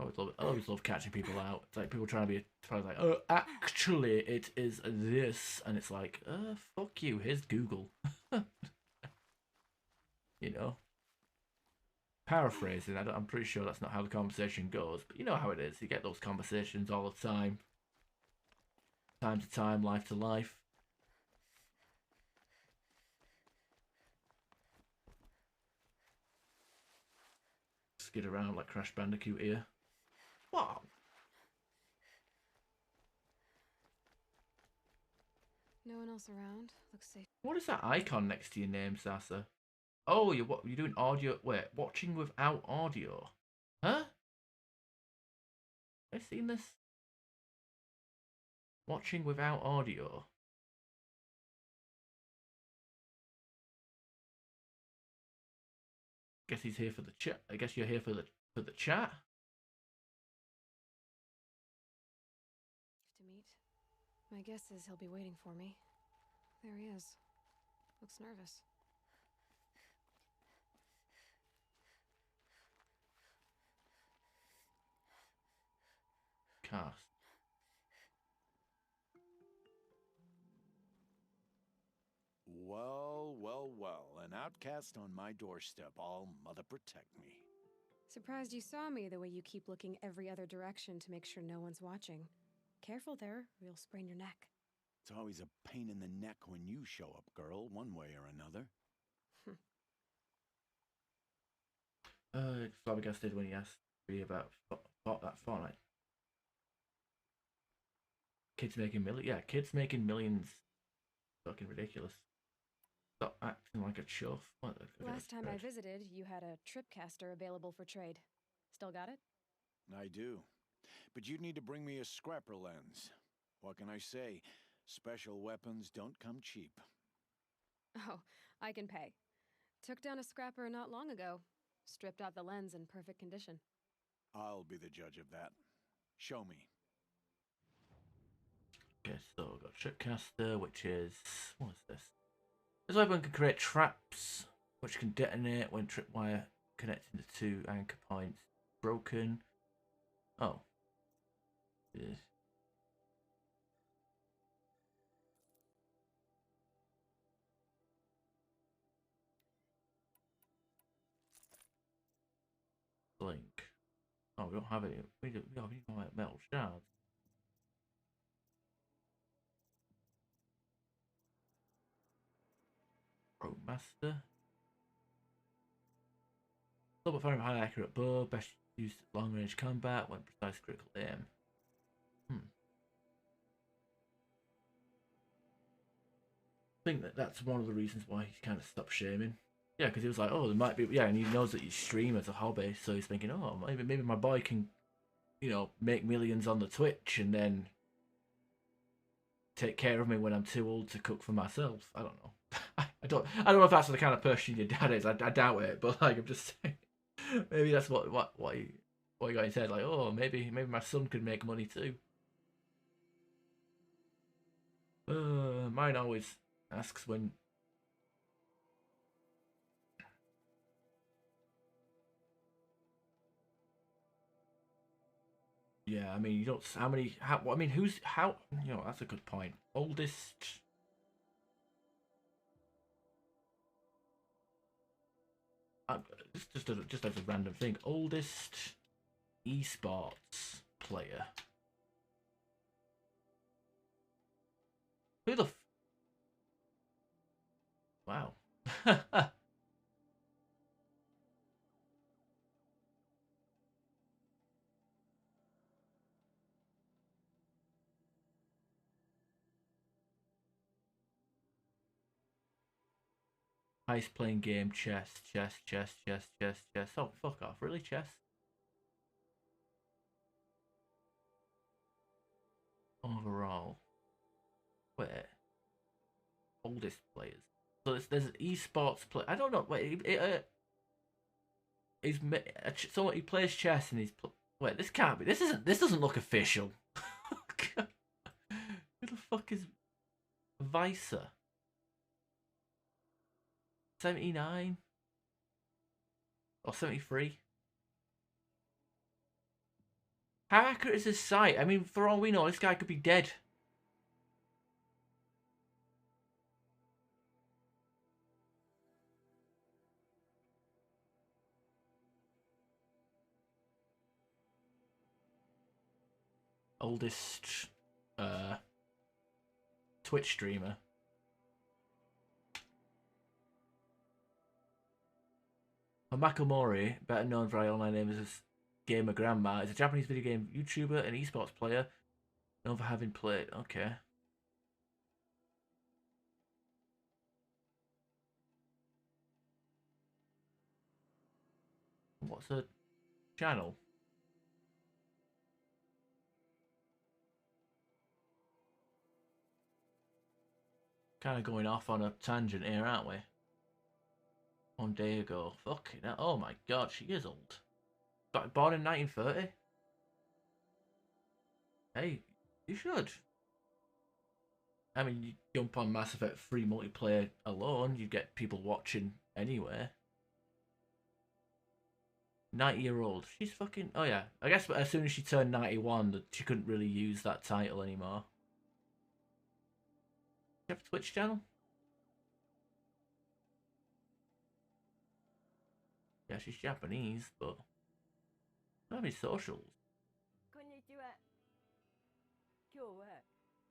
I always love catching people out. It's like people trying to like, oh, actually, it is this, and it's like, fuck you. Here's Google. You know, paraphrasing. I'm pretty sure that's not how the conversation goes, but you know how it is. You get those conversations all the time, time to time, life to life. Skid around like Crash Bandicoot here. What? No one else around. Looks safe. What is that icon next to your name, Sasa? Oh, you're doing audio. Wait, watching without audio? Huh? Have I seen this? Watching without audio. Guess he's here for the chat. I guess you're here for the chat. To meet. My guess is he'll be waiting for me. There he is. Looks nervous. Cast. Well, well, well. An outcast on my doorstep. All mother protect me. Surprised you saw me the way you keep looking every other direction to make sure no one's watching. Careful there, or you'll sprain your neck. It's always a pain in the neck when you show up, girl, one way or another. Flabbergasted when he asked me about that Fortnite. Kids making millions. Yeah, kids making millions. Fucking ridiculous. Stop acting like a chuff. What the Last time I visited, you had a tripcaster available for trade. Still got it? I do. But you'd need to bring me a scrapper lens. What can I say? Special weapons don't come cheap. Oh, I can pay. Took down a scrapper not long ago. Stripped out the lens in perfect condition. I'll be the judge of that. Show me. Okay, so we've got Tripcaster, which is... what is this? This weapon can create traps, which can detonate when tripwire connecting the two anchor points broken. Oh. Yeah. Blink. Oh, we don't have any. We don't have any metal shards. Master. Double fire high accurate bow, best used at long range combat when precise critical aim. I think that's one of the reasons why he kind of stopped shaming. Yeah, because he was like, oh, there might be, yeah, and he knows that you stream as a hobby, so he's thinking, oh, maybe my boy can, you know, make millions on the Twitch and then take care of me when I'm too old to cook for myself. I don't know. I don't know if that's the kind of person your dad is. I doubt it, but like I'm just saying, maybe that's what he got in his head. Like, oh, maybe my son could make money too. Mine always asks when. Yeah, I mean, you don't. How many? I mean, who's how? You know, that's a good point. Oldest. Just as a random thing, oldest esports player. Who the? Wow. Highest playing game, chess. Oh, fuck off. Really, chess? Overall. Wait. Oldest players. So there's an esports player. I don't know. Wait, he's someone he plays chess and he's wait. This can't be. This doesn't look official. Who the fuck is Vicer? 79 or 73. How accurate is this site? I mean, for all we know, this guy could be dead. Oldest Twitch streamer. Hamako Mori, better known for our online name as Gamer Grandma, is a Japanese video game YouTuber and esports player known for having played. Okay. What's her channel? Kind of going off on a tangent here, aren't we? 1 day ago. Fucking hell. Oh my god, she is old. Born in 1930? Hey, you should. I mean, you jump on Mass Effect 3 multiplayer alone, you get people watching anyway. 90-year-old. She's fucking... Oh yeah. I guess as soon as she turned 91, she couldn't really use that title anymore. You have a Twitch channel? Yeah, she's Japanese, but... Not many socials. こんにちは。今日は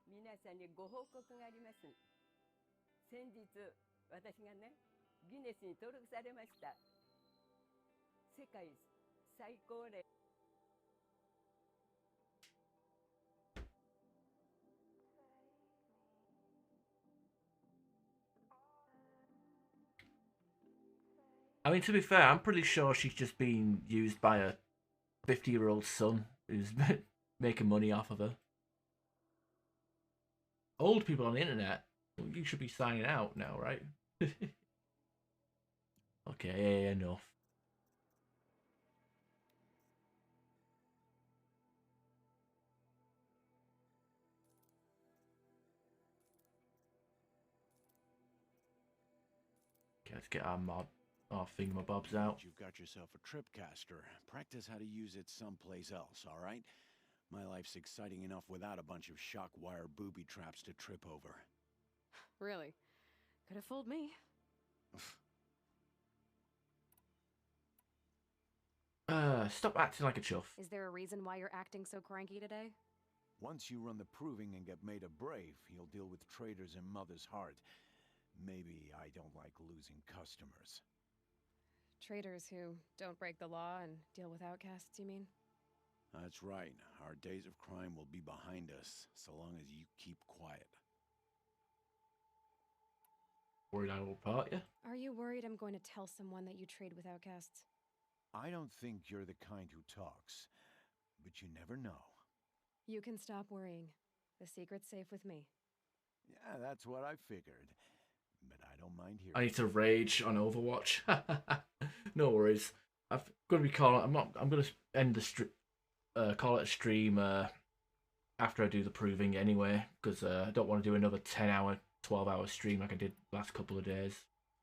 皆さんにご報告があります。先日、私がね、ギネスに登録されました。世界最高齢。I mean, to be fair, I'm pretty sure she's just being used by a 50-year-old son who's making money off of her. Old people on the internet, you should be signing out now, right? Okay, enough. Okay, let's get our thingamabobs out. You've got yourself a tripcaster. Practice how to use it someplace else, all right? My life's exciting enough without a bunch of shock wire booby traps to trip over. Really? Could have fooled me. Stop acting like a chuff. Is there a reason why you're acting so cranky today? Once you run the proving and get made a brave, you'll deal with traitors in Mother's Heart. Maybe I don't like losing customers. Traitors who don't break the law and deal with outcasts, you mean? That's right. Our days of crime will be behind us, so long as you keep quiet. Worried I will part you? Are you worried I'm going to tell someone that you trade with outcasts? I don't think you're the kind who talks, but you never know. You can stop worrying. The secret's safe with me. Yeah, that's what I figured. But I don't mind hearing. I need to rage on Overwatch. No worries. I'm gonna be calling. I'm gonna end the call it a stream after I do the proving anyway, because I don't want to do another 10-hour, 12-hour stream like I did last couple of days.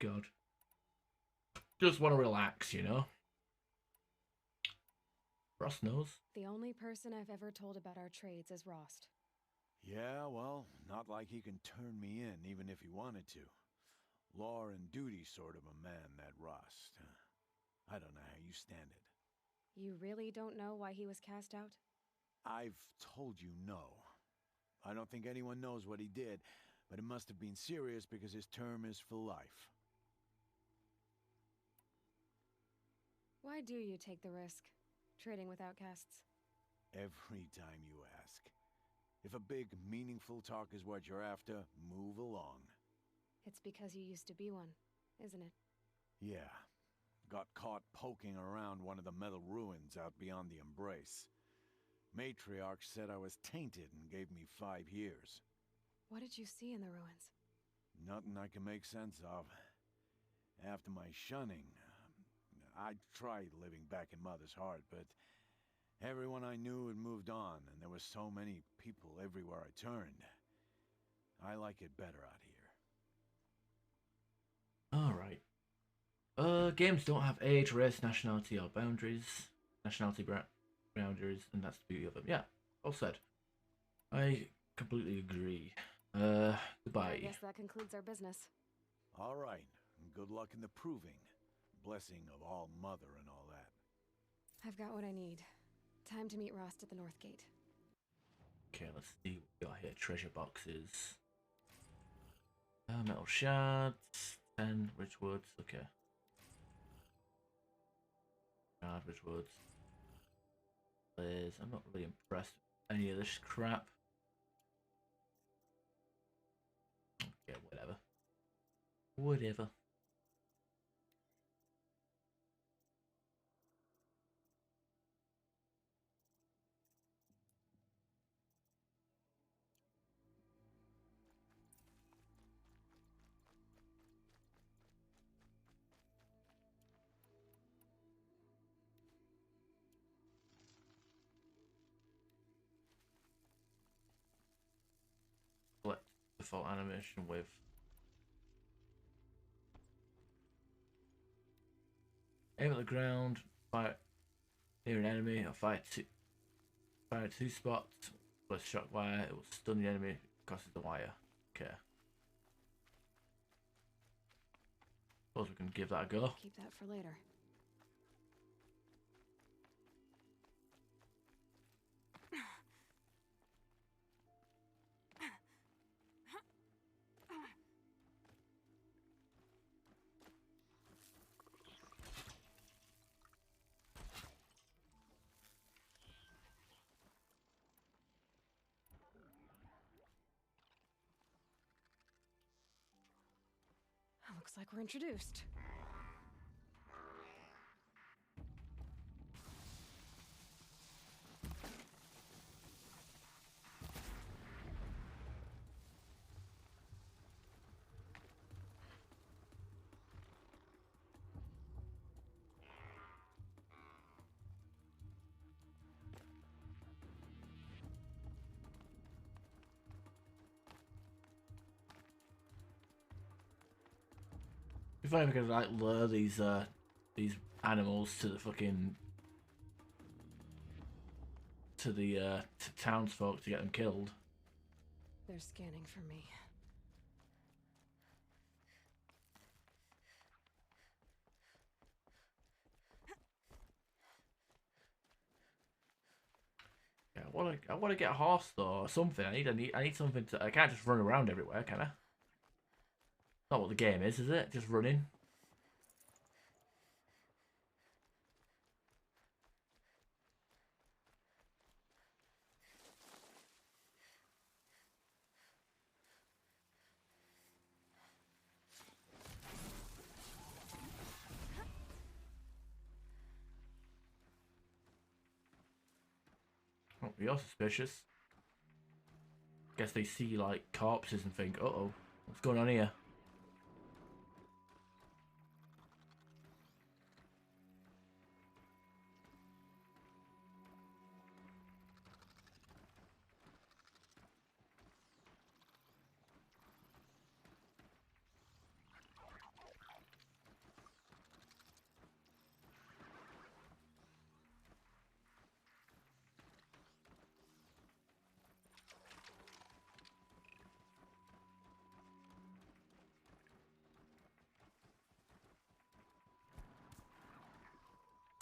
God. Just want to relax, you know. Rost knows. The only person I've ever told about our trades is Rost. Yeah, well, not like he can turn me in, even if he wanted to. Law and duty sort of a man, that Rost. I don't know how you stand it. You really don't know why he was cast out? I've told you no. I don't think anyone knows what he did, but it must have been serious because his term is for life. Why do you take the risk, trading with outcasts? Every time you ask. If a big, meaningful talk is what you're after, move along. It's because you used to be one, isn't it? Yeah. Got caught poking around one of the metal ruins out beyond the Embrace. Matriarch said I was tainted and gave me 5 years. What did you see in the ruins? Nothing I can make sense of. After my shunning, I tried living back in Mother's Heart, but everyone I knew had moved on, and there were so many people everywhere I turned. I like it better out here. Alright. Games don't have age, race, nationality, or boundaries. Nationality boundaries, and that's the beauty of them. Yeah, all said. I completely agree. Goodbye. I guess that concludes our business. All right. Good luck in the proving. Blessing of All Mother and all that. I've got what I need. Time to meet Rost at the North Gate. Okay, let's see what we got here. Treasure boxes. Metal shards. 10 rich woods. Okay. Rich woods. I'm not really impressed with any of this crap. Okay, whatever. Whatever. Select default animation with aim at the ground, fire near an enemy, or fire at 2 spots, plus shock wire, it will stun the enemy, crosses the wire. Okay. Suppose we can give that a go. Keep that for later. Looks like we're introduced. funny if we could like lure these animals to the fucking to the townsfolk to get them killed. They're scanning for me. Yeah, I want to get a horse though, or something. I need something to. I can't just run around everywhere, can I? Not what the game is it? Just running. Oh, you're suspicious. Guess they see like corpses and think, uh-oh, what's going on here?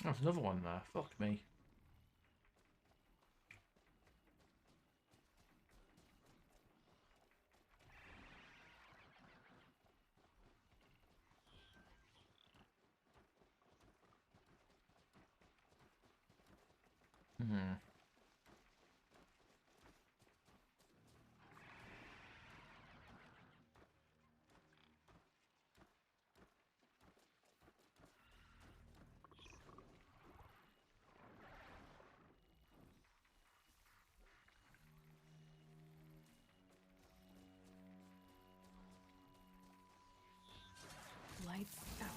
Oh, there's another one there. Fuck me. Hmm. Lights out.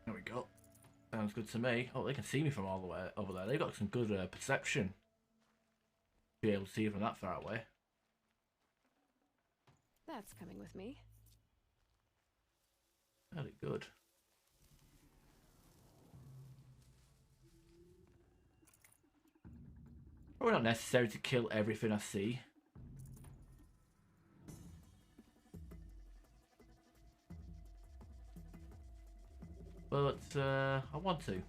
There we go. Sounds good to me. Oh, they can see me from all the way over there. They've got some good perception. Be able to see from that far away. That's coming with me. Very good. Probably not necessary to kill everything I see. But I want to.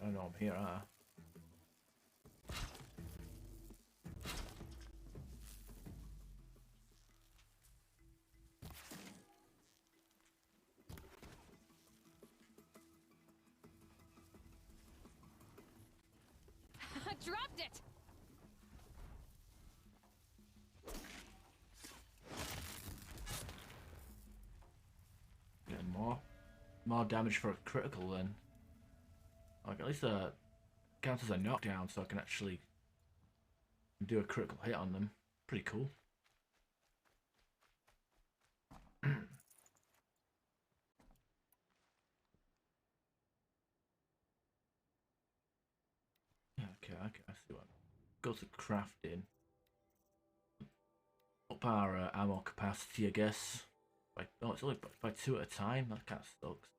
I know I'm here, huh? Dropped it! Getting more damage for a critical then. Like at least counts as a knockdown, so I can actually do a critical hit on them. Pretty cool. Okay, I see what. Go to crafting. Up our ammo capacity, I guess. Oh, it's only by 2 at a time. That kind of sucks.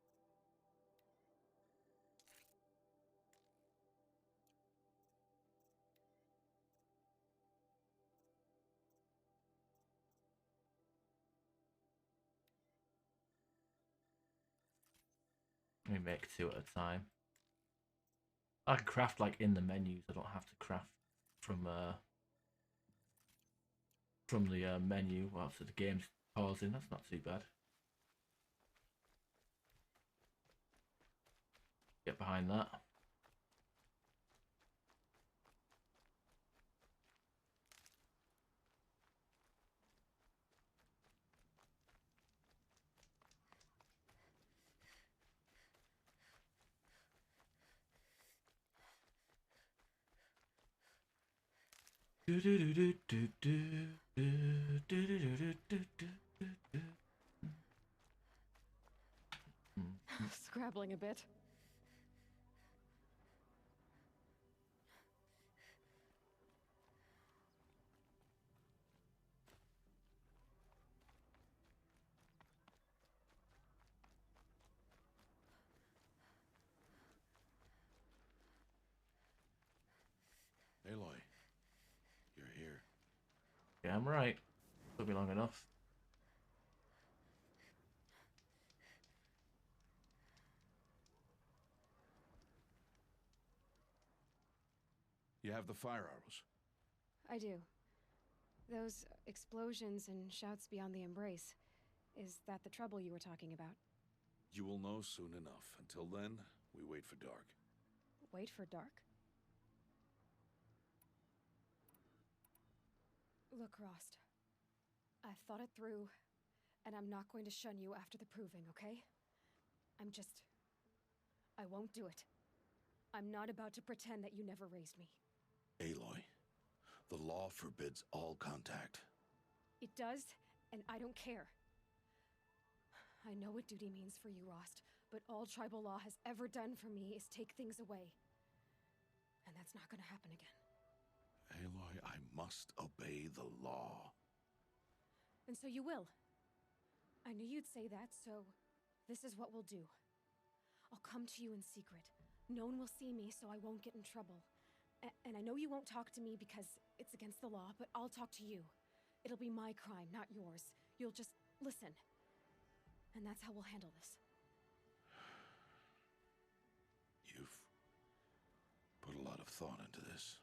Let me make 2 at a time. I can craft like in the menus. I don't have to craft from the menu whilst the game's pausing. That's not too bad. Get behind that. Scrabbling a bit. Aloy, you're here. Yeah, I'm right. Took me long enough. You have the fire arrows. I do. Those explosions and shouts beyond the embrace. Is that the trouble you were talking about? You will know soon enough. Until then, we wait for dark. Wait for dark? Look, Rost. I've thought it through, and I'm not going to shun you after the proving, okay? I won't do it. I'm not about to pretend that you never raised me. Aloy, the law forbids all contact. It does, and I don't care. I know what duty means for you, Rost, but all tribal law has ever done for me is take things away. And that's not gonna happen again. Aloy, I must obey the law. And so you will. I knew you'd say that, so this is what we'll do. I'll come to you in secret. No one will see me, so I won't get in trouble. And I know you won't talk to me because it's against the law, but I'll talk to you. It'll be my crime, not yours. You'll just listen. And that's how we'll handle this. You've put a lot of thought into this.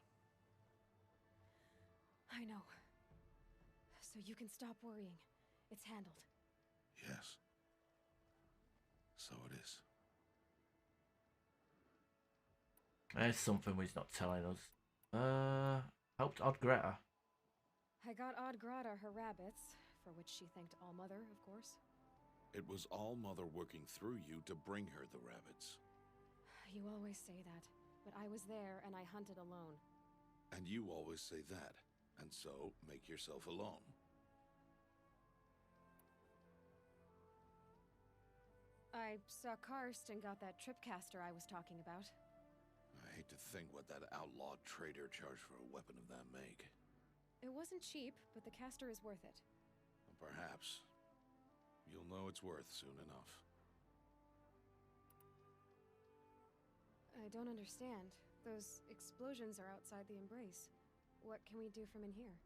I know. So you can stop worrying. It's handled. Yes. So it is. There's something he's not telling us. Helped Odd Greta. I got Odd Grata her rabbits, for which she thanked All Mother, of course. It was All Mother working through you to bring her the rabbits. You always say that, but I was there and I hunted alone. And you always say that, and so make yourself alone. I saw Karst and got that tripcaster I was talking about. I hate to think what that outlaw trader charged for a weapon of that make. It wasn't cheap, but the caster is worth it. Perhaps. You'll know it's worth soon enough. I don't understand. Those explosions are outside the embrace. What can we do from in here?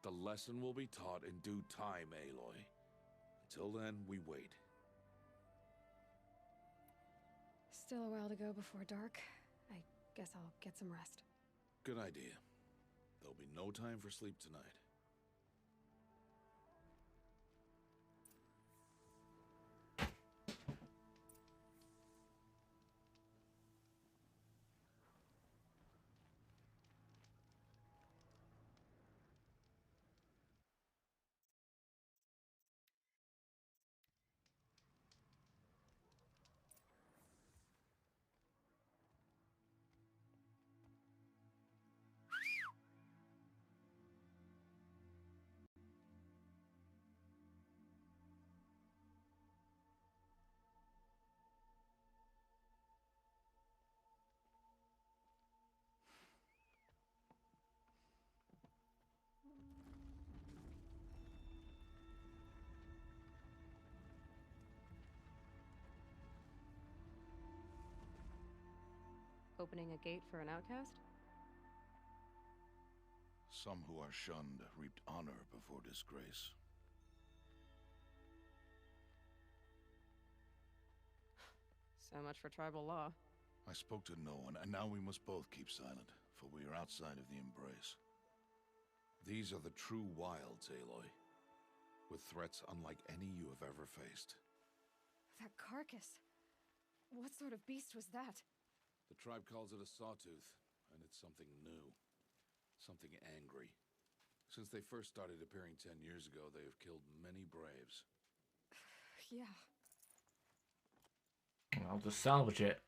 The lesson will be taught in due time, Aloy. Until then, we wait. Still a while to go before dark. I guess I'll get some rest. Good idea. There'll be no time for sleep tonight. Opening a gate for an outcast? Some who are shunned reaped honor before disgrace. So much for tribal law. I spoke to no one, and now we must both keep silent, for we are outside of the embrace. These are the true wilds, Aloy, with threats unlike any you have ever faced. That carcass. What sort of beast was that? The tribe calls it a sawtooth, and it's something new. Something angry. Since they first started appearing 10 years ago, they have killed many braves. Yeah. I'll just salvage it.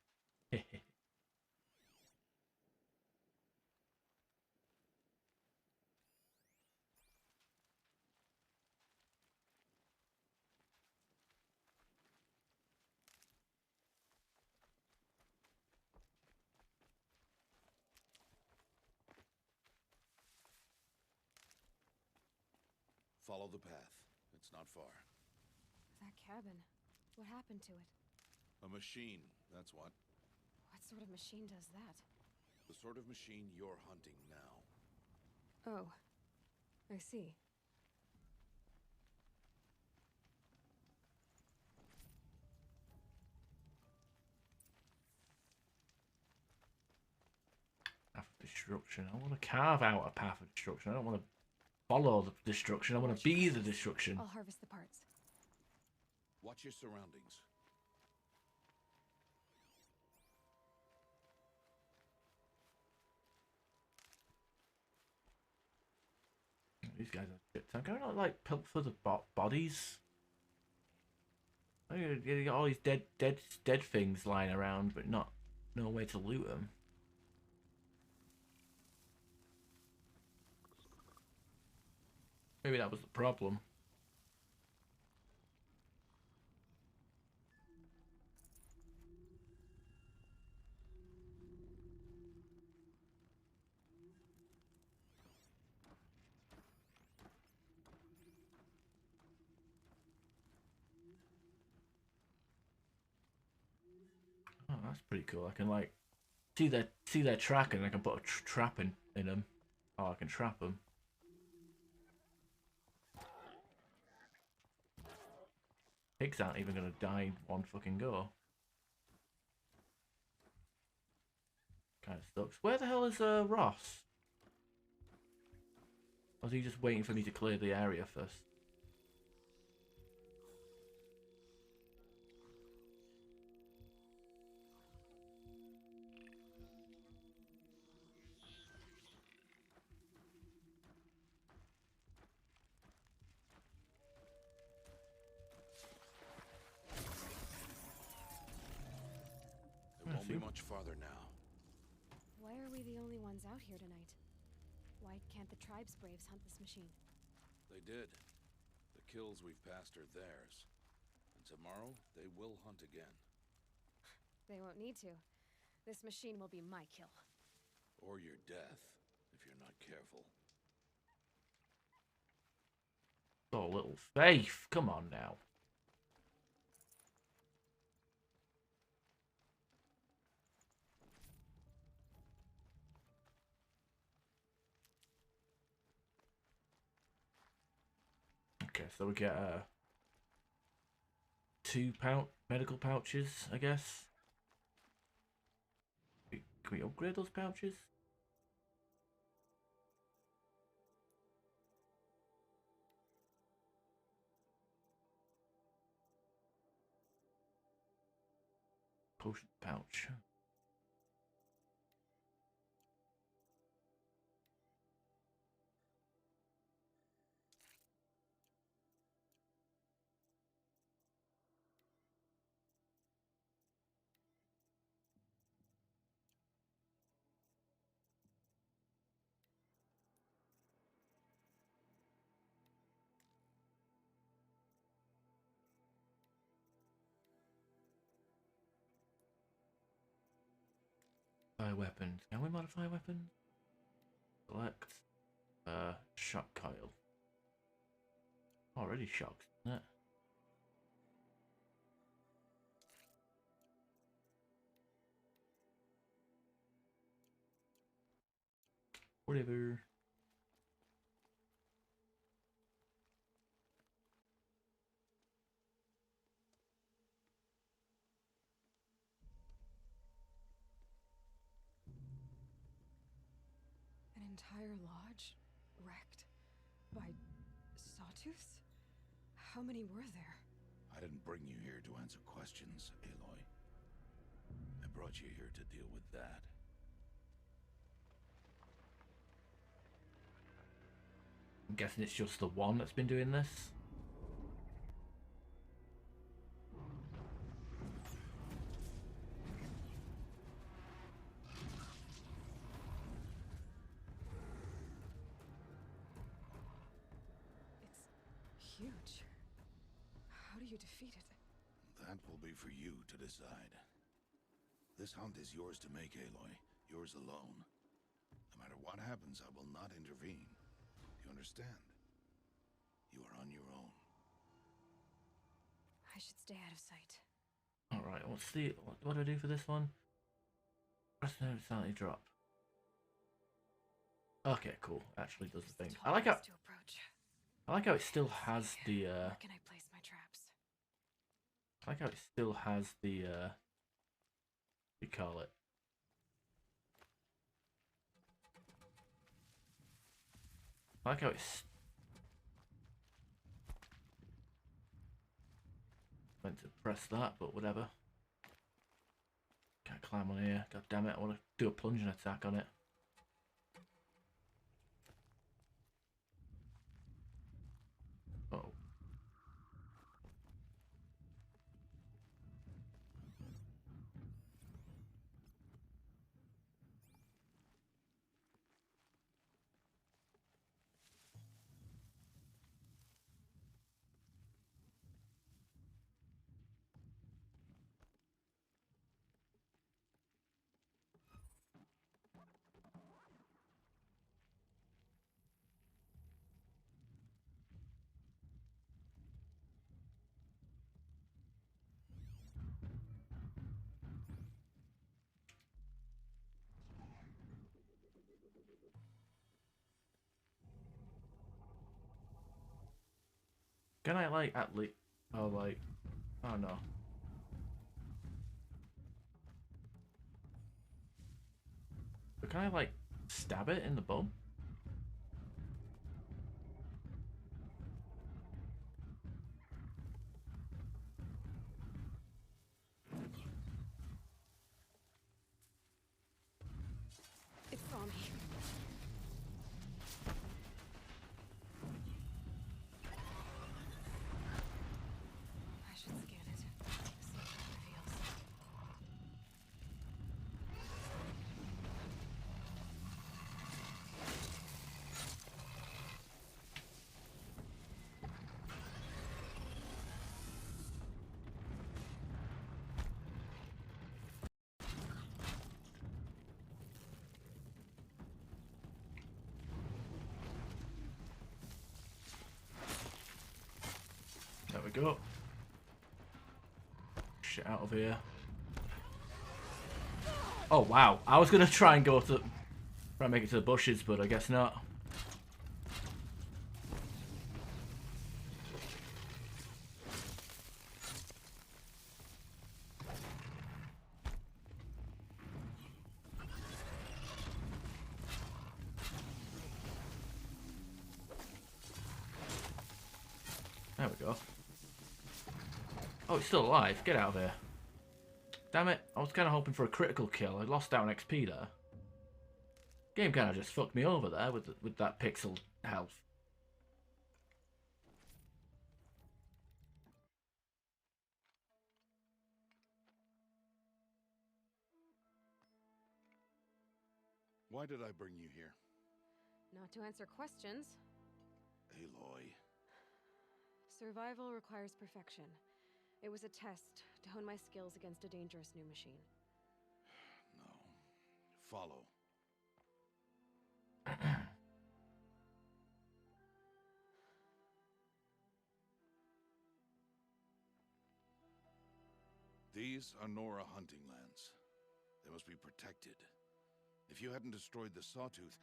Follow the path. It's not far. That cabin. What happened to it? A machine, that's what. What sort of machine does that? The sort of machine you're hunting now. Oh. I see. Path of destruction. I want to carve out a path of destruction. I don't want to follow the destruction. I want to be the destruction. I'll harvest the parts. Watch your surroundings. These guys are shit. I'm going to like pump for the bodies. You got all these dead things lying around, but no way to loot them. Maybe that was the problem. Oh, that's pretty cool. I can like see their track, and I can put a trap in them. Oh, I can trap them. Pigs aren't even gonna die in one fucking go. Kind of sucks. Where the hell is Ross? Or is he just waiting for me to clear the area first? It won't be much farther now. Why are we the only ones out here tonight? Why can't the tribe's braves hunt this machine? They did. The kills we've passed are theirs. And tomorrow, they will hunt again. They won't need to. This machine will be my kill. Or your death, if you're not careful. Oh, little Faith. Come on now. Okay, so we get 2 medical pouches, I guess. Can we upgrade those pouches? Potion pouch. Modify weapons. Can we modify weapons? Select shock coil. Already shocked, isn't it? Whatever. An entire lodge wrecked by sawtooths? How many were there? I didn't bring you here to answer questions, Aloy. I brought you here to deal with that. I'm guessing it's just the one that's been doing this. It's huge. How do you defeat it? That will be for you to decide. This hunt is yours to make, Aloy. Yours alone. No matter what happens, I will not intervene. You understand? You I should stay out of sight. Alright, what do I do for this one? Press no silently drop. Okay, cool. Actually does the thing. I like how it still has the Where can I place my traps? I like how it still has the we call it. I like how it's meant to press that, but whatever. Can't climb on here. God damn it! I want to do a plunging attack on it. Oh. Can I like at least? Oh, like, oh no. But can I like stab it in the bum? It saw me. I should scan it. See what it reveals. There we go. Shit out of here. Oh wow! I was gonna try and make it to the bushes, but I guess not. There we go. Oh, it's still alive. Get out of here. Damn it. I was kind of hoping for a critical kill. I lost down XP there. Game kind of just fucked me over there with that pixel health. Why did I bring you here? Not to answer questions. Aloy. Survival requires perfection. It was a test to hone my skills against a dangerous new machine. No. Follow. These are Nora hunting lands. They must be protected. If you hadn't destroyed the Sawtooth,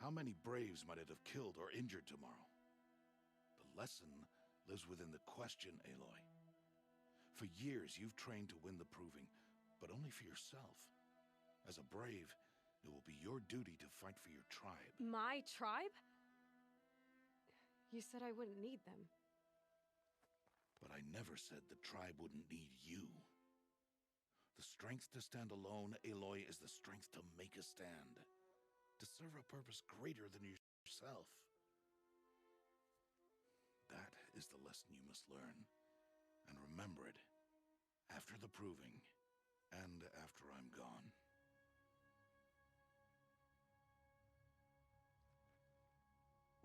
how many Braves might it have killed or injured tomorrow? The lesson lives within the question, Aloy. For years, you've trained to win the Proving, but only for yourself. As a Brave, it will be your duty to fight for your tribe. My tribe? You said I wouldn't need them. But I never said the tribe wouldn't need you. The strength to stand alone, Aloy, is the strength to make a stand. To serve a purpose greater than yourself. That is the lesson you must learn. And remember it after the Proving and after I'm gone.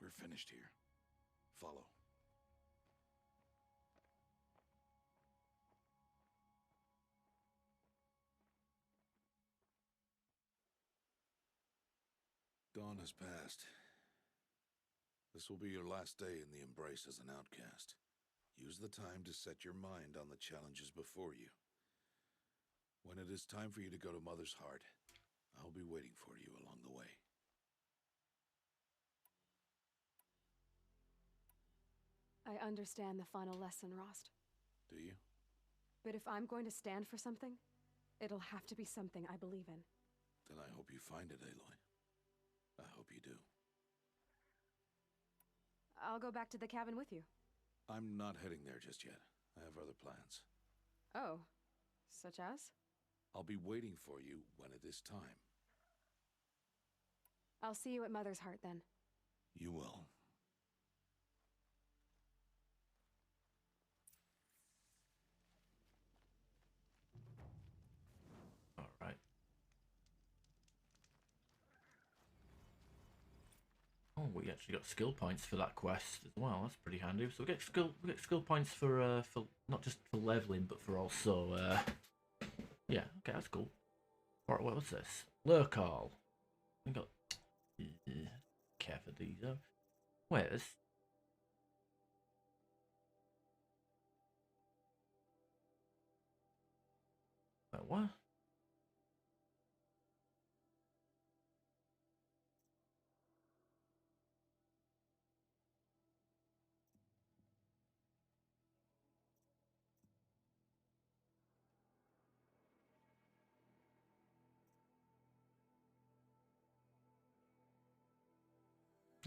We're finished here. Follow. Dawn has passed. This will be your last day in the Embrace as an outcast. Use the time to set your mind on the challenges before you. When it is time for you to go to Mother's Heart, I'll be waiting for you along the way. I understand the final lesson, Rost. Do you? But if I'm going to stand for something, it'll have to be something I believe in. Then I hope you find it, Aloy. I hope you do. I'll go back to the cabin with you. I'm not heading there just yet. I have other plans. Oh, such as? I'll be waiting for you when it is time. I'll see you at Mother's Heart then. You will. Alright. Oh, we actually got skill points for that quest as well. That's pretty handy. So we get skill points for not just for leveling, but for also yeah. Okay, that's cool. Alright, what was this? Lurkal. We got care for these. Wait, this. Wait, what?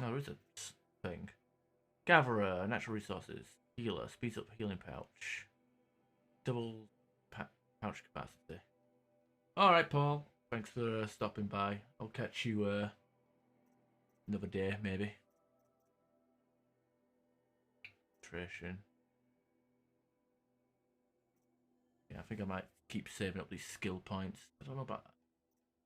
Oh, there is a thing. Gatherer, natural resources. Healer, speeds up healing pouch. Double pouch capacity. Alright, Paul. Thanks for stopping by. I'll catch you another day, maybe. Nutrition. Yeah, I think I might keep saving up these skill points. I don't know about...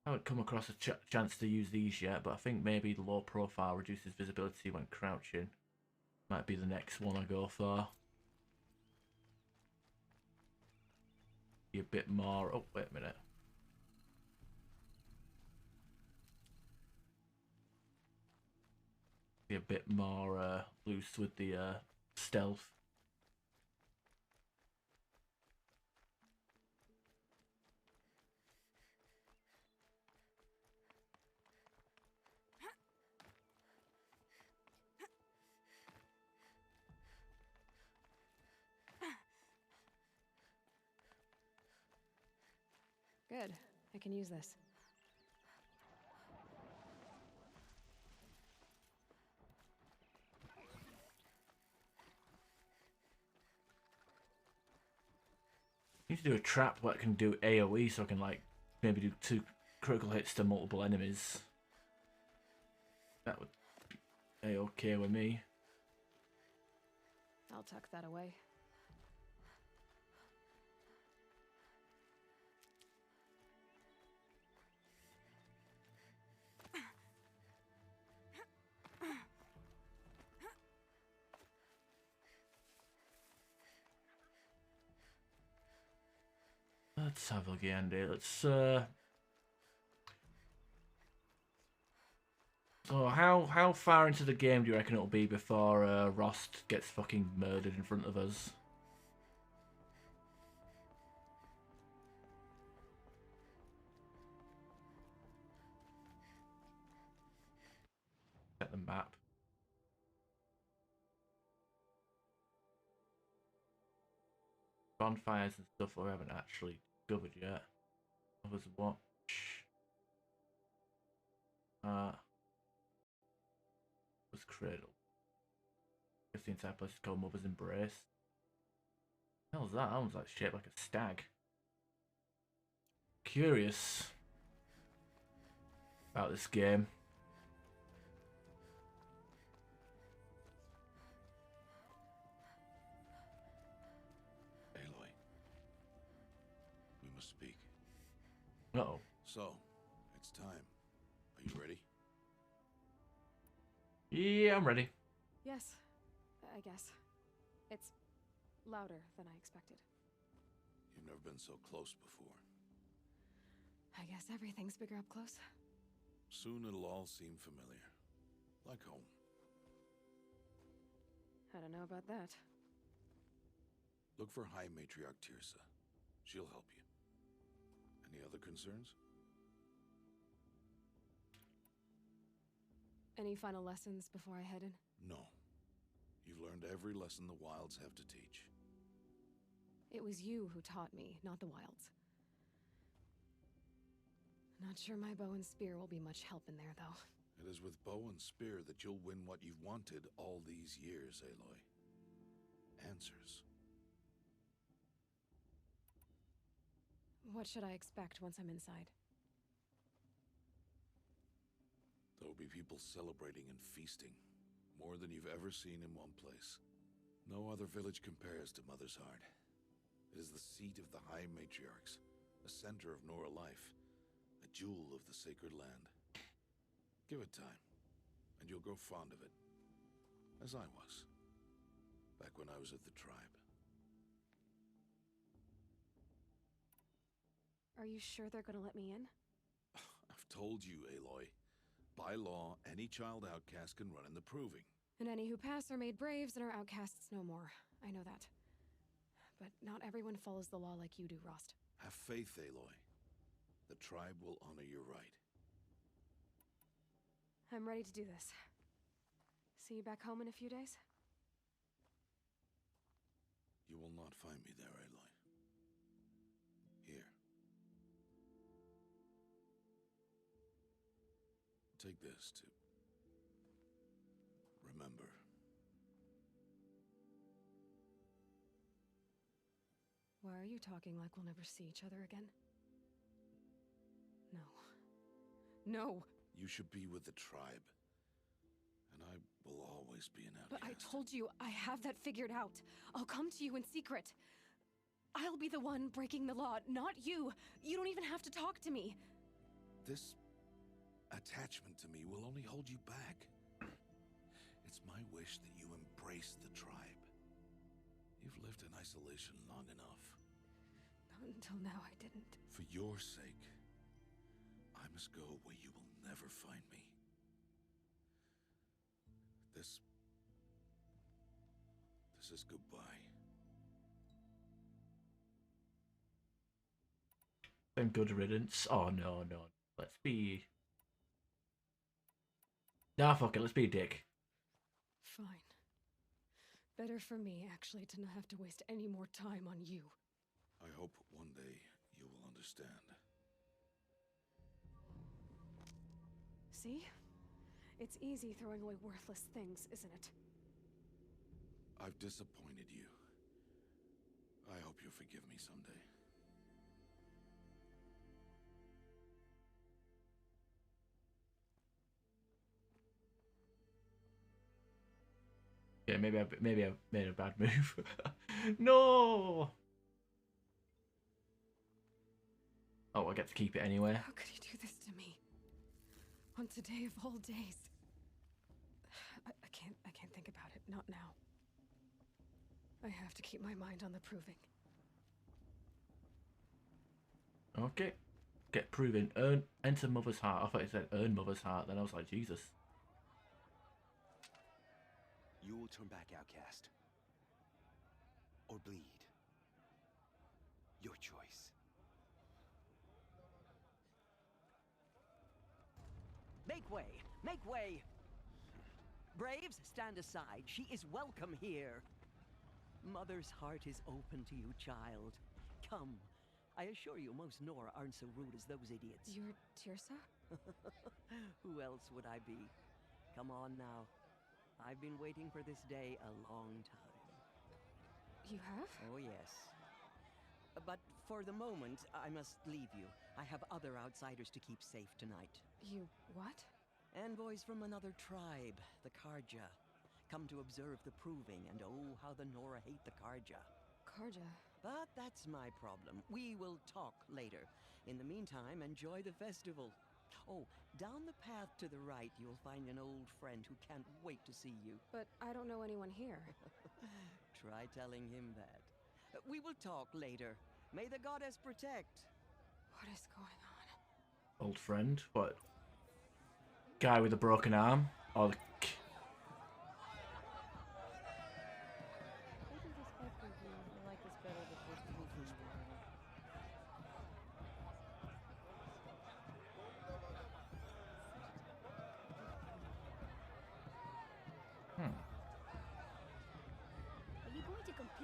I haven't come across a chance to use these yet, but I think maybe the low profile reduces visibility when crouching. Might be the next one I go for. Be a bit more... Oh, wait a minute. Be a bit more loose with the stealth. Good. I can use this. Need to do a trap that can do AoE so I can like maybe do 2 critical hits to multiple enemies. That would be A-okay with me. I'll tuck that away. Let's have a look, Andy. Let's so how far into the game do you reckon it'll be before Rost gets fucking murdered in front of us? Get the map. Bonfires and stuff we haven't actually discovered yet. Mother's Watch. Mother's Cradle. Guess the entire place is called Mother's Embrace. What the hell is that? That one's like shaped like a stag. Curious about this game. Speak. Uh-oh. So, it's time. Are you ready? Yeah, I'm ready. Yes, I guess. It's louder than I expected. You've never been so close before. I guess everything's bigger up close. Soon it'll all seem familiar. Like home. I don't know about that. Look for High Matriarch Tirsa. She'll help you. Any other concerns? Any final lessons before I head in? No. You've learned every lesson the Wilds have to teach. It was you who taught me, not the Wilds. Not sure my bow and spear will be much help in there, though. It is with bow and spear that you'll win what you've wanted all these years, Aloy. Answers. What should I expect once I'm inside? There will be people celebrating and feasting. More than you've ever seen in one place. No other village compares to Mother's Heart. It is the seat of the High Matriarchs, a center of Nora life, a jewel of the sacred land. Give it time, and you'll grow fond of it. As I was, back when I was at the tribe. Are you sure they're gonna let me in? I've told you, Aloy. By law, any child outcast can run in the proving. And any who pass are made braves and are outcasts no more. I know that. But not everyone follows the law like you do, Rost. Have faith, Aloy. The tribe will honor your right. I'm ready to do this. See you back home in a few days? You will not find me there, Aloy. Here. Take this to remember. Why are you talking like we'll never see each other again? No. No! You should be with the tribe. And I will always be an outcast. But I told you, I have that figured out. I'll come to you in secret. I'll be the one breaking the law, not you. You don't even have to talk to me. This attachment to me will only hold you back. It's my wish that you embrace the tribe. You've lived in isolation long enough. Not until now, I didn't. For your sake, I must go where you will never find me. This is goodbye. Then good riddance. Oh no, no. Let's be. Nah, fuck it. Let's be a dick. Fine. Better for me, actually, to not have to waste any more time on you. I hope one day you will understand. See? It's easy throwing away worthless things, isn't it? I've disappointed you. I hope you'll forgive me someday. Yeah, maybe I made a bad move. No. Oh, I get to keep it anyway. How could you do this to me? On today of all days. I can't think about it. Not now. I have to keep my mind on the proving. Okay. Get proving. Enter Mother's Heart. I thought it said earn Mother's Heart. Then I was like, Jesus. You will turn back, outcast. Or bleed. Your choice. Make way! Make way! Braves, stand aside. She is welcome here. Mother's heart is open to you, child. Come. I assure you, most Nora aren't so rude as those idiots. You're Tirsa? Who else would I be? Come on now. I've been waiting for this day a long time. You have? Oh, yes. But for the moment, I must leave you. I have other outsiders to keep safe tonight. You what? Envoys from another tribe, the Carja. Come to observe the proving, and oh, how the Nora hate the Carja. Carja? But that's my problem. We will talk later. In the meantime, enjoy the festival. Oh, down the path to the right, you'll find an old friend who can't wait to see you. But I don't know anyone here. Try telling him that. We will talk later. May the goddess protect. What is going on? Old friend? What? Guy with a broken arm? Or the... What is this fight for you? I like this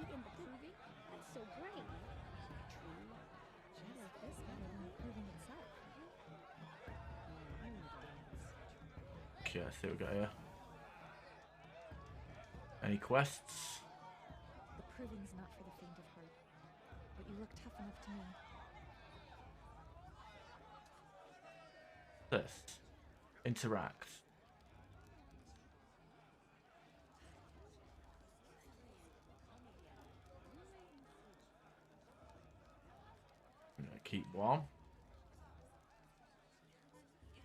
compete in the proving? That's so great. True. I like this better than the proving itself. Okay, let's see what we got here. Any quests? The proving's not for the faint of heart, but you look tough enough to me. This. Interact. I'm gonna keep warm.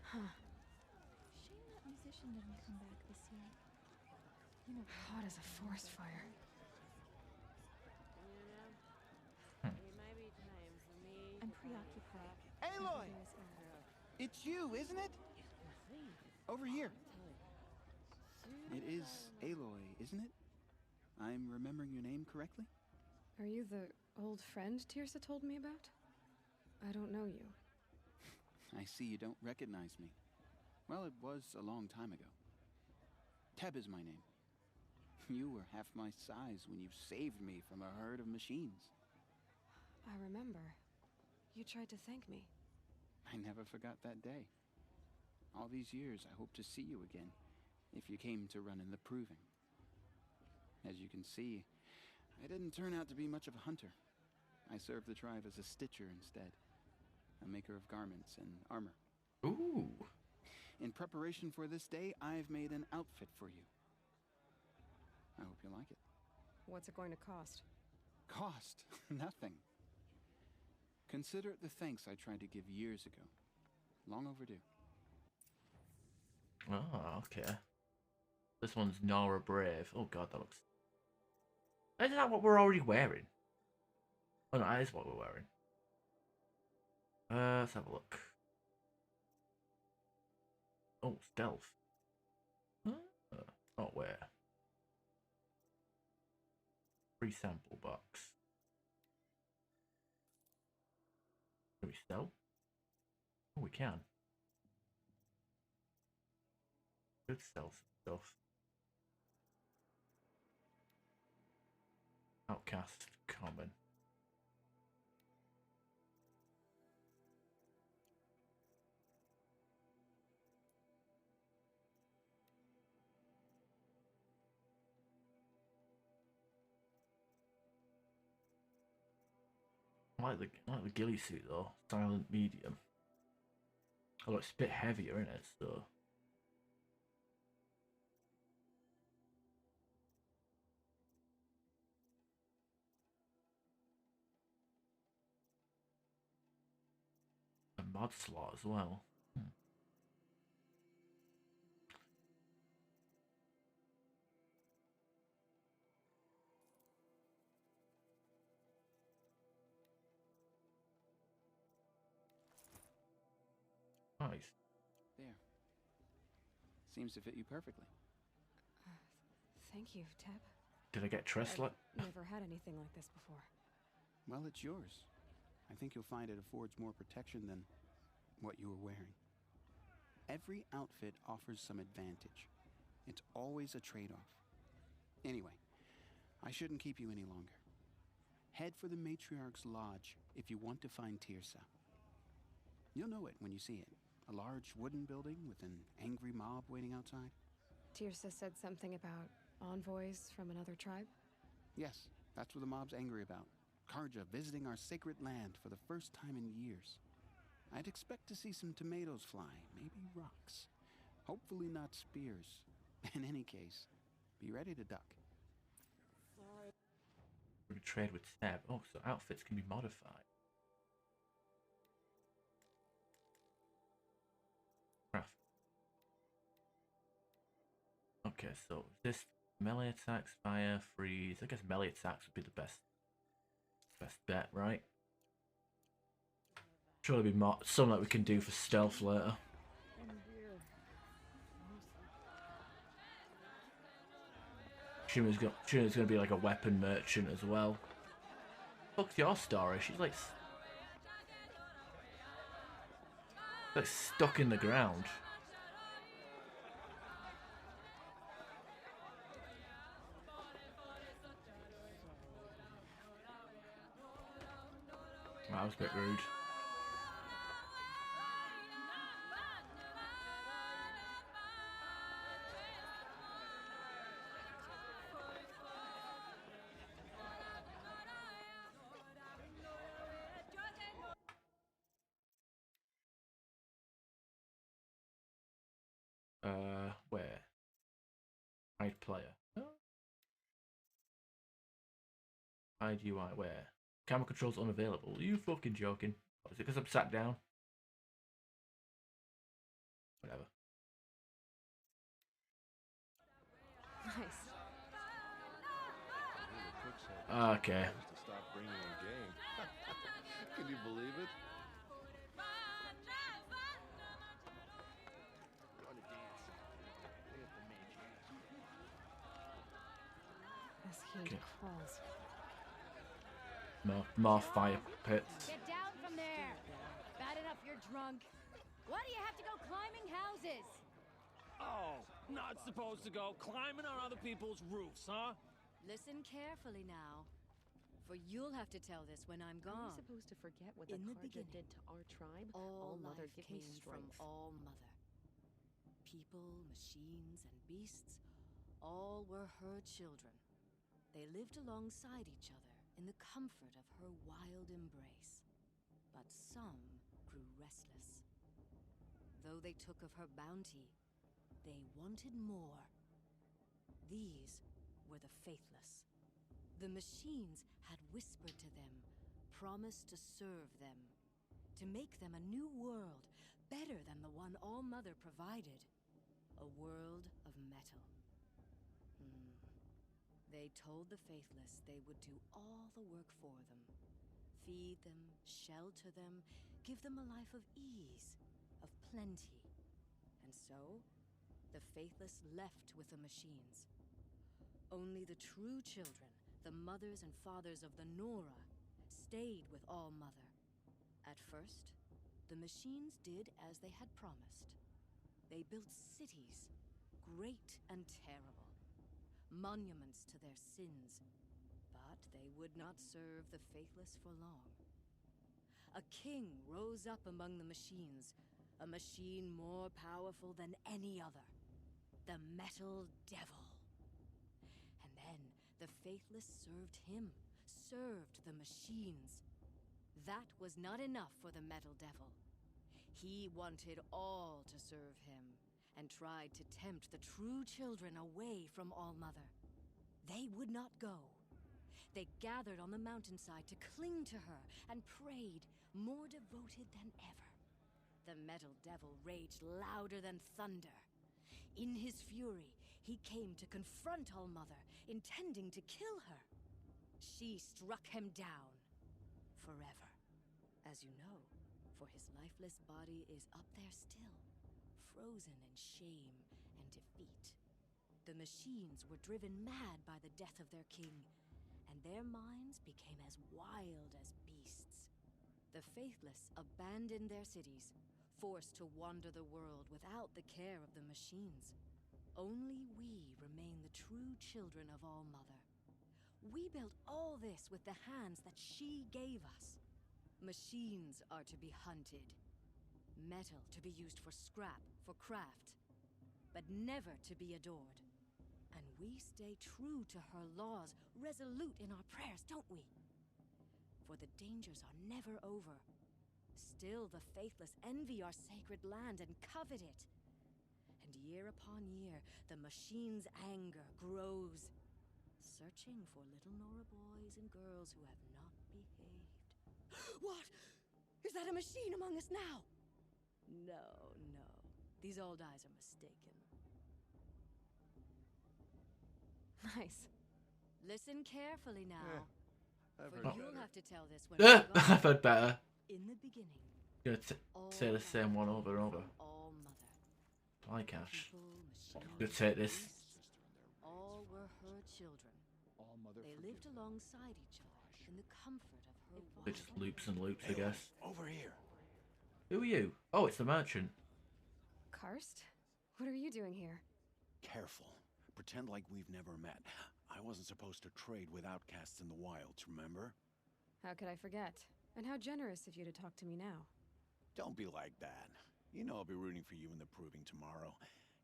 Huh. Shame that musician didn't come back this year. You know, Hot as a forest fire. I'm preoccupied. Aloy! It's you, isn't it? Over here. It is Aloy, isn't it? I'm remembering your name correctly? Are you the old friend Tirsa told me about? I don't know you. I see you don't recognize me. Well, it was a long time ago. Teb is my name. You were half my size when you saved me from a herd of machines. I remember. You tried to thank me. I never forgot that day. All these years, I hope to see you again, if you came to run in the proving. As you can see, I didn't turn out to be much of a hunter. I served the tribe as a stitcher instead, a maker of garments and armor. Ooh. In preparation for this day, I've made an outfit for you. I hope you like it. What's it going to cost? Cost? Nothing. Consider it the thanks I tried to give years ago. Long overdue. Oh, okay. This one's Nora Brave. Oh god, that looks... Isn't that what we're already wearing? Oh no, that is what we're wearing. Let's have a look. Oh, stealth. Oh, where? Free sample box. Can we stealth? Oh, we can. Good stealth stuff. Outcast common. I like the ghillie suit though. Silent medium. Oh, it's a bit heavier in it, so. A mod slot as well. Nice. There. Seems to fit you perfectly. Thank you, Teb. Did I get Tresslet? I've never had anything like this before. Well, it's yours. I think you'll find it affords more protection than what you were wearing. Every outfit offers some advantage. It's always a trade-off. Anyway, I shouldn't keep you any longer. Head for the Matriarch's Lodge if you want to find Tirsa. You'll know it when you see it. A large wooden building with an angry mob waiting outside. Tirsa said something about envoys from another tribe? Yes, that's what the mob's angry about. Karja visiting our sacred land for the first time in years. I'd expect to see some tomatoes fly, maybe rocks. Hopefully not spears. In any case, be ready to duck. We can trade with Teb. Oh, so outfits can be modified. Craft. Okay, so this melee attacks, fire, freeze. I guess melee attacks would be the best bet, right? Surely be something that we can do for stealth later. Shima's gonna be like a weapon merchant as well. Fuck's your story? She's like stuck in the ground. That was a bit rude. Where? Hide player. Hide UI, where? Camera controls unavailable. Are you fucking joking? Is it because I'm sat down? Whatever. Nice. Okay. To stop bringing a game. Can you believe it? This heat crawls. More fire pits. Get down from there. Bad enough you're drunk. Why do you have to go climbing houses? Oh, not supposed to go climbing on other people's roofs, huh? Listen carefully now, for you'll have to tell this when I'm gone. Are we supposed to forget what the Carja did to our tribe? All Mother, life give me came strength. from All Mother. People, machines, and beasts, all were her children. They lived alongside each other in the comfort of her wild embrace. But some grew restless. Though they took of her bounty, they wanted more. These were the faithless. The machines had whispered to them, promised to serve them, to make them a new world, better than the one All Mother provided. A world of metal. They told the faithless they would do all the work for them. Feed them, shelter them, give them a life of ease, of plenty. And so, the faithless left with the machines. Only the true children, the mothers and fathers of the Nora, stayed with All Mother. At first, the machines did as they had promised. They built cities, great and terrible, monuments to their sins, but they would not serve the faithless for long. A king rose up among the machines, a machine more powerful than any other, the Metal Devil. And then the faithless served him, served the machines. That was not enough for the Metal Devil. He wanted all to serve him, and tried to tempt the true children away from All Mother. They would not go. They gathered on the mountainside to cling to her and prayed, more devoted than ever. The Metal Devil raged louder than thunder. In his fury, he came to confront All Mother, intending to kill her. She struck him down forever. As you know, for his lifeless body is up there still, frozen in shame and defeat. The machines were driven mad by the death of their king, and their minds became as wild as beasts. The faithless abandoned their cities, forced to wander the world without the care of the machines. Only we remain the true children of All Mother. We built all this with the hands that she gave us. Machines are to be hunted. Metal to be used for scrap, for craft, but never to be adored. And we stay true to her laws, resolute in our prayers, don't we? For the dangers are never over. Still the faithless envy our sacred land and covet it. And year upon year, the machine's anger grows, searching for little Nora boys and girls who have not behaved. What? Is that a machine among us now? No, no. These old eyes are mistaken. Nice. Listen carefully now. I've For heard you'll better. have to tell this when we're gone. I've heard better. In the beginning, Gonna say the same one over and over. All Mother. Fly cash. People, machines, Gonna take this. beasts, all were her children. All Mother They lived alongside each other in the comfort of her It just loops and loops, I guess. Over here. Who are you? Oh, it's the merchant. Karst? What are you doing here? Careful. Pretend like we've never met. I wasn't supposed to trade with outcasts in the wilds, remember? How could I forget? And how generous of you to talk to me now. Don't be like that. You know I'll be rooting for you in the proving tomorrow.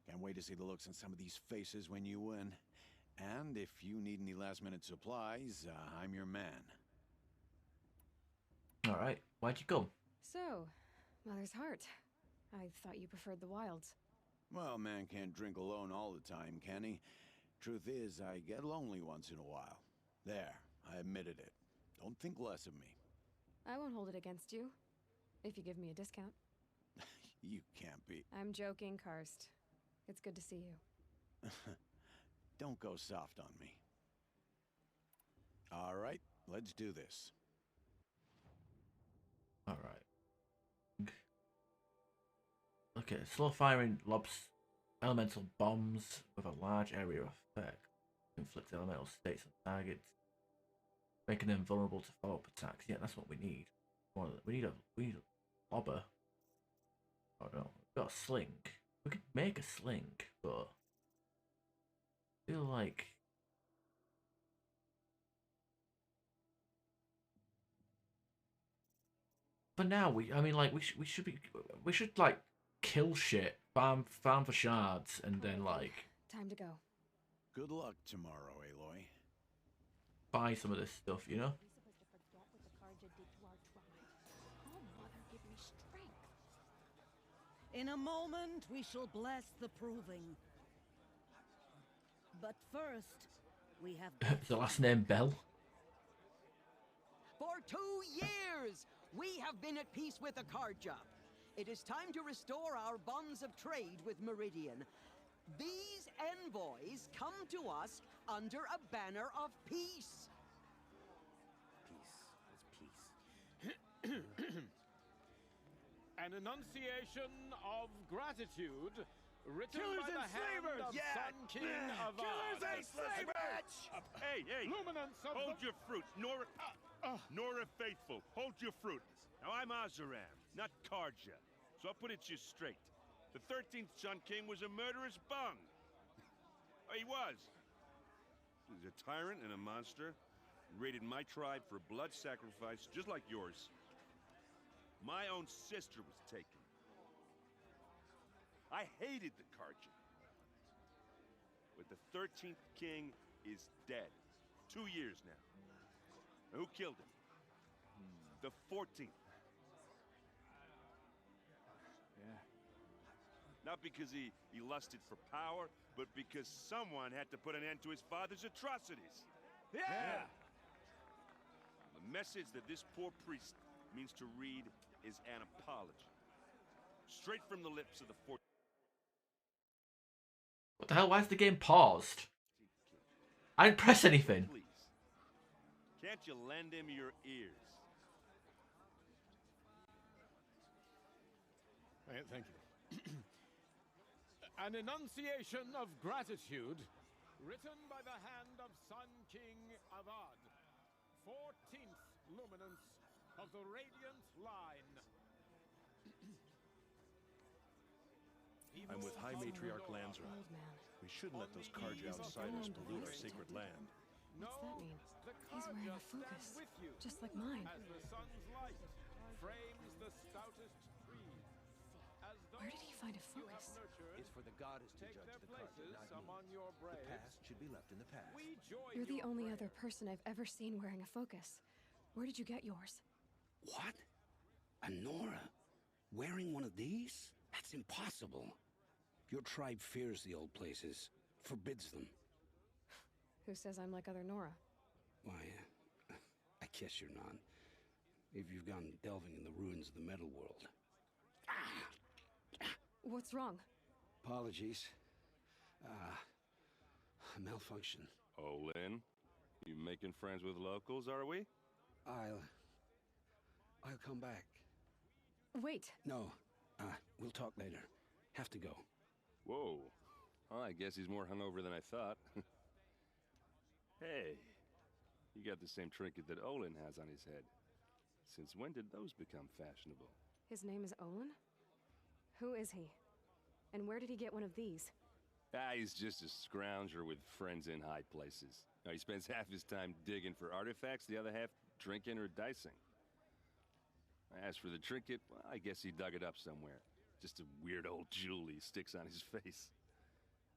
Can't wait to see the looks on some of these faces when you win. And if you need any last-minute supplies, I'm your man. Alright, why'd you come? So, Mother's Heart. I thought you preferred the wilds. Well, man can't drink alone all the time, can he? Truth is, I get lonely once in a while. There, I admitted it. Don't think less of me. I won't hold it against you. If you give me a discount. You can't be. I'm joking, Karst. It's good to see you. Don't go soft on me. All right, let's do this. Alright. Okay, slow firing lobs elemental bombs with a large area effect. Inflict elemental states on targets, making them vulnerable to follow-up attacks. Yeah, that's what we need. We need a lobber. Oh no, we've got a sling. We could make a sling, but I feel like for now we should like kill shit, farm for shards, and then like time to go. Good luck tomorrow, Aloy. Buy some of this stuff, you know. In a moment, we shall bless the proving. But first, we have... The last name Bell. For 2 years, we have been at peace with Akarja. It is time to restore our bonds of trade with Meridian. These envoys come to us under a banner of peace. Peace. It's peace. An enunciation of gratitude written Killers by the and hand slavers! of Yeah. Sun King Avad. Killers and slavers! Hey! Luminance of Hold your fruit, Nora Faithful. Hold your fruit. Now I'm Azaram, not Karja. So I'll put it to you straight. The 13th Sun King was a murderous bung. He was. He was a tyrant and a monster. He raided my tribe for blood sacrifice, just like yours. My own sister was taken. I hated the Karja. But the 13th king is dead. 2 years now. Who killed him? The 14th. Yeah. Not because he lusted for power, but because someone had to put an end to his father's atrocities. Yeah! The message that this poor priest means to read is an apology. Straight from the lips of the 14th. What the hell? Why is the game paused? I didn't press anything. Please. Can't you lend him your ears? Thank you. An enunciation of gratitude written by the hand of Sun King Avad, 14th luminance of the Radiant Line. I'm with High Matriarch Lansra. We shouldn't let those Karja outsiders pollute our sacred land. What's that mean? He's wearing a focus, just like mine. As the sun's light frames the stoutest trees. Where did he find a focus? It's for the goddess to judge the Karja, not me. Among your The braves. past should be left in the past. You're the only other person I've ever seen wearing a focus. Where did you get yours? What? A Nora? Wearing one of these? That's impossible. Your tribe fears the old places, forbids them. Who says I'm like other Nora? Why, I guess you're not. If you've gone delving in the ruins of the metal world. What's wrong? Apologies. A malfunction. Olin, you making friends with locals, are we? I'll come back. Wait. No, we'll talk later. Have to go. Whoa. Well, I guess he's more hungover than I thought. Hey, you got the same trinket that Olin has on his head. Since when did those become fashionable? His name is Olin? Who is he? And where did he get one of these? He's just a scrounger with friends in high places. He spends half his time digging for artifacts, the other half drinking or dicing. As for the trinket, well, I guess he dug it up somewhere. Just a weird old jewel he sticks on his face.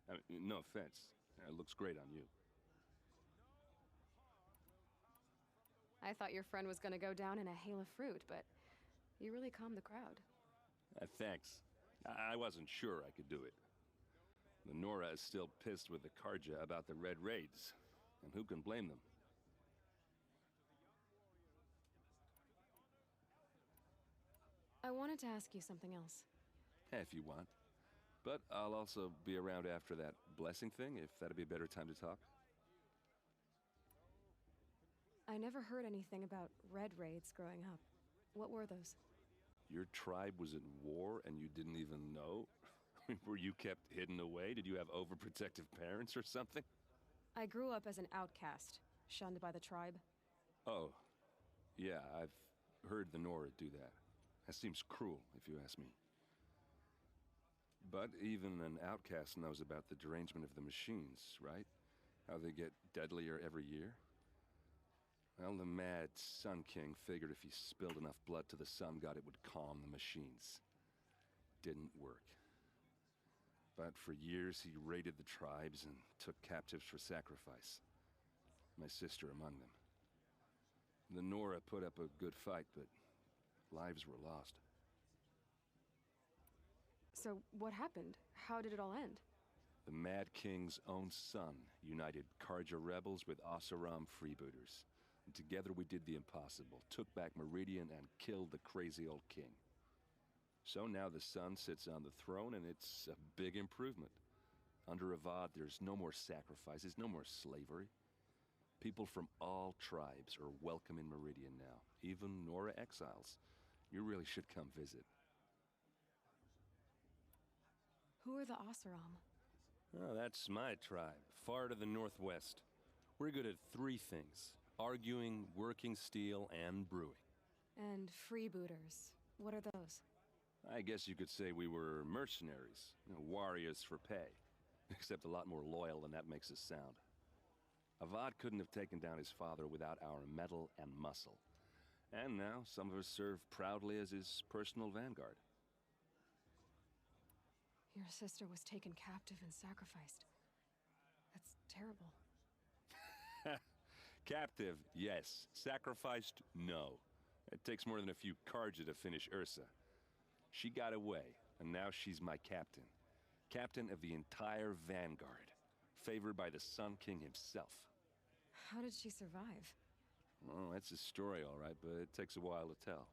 I mean, no offense. It looks great on you. I thought your friend was gonna go down in a hail of fruit, but you really calmed the crowd. Thanks. I wasn't sure I could do it. The Nora is still pissed with the Karja about the Red Raids, and who can blame them? I wanted to ask you something else. If you want. But I'll also be around after that blessing thing, if that'd be a better time to talk. I never heard anything about Red Raids growing up. What were those? Your tribe was at war and you didn't even know? Were you kept hidden away? Did you have overprotective parents or something? I grew up as an outcast, shunned by the tribe. Oh, yeah, I've heard the Nora do that. That seems cruel, if you ask me. But even an outcast knows about the derangement of the machines, right? How they get deadlier every year? Well, the mad Sun King figured if he spilled enough blood to the Sun God, it would calm the machines. Didn't work. But for years, he raided the tribes and took captives for sacrifice. My sister among them. The Nora put up a good fight, but lives were lost. So what happened? How did it all end? The Mad King's own son united Karja rebels with Oseram freebooters. And together we did the impossible, took back Meridian and killed the crazy old king. So now the son sits on the throne and it's a big improvement. Under Avad, there's no more sacrifices, no more slavery. People from all tribes are welcome in Meridian now, even Nora exiles. You really should come visit. Who are the Oseram? Oh, that's my tribe, far to the northwest. We're good at three things: arguing, working steel, and brewing. And freebooters. What are those? I guess you could say we were mercenaries, warriors for pay. Except a lot more loyal than that makes us sound. Avad couldn't have taken down his father without our metal and muscle. And now some of us serve proudly as his personal vanguard. Your sister was taken captive and sacrificed. That's terrible. Captive, yes. Sacrificed, no. It takes more than a few Karja to finish Ursa. She got away, and now she's my captain. Captain of the entire vanguard. Favored by the Sun King himself. How did she survive? Well, that's a story, all right, but it takes a while to tell.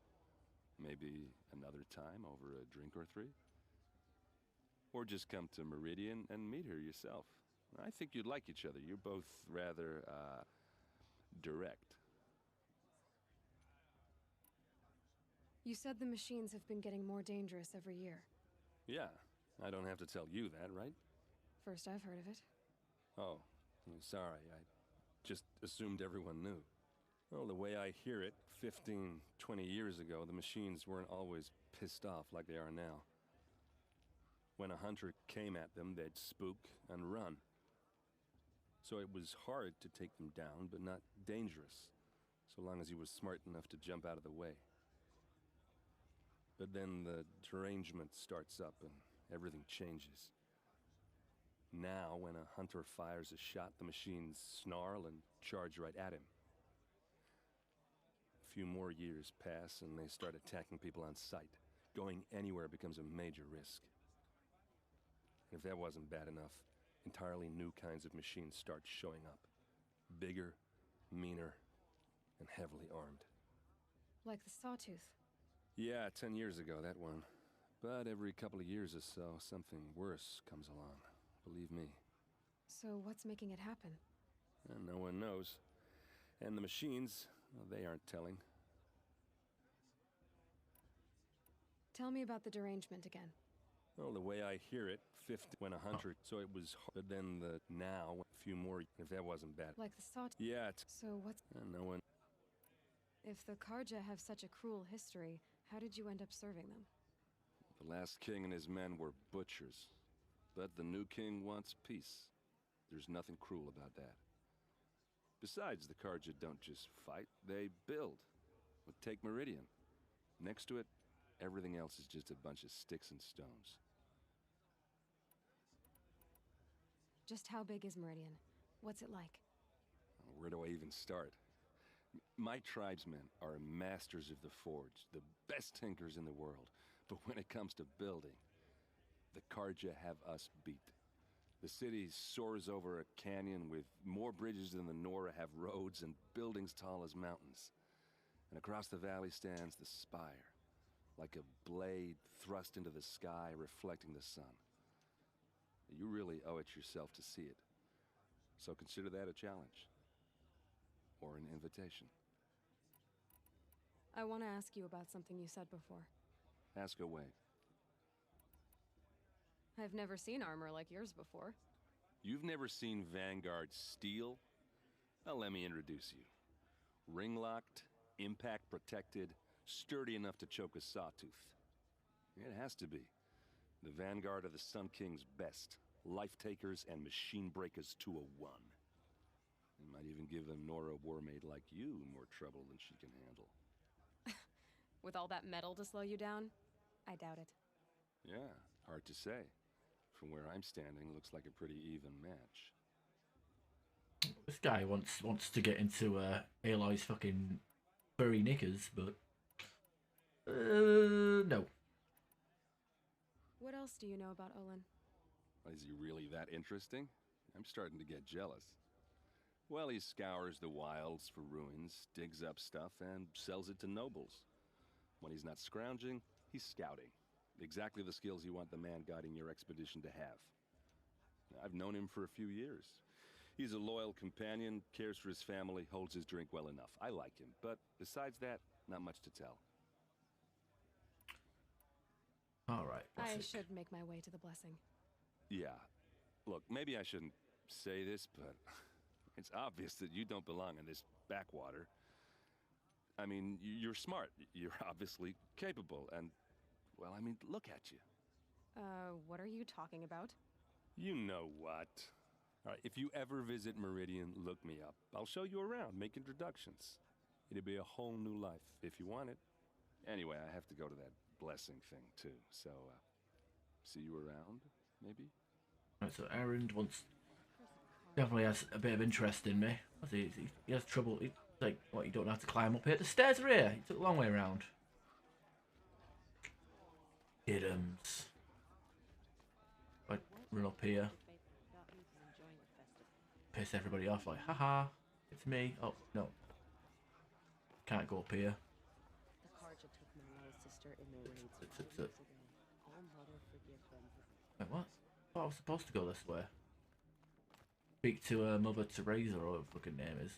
Maybe another time over a drink or three? Or just come to Meridian and meet her yourself. I think you'd like each other. You're both rather, direct. You said the machines have been getting more dangerous every year. Yeah, I don't have to tell you that, right? First I've heard of it. Oh, I'm sorry. I just assumed everyone knew. Well, the way I hear it, 15, 20 years ago, the machines weren't always pissed off like they are now. When a hunter came at them, they'd spook and run. So it was hard to take them down, but not dangerous, so long as he was smart enough to jump out of the way. But then the derangement starts up and everything changes. Now, when a hunter fires a shot, the machines snarl and charge right at him. A few more years pass and they start attacking people on sight. Going anywhere becomes a major risk. And if that wasn't bad enough, entirely new kinds of machines start showing up. Bigger, meaner, and heavily armed. Like the Sawtooth. Yeah, 10 years ago, that one. But every couple of years or so, something worse comes along. Believe me. So what's making it happen? And no one knows. And the machines, well, they aren't telling. Tell me about the derangement again. Well, the way I hear it, 50 when a hunter, so it was hard. But then the now, a few more, if that wasn't bad. Like the Sawtooth? Yeah, So what's... And no one... If the Karja have such a cruel history, how did you end up serving them? The last king and his men were butchers. But the new king wants peace. There's nothing cruel about that. Besides, the Karja don't just fight, they build. Take Meridian. Next to it, everything else is just a bunch of sticks and stones. Just how big is Meridian? What's it like? Where do I even start? My tribesmen are masters of the forge, the best tinkers in the world. But when it comes to building, the Carja have us beat. The city soars over a canyon with more bridges than the Nora have roads and buildings tall as mountains. And across the valley stands the spire, like a blade thrust into the sky reflecting the sun. You really owe it yourself to see it. So consider that a challenge. Or an invitation. I want to ask you about something you said before. Ask away. I've never seen armor like yours before. You've never seen Vanguard steel? Well, let me introduce you. Ring-locked, impact-protected, sturdy enough to choke a sawtooth. It has to be. The Vanguard of the Sun King's best. Life-takers and machine breakers to a one. It might even give a Nora warmaid like you more trouble than she can handle. With all that metal to slow you down? I doubt it. Yeah, hard to say. From where I'm standing, looks like a pretty even match. This guy wants to get into Aloy's fucking furry knickers, but no. What else do you know about Olin? Is he really that interesting? I'm starting to get jealous. Well, he scours the wilds for ruins, digs up stuff, and sells it to nobles. When he's not scrounging, he's scouting. Exactly the skills you want the man guiding your expedition to have. I've known him for a few years. He's a loyal companion, cares for his family, holds his drink well enough. I like him, but besides that, not much to tell. All right. I should make my way to the blessing. Yeah. Look, maybe I shouldn't say this, but it's obvious that you don't belong in this backwater. I mean, you're smart. You're obviously capable, and, well, I mean, look at you. What are you talking about? You know what. All right, if you ever visit Meridian, look me up. I'll show you around, make introductions. It'll be a whole new life, if you want it. Anyway, I have to go to that blessing thing, too. So, see you around, maybe? Right, so Aaron definitely has a bit of interest in me. He has trouble. He's like, what, you don't have to climb up here? The stairs are here. He took a long way around. Idums. Like, run up here. Piss everybody off, like, haha, it's me. Oh, no. Can't go up here. The Carja took Manuel's sister in their raids It's- 5 years ago. All Mother forgive them. Wait, what? Oh, I was supposed to go this way. Speak to Mother Teresa or whatever her fucking name is.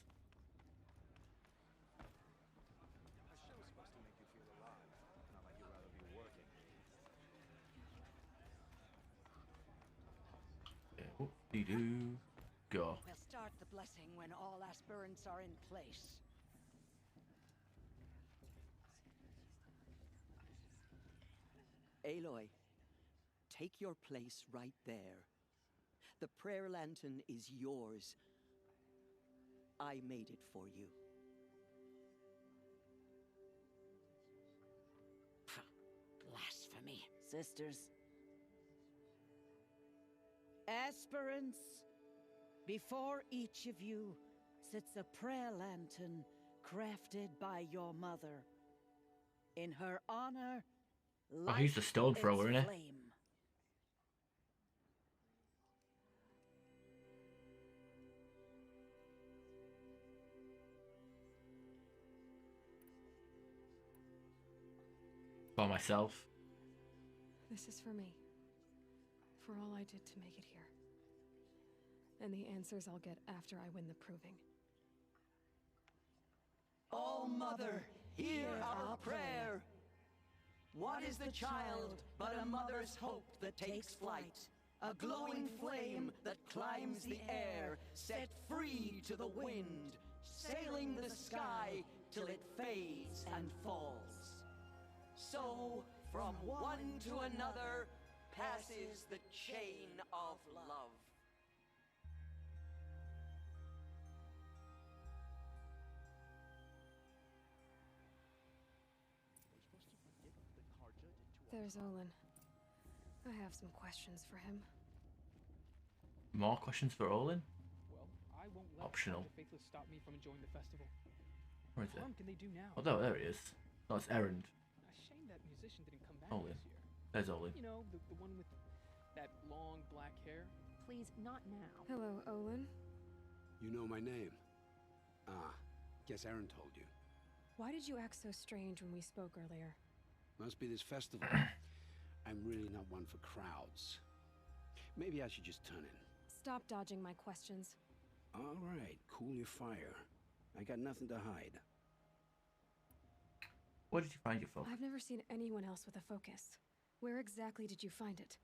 Yeah, whoop-de-doo. Go. We'll start the blessing when all aspirants are in place. Aloy, take your place right there. The prayer lantern is yours. I made it for you. Blasphemy. Sisters. Aspirants, before each of you sits a prayer lantern crafted by your mother. In her honor, Oh, he's the stone thrower, isn't he? flame. By myself. This is for me. For all I did to make it here. And the answers I'll get after I win the proving. All Mother, hear our prayer. What is the child but a mother's hope that takes flight? A glowing flame that climbs the air, set free to the wind, sailing the sky till it fades and falls. So, from one to another, passes the chain of love. There's Olin. I have some questions for him. More questions for Olin? Well, I won't let Optional. the Faithless stop me from enjoying the festival. Where is What it? harm can they do now? Oh, no, there he is. No, it's Errand. A shame that musician didn't come back Olin. this year. There's Olin. You know, the one with that long black hair. Please, not now. Hello, Olin. You know my name? Ah, guess Aaron told you. Why did you act so strange when we spoke earlier? Must be this festival. I'm really not one for crowds. Maybe I should just turn in. Stop dodging my questions. All right, cool your fire. I got nothing to hide. Where did you find your focus? I've never seen anyone else with a focus. Where exactly did you find it?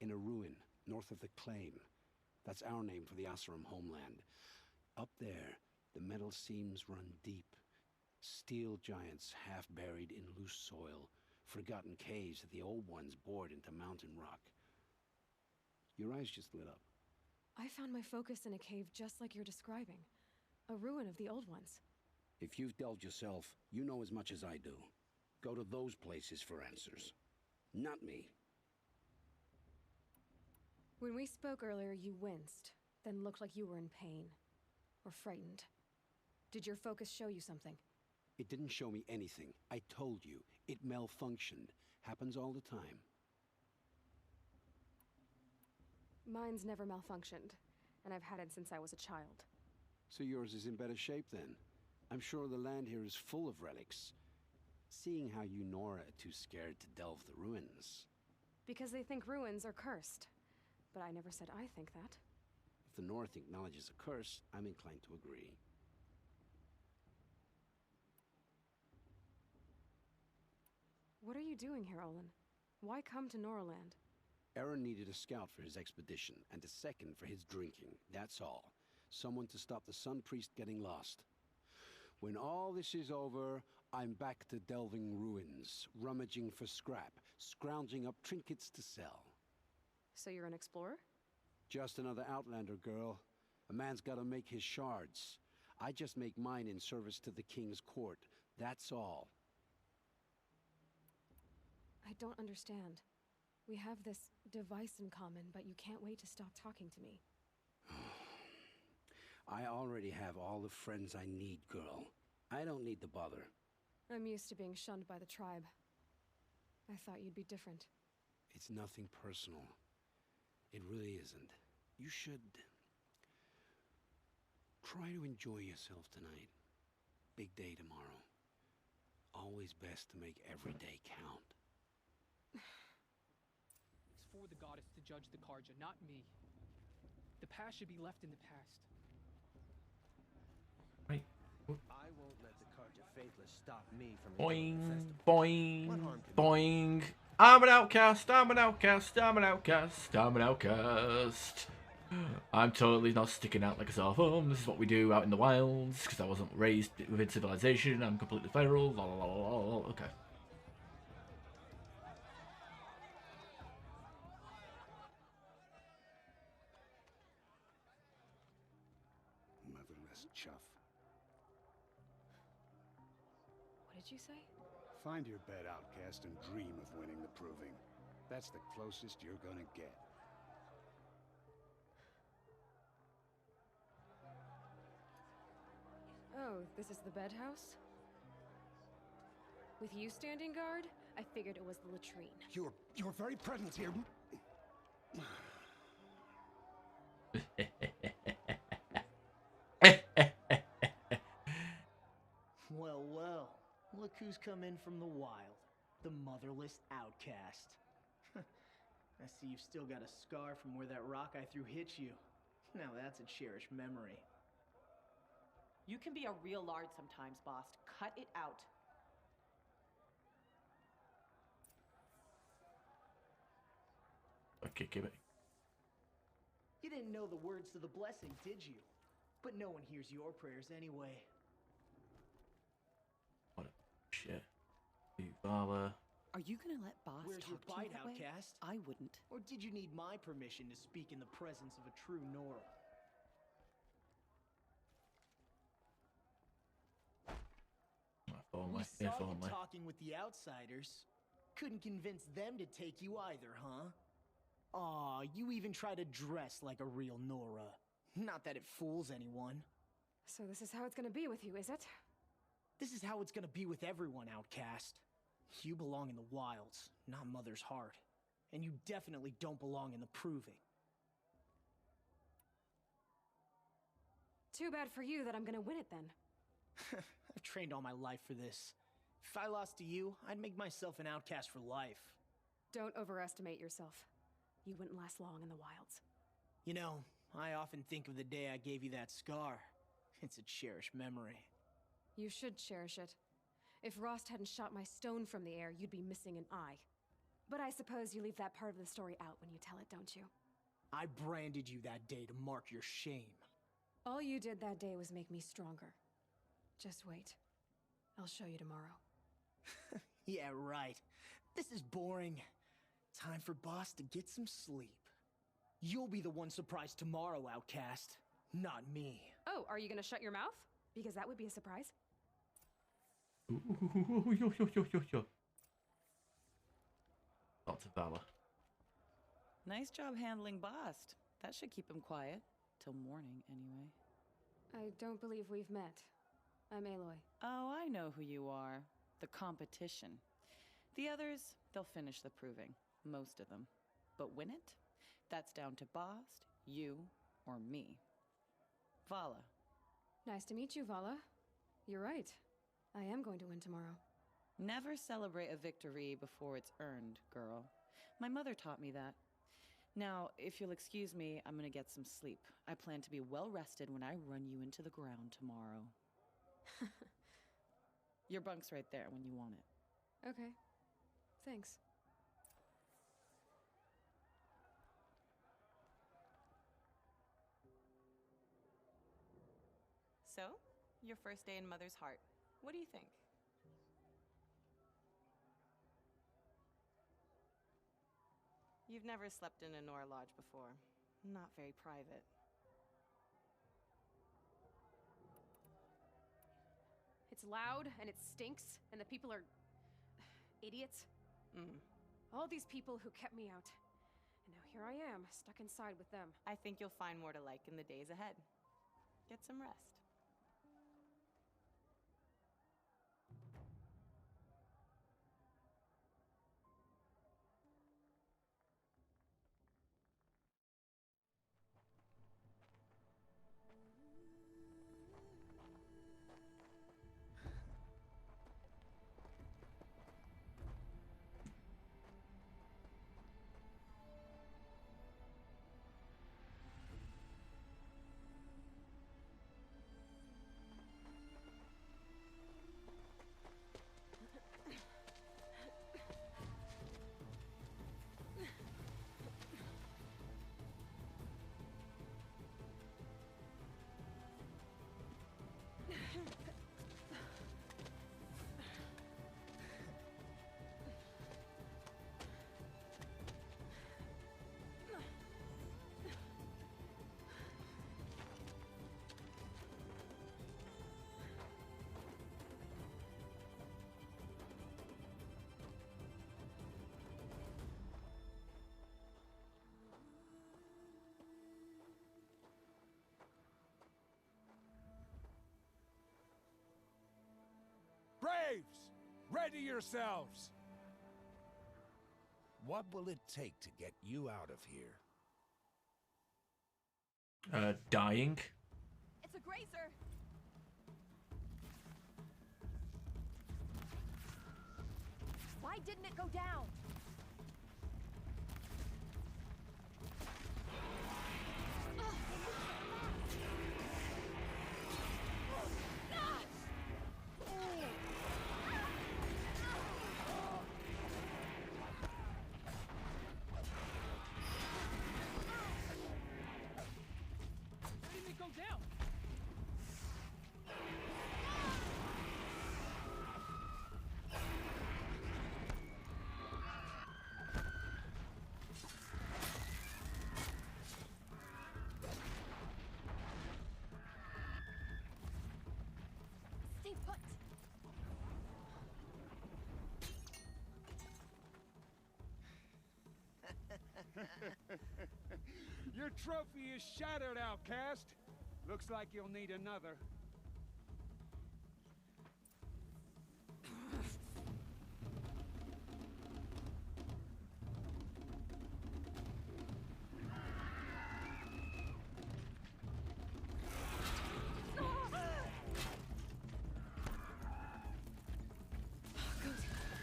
In a ruin, north of the Claim. That's our name for the Oseram homeland. Up there, the metal seams run deep. Steel giants half buried in loose soil. Forgotten caves that the old ones bored into mountain rock. Your eyes just lit up. I found my focus in a cave just like you're describing. A ruin of the old ones. If you've delved yourself, you know as much as I do. Go to those places for answers. Not me. When we spoke earlier, you winced, then looked like you were in pain. Or frightened. Did your focus show you something? It didn't show me anything. I told you. It malfunctioned. Happens all the time. Mine's never malfunctioned, and I've had it since I was a child. So yours is in better shape then. I'm sure the land here is full of relics. Seeing how you Nora are too scared to delve the ruins. Because they think ruins are cursed. But I never said I think that. If the North acknowledges a curse, I'm inclined to agree. What are you doing here, Olin? Why come to Noraland? Aaron needed a scout for his expedition, and a second for his drinking. That's all. Someone to stop the Sun Priest getting lost. When all this is over, I'm back to delving ruins, rummaging for scrap, scrounging up trinkets to sell. So you're an explorer? Just another Outlander, girl. A man's gotta make his shards. I just make mine in service to the King's court. That's all. I don't understand. We have this device in common, but you can't wait to stop talking to me. I already have all the friends I need, girl. I don't need the bother. I'm used to being shunned by the tribe. I thought you'd be different. It's nothing personal. It really isn't. You should try to enjoy yourself tonight. Big day tomorrow. Always best to make every day count. It's for the goddess to judge the Karja, not me. The past should be left in the past. Right. I won't let the Karja Faithless stop me from Boing, boing, boing. I'm an outcast, I'm an outcast, I'm an outcast, I'm an outcast. I'm totally not sticking out like a sore thumb. This is what we do out in the wilds, because I wasn't raised within civilization. I'm completely feral. La, la, la, la, la. Okay. Motherless chuff. What did you say? Find your bed, outcast, and dream of winning the proving. That's the closest you're gonna get. Oh, this is the bed house? With you standing guard, I figured it was the latrine. Your very presence here. Well, well. Look who's come in from the wild. The motherless outcast. I see you've still got a scar from where that rock I threw hit you. Now that's a cherished memory. You can be a real lard sometimes, boss. Cut it out. Okay, give it. You didn't know the words to the blessing, did you? But no one hears your prayers anyway. What a shit. Vala. Are you gonna let boss Where's your talk to you bite, that way? outcast? I wouldn't. Or did you need my permission to speak in the presence of a true Nora? If only, We if saw you only. talking with the outsiders. Couldn't convince them to take you either, huh? Aw, you even try to dress like a real Nora. Not that it fools anyone. So this is how it's gonna be with you, is it? This is how it's gonna be with everyone, Outcast. You belong in the wilds, not Mother's Heart. And you definitely don't belong in the Proving. Too bad for you that I'm gonna win it then. I've trained all my life for this. If I lost to you, I'd make myself an outcast for life. Don't overestimate yourself. You wouldn't last long in the wilds. You know, I often think of the day I gave you that scar. It's a cherished memory. You should cherish it. If Rost hadn't shot my stone from the air, you'd be missing an eye. But I suppose you leave that part of the story out when you tell it, don't you? I branded you that day to mark your shame. All you did that day was make me stronger. Just wait. I'll show you tomorrow. Yeah, right. This is boring. Time for Boss to get some sleep. You'll be the one surprised tomorrow, Outcast. Not me. Oh, are you gonna shut your mouth? Because that would be a surprise. Ooh. Lots of valor. Nice job handling Bast. That should keep him quiet. Till morning, anyway. I don't believe we've met. I'm Aloy. Oh, I know who you are. The competition. The others, they'll finish the proving. Most of them. But win it? That's down to Bast, you, or me. Vala. Nice to meet you, Vala. You're right. I am going to win tomorrow. Never celebrate a victory before it's earned, girl. My mother taught me that. Now, if you'll excuse me, I'm gonna get some sleep. I plan to be well rested when I run you into the ground tomorrow. Your bunk's right there when you want it. Okay. Thanks. So, your first day in Mother's Heart. What do you think? You've never slept in a Nora Lodge before. Not very private. It's loud, and it stinks, and the people are... idiots. All these people who kept me out. And now here I am, stuck inside with them. I think you'll find more to like in the days ahead. Get some rest. Braves! Ready yourselves! What will it take to get you out of here? Dying. It's a grazer. Why didn't it go down? Your trophy is shattered, outcast. Looks like you'll need another. Good.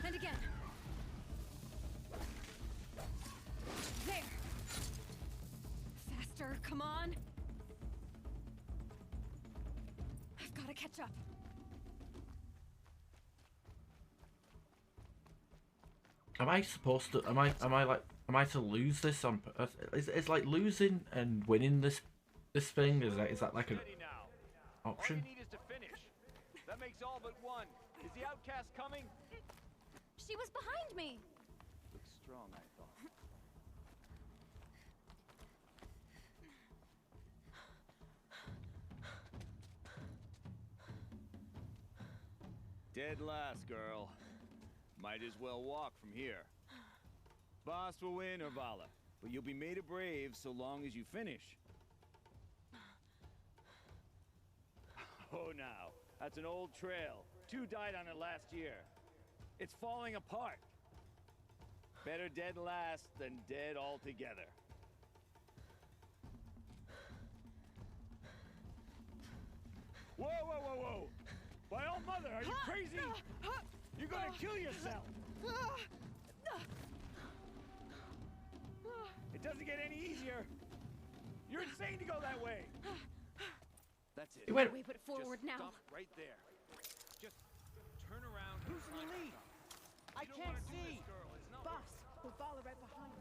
And again. There. Faster, come on. I've got to catch up. Am I supposed to? Am I to lose this on? Is like losing and winning this thing? Is that like an option? All you need is to finish. That makes all but one. Is the outcast coming? She was behind me. Looks strong, I thought. Dead last, girl. Might as well walk from here. Boss will win, Urvala, but you'll be made a brave so long as you finish. Oh, now, that's an old trail. 2 died on it last year. It's falling apart. Better dead last than dead altogether. Whoa, whoa, whoa, whoa! By all mother, are you crazy? You're gonna kill yourself! It doesn't get any easier. You're insane to go that way. That's it. Way but forward Just now. Stop right there. Just turn around. Who's in the lead? I You don't can't wanna do see. this, girl. It's not Boss, Urvala right behind.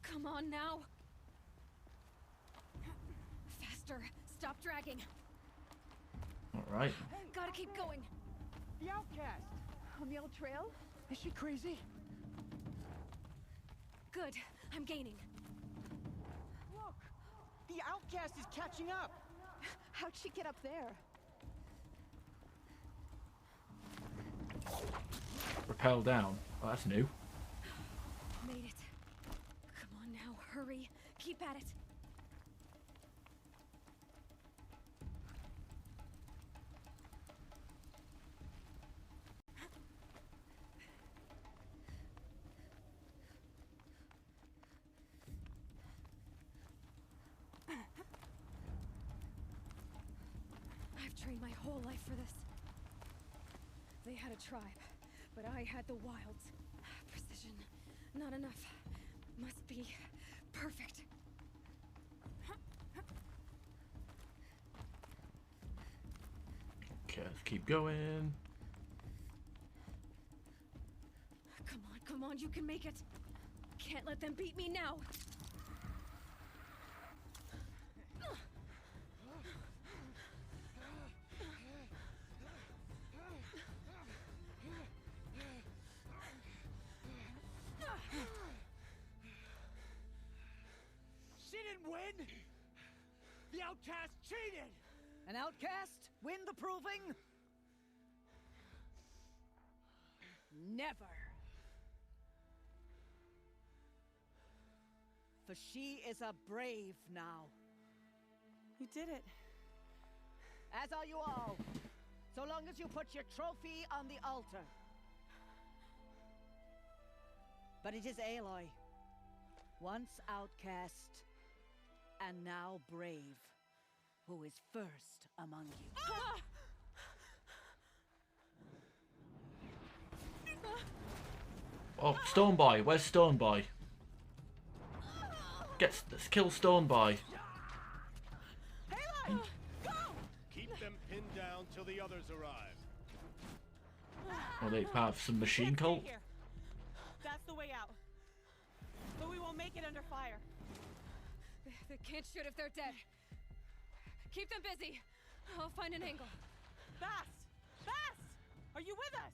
Come on now. Faster. Stop dragging. All right. Gotta keep going. The outcast. On the old trail? Is she crazy? Good. I'm gaining. Look! The outcast is catching up! How'd she get up there? Rappel down. Oh, that's new. Made it. Come on now. Hurry. Keep at it. I've trained my whole life for this. They had a tribe, but I had the wilds. Precision, not enough. Must be perfect. Okay, let's keep going. Come on, you can make it. Can't let them beat me now. She didn't win! The outcast cheated! An outcast win the proving? Never. For she is a brave now. You did it. As are you all. So long as you put your trophy on the altar. But it is Aloy. Once outcast, and now brave, who is first among you. Oh, Stone Boy. Where's Stone Boy? Let's kill Stone Boy. Keep them pinned down till the others arrive. Are they part of some machine cult? Here. That's the way out. But we won't make it under fire. They can't shoot if they're dead. Keep them busy. I'll find an angle. Bast! Bast! Are you with us?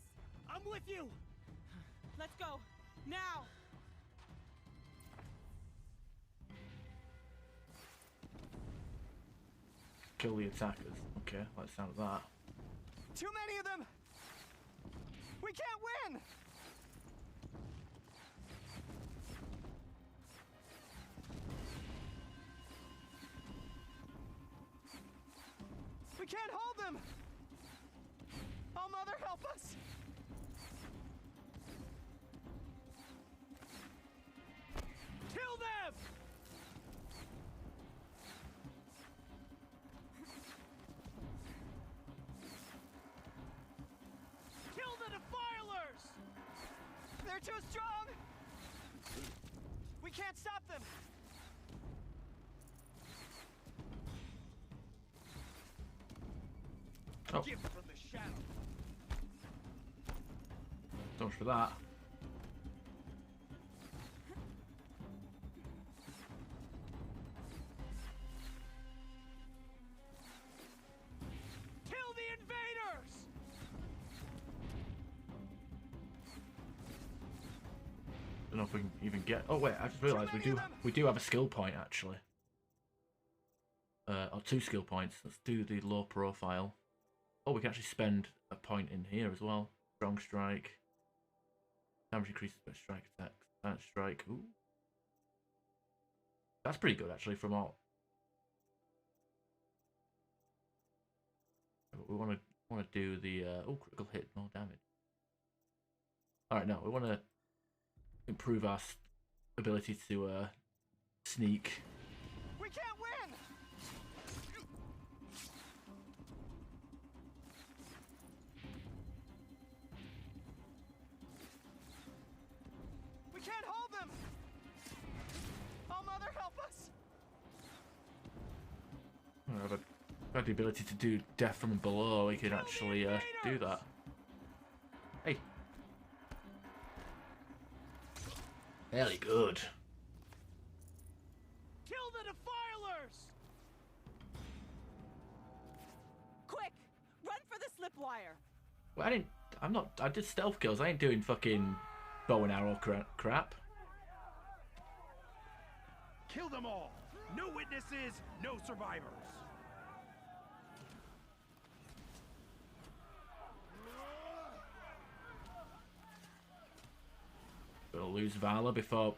I'm with you! Let's go. Now! Kill the attackers. Okay, like the sound of that. Too many of them! We can't win! We can't hold them! Oh, Mother, help us! Kill them! Kill the Defilers! They're too strong! We can't stop them! Oh. Gift from the shadow. So much for that. Kill the invaders! Don't know if we can even get. Oh wait, I just realised we do have a skill point actually. Or 2 skill points. Let's do the low profile. Oh, we can actually spend a point in here as well. Strong strike. Damage increases by strike attack. That strike. Ooh. That's pretty good actually from all. We want to do the oh, critical hit, more damage. All right, no, we want to improve our ability to sneak. We can't win. We can't hold them. Oh, Mother, help us. I have the ability to do death from below. We can actually do that. Hey. Fairly good. Kill the Defilers! Quick! Run for the slip wire! Well, I did stealth kills. I ain't doing fucking bow and arrow crap. Kill them all. No witnesses, no survivors. We'll lose Vala before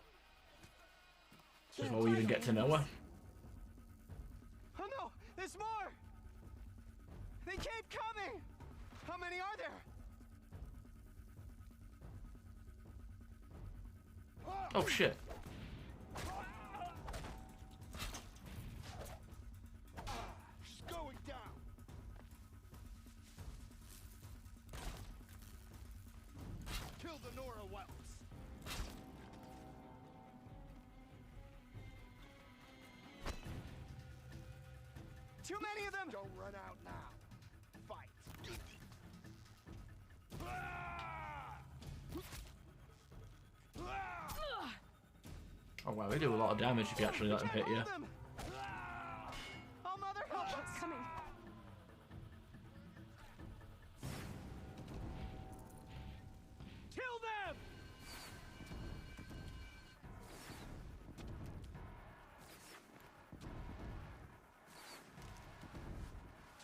we even get to know her. Oh no, there's more! They keep coming! How many are there? Oh shit. She's going down. Kill the Nora Wells. Too many of them! Don't run out now. Fight. Oh wow, they do a lot of damage if you actually let them hit you. Oh, Mother, help us! Coming. Kill them!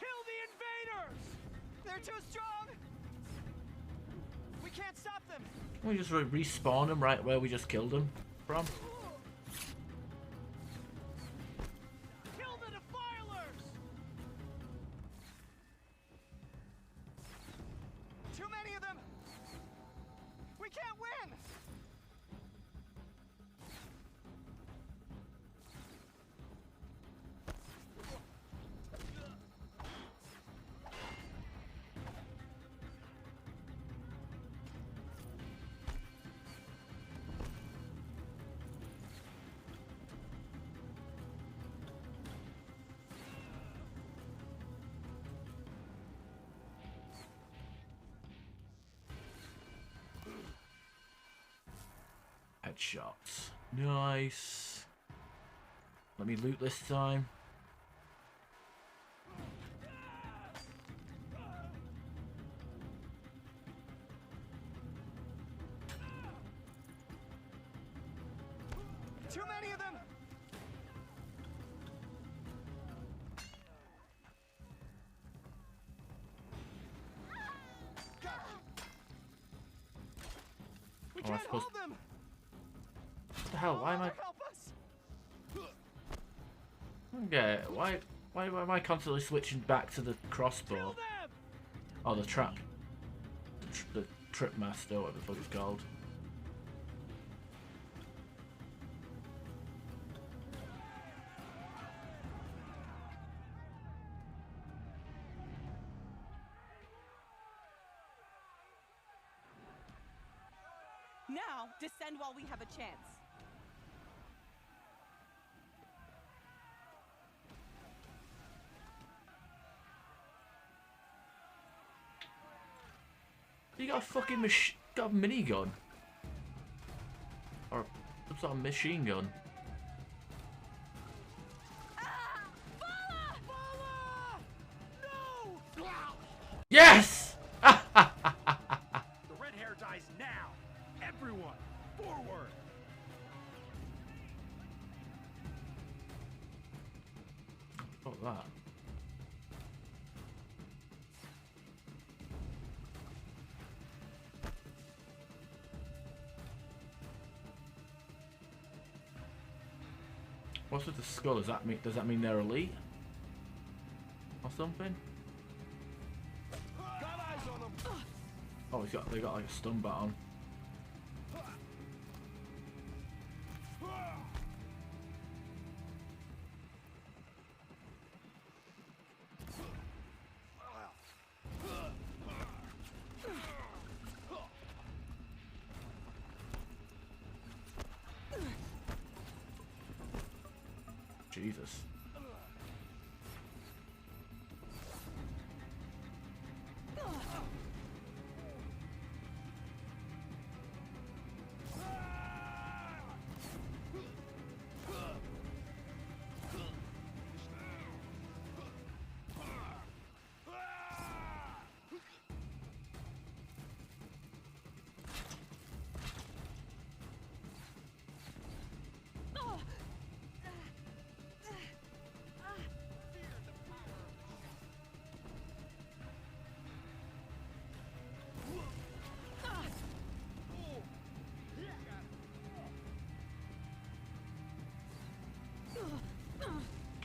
Kill the invaders! They're too strong! We can't stop them! We just respawn them right where we just killed them from. Kill the Defilers! Too many of them! We can't win! Headshots. Nice. Let me loot this time. Too many of them! We Oh, I can't suppose- hold them! What the hell? Why am I? Help us! Okay, why? Why am I constantly switching back to the crossbow? Oh, the trap. The trip master, whatever the fuck it's called. Now, descend while we have a chance. You got a fucking got a minigun. Or some sort of machine gun. Yes! The red hair dies now! Everyone, forward! Fuck that. What's with the skull? Does that mean they're elite? Or something? Oh, they got like a stun bat on. Jesus.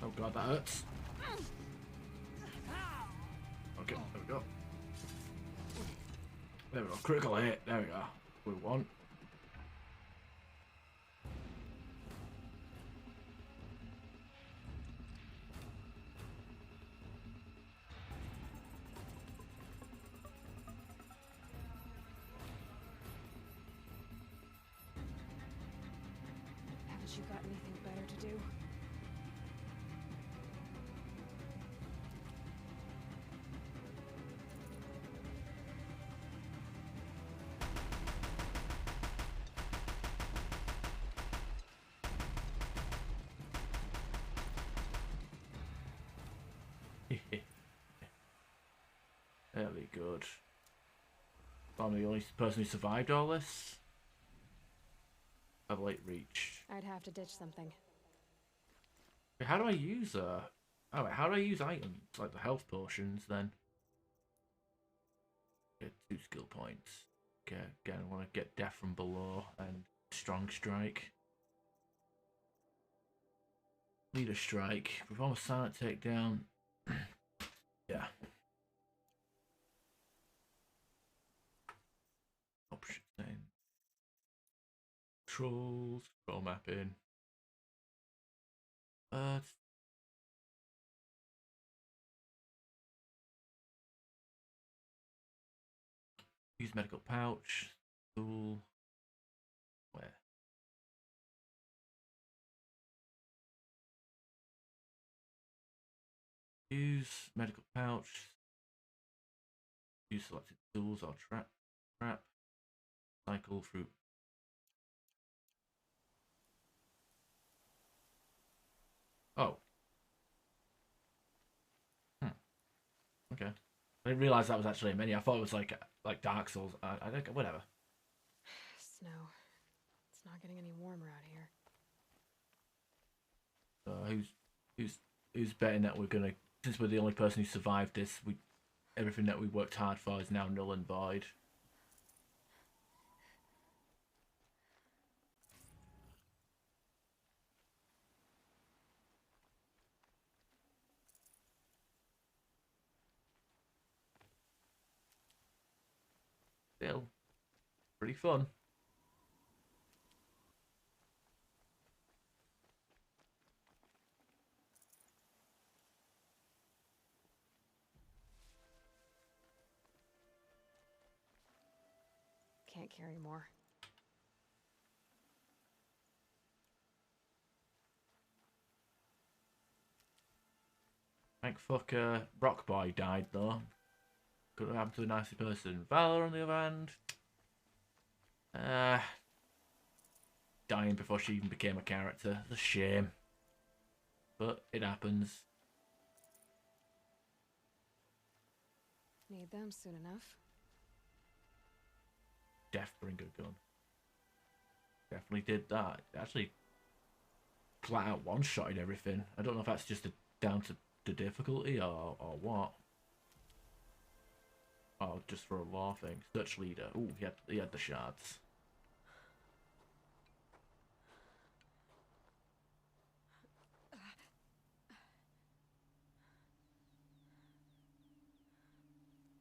Oh god, that hurts. Okay, there we go. There we go, critical hit, there we go. We won. Haven't you got anything better to do? Very good. I'm the only person who survived all this. Have late reach. I'd have to ditch something. Wait, how do I use oh wait, how do I use items? Like the health potions then? Get 2 skill points. Okay, again I want to get death from below and strong strike. Leader strike. Perform a silent takedown. Yeah. Option then. Controls, control mapping. Use medical pouch. Tool. Where? Use medical pouch. Use selected tools or trap. Cycle through. Oh. Okay. I didn't realize that was actually a menu. I thought it was like Dark Souls. I don't. Whatever. Snow. It's not getting any warmer out here. Who's betting that we're gonna? Since we're the only person who survived this, everything that we worked hard for is now null and void. still pretty fun. Can't carry more. Thank fuck Rock Boy died though. Could have happened to a nicer person. Valor on the other hand, dying before she even became a character. It's a shame. But it happens. Need them soon enough. Deathbringer gun. Definitely did that. Actually flat out one-shotted everything. I don't know if that's just down to the difficulty or what. Oh, just for a law thing. Search leader. Ooh, he had the shards.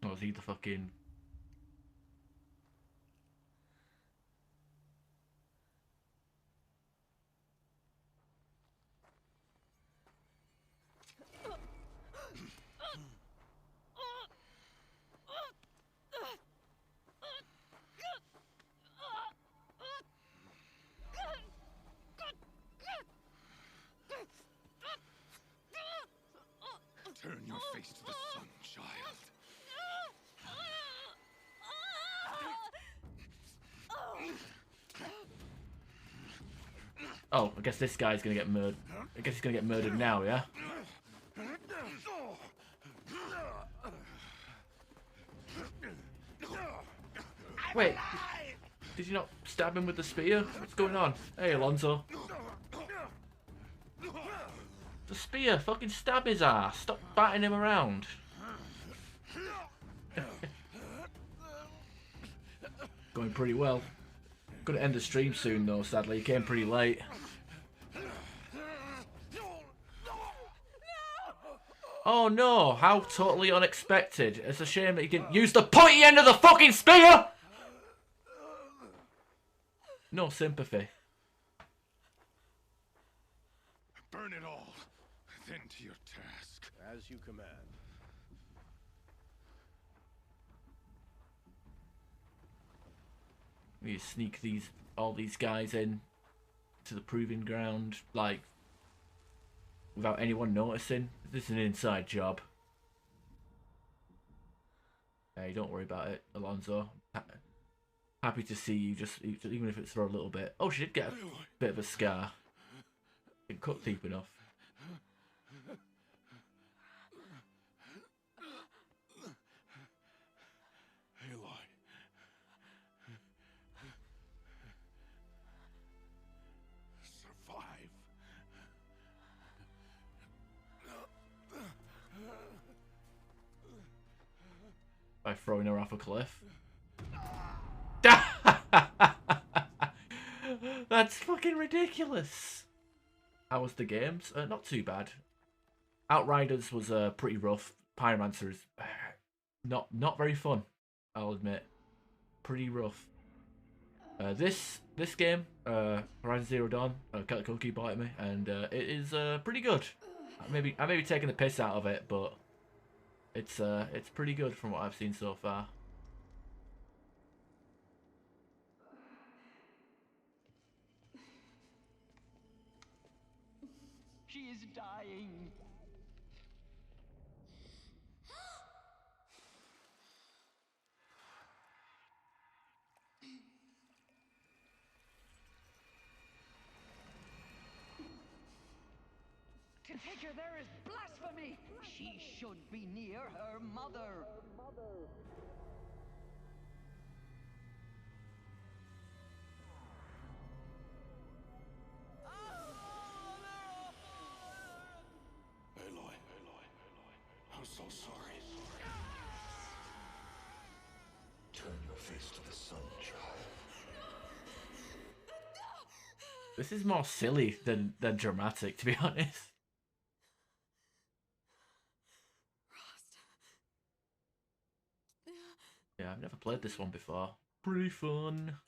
Oh, is he the fucking... Turn your face to the sun, child. Oh, I guess this guy's gonna get murdered. I guess he's gonna get murdered now, yeah? Wait, did you not stab him with the spear? What's going on? Hey, Alonso. The spear, fucking stab his ass. Stop batting him around. Going pretty well. Gonna end the stream soon though, sadly. It came pretty late. Oh no, how totally unexpected. It's a shame that he didn't use the pointy end of the fucking spear! No sympathy. Burn it all, then to your task. As you command. We need to sneak all these guys in to the proving ground, like, without anyone noticing. This is an inside job. Hey, don't worry about it, Alonso. Happy to see you, just even if it's for a little bit. Oh, she did get a bit of a scar. Didn't cut deep enough. Aloy. Survive. By throwing her off a cliff. That's fucking ridiculous. How was the games? Not too bad. Outriders was pretty rough. Pyromancer is not very fun, I'll admit. Pretty rough. This game, Horizon Zero Dawn, Celtic Cookie bought it me, and it is pretty good. I may be taking the piss out of it, but it's pretty good from what I've seen so far. She is dying. To take her there is blasphemy. She should be near her mother. Aloy. I'm so sorry. Turn your face to the sun, child. This is more silly than dramatic, to be honest. Yeah, I've never played this one before. Pretty fun.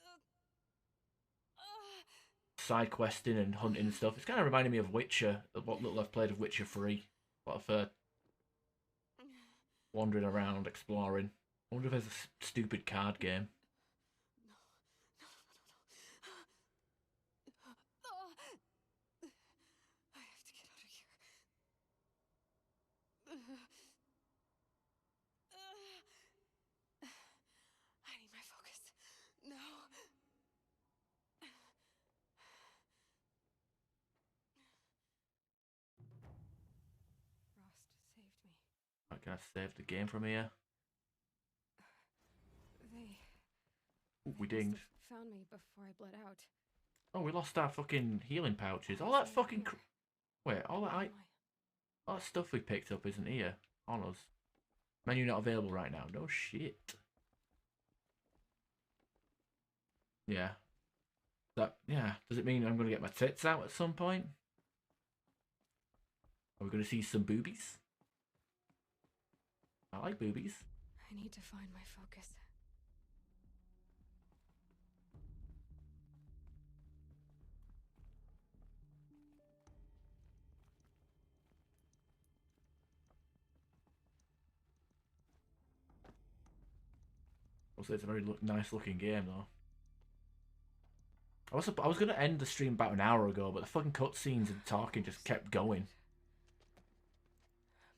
Side questing and hunting and stuff. It's kind of reminding me of Witcher, of what little I've played of Witcher 3. A lot of wandering around, exploring. I wonder if there's a stupid card game. I have to get out of here. I need my focus. No. Rost saved me. Right, can I save the game from here? They Ooh, we dinged. found me before I bled out. Oh, we lost our fucking healing pouches. All that fucking... Wait, all that stuff we picked up isn't here on us. Menu not available right now. No shit. Yeah. Yeah. Does it mean I'm going to get my tits out at some point? Are we going to see some boobies? I like boobies. I need to find my focus. Also, it's a very nice looking game though. I was going to end the stream about an hour ago, but the fucking cutscenes and talking just kept going.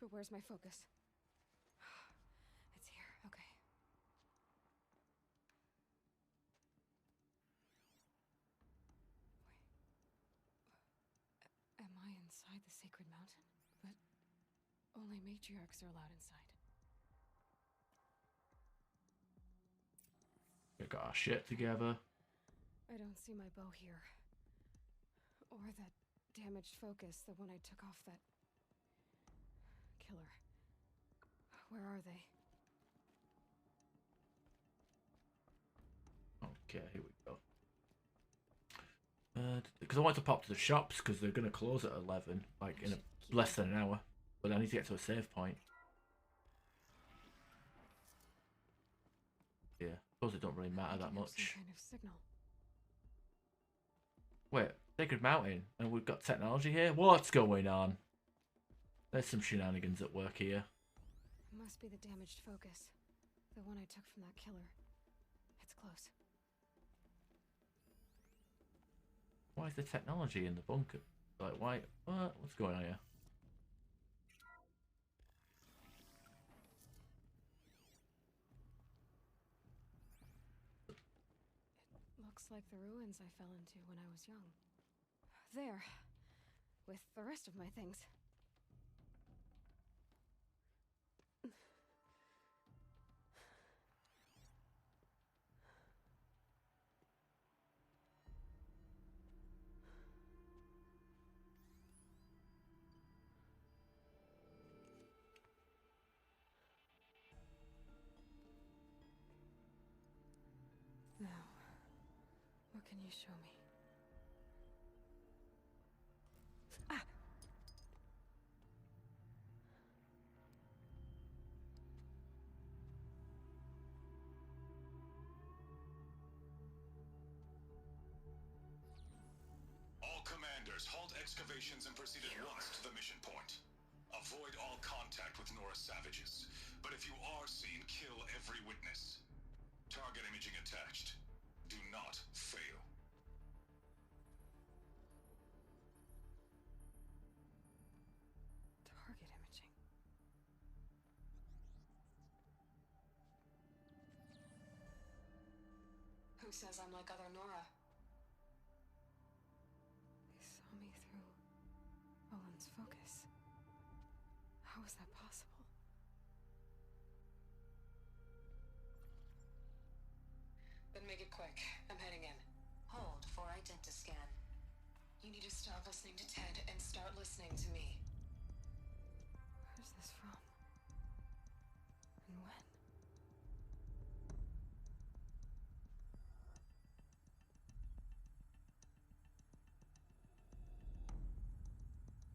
But where's my focus? It's here. Okay. Wait. Am I inside the sacred mountain? But only matriarchs are allowed inside. We got our shit together. I don't see my bow here. Or that damaged focus, the one I took off that killer. Where are they? Okay, here we go. Because I want to pop to the shops because they're going to close at 11, like in less than an hour. But I need to get to a save point. Yeah, I suppose it don't really matter that much. Some kind of signal. Wait, Sacred Mountain, and we've got technology here? What's going on? There's some shenanigans at work here. It must be the damaged focus. The one I took from that killer. It's close. Why is the technology in the bunker? Like, why? What? What's going on here? It looks like the ruins I fell into when I was young. There. With the rest of my things. Now, what can you show me? Ah! All commanders, halt excavations and proceed at once to the mission point. Avoid all contact with Nora savages. But if you are seen, kill every witness. Target imaging attached. Do not fail. Target imaging. Who says I'm like other Nora? They saw me through Owen's focus. How is that possible? Then make it quick. I'm heading in. Hold for identiscan. You need to stop listening to Ted and start listening to me. Where's this from? And when?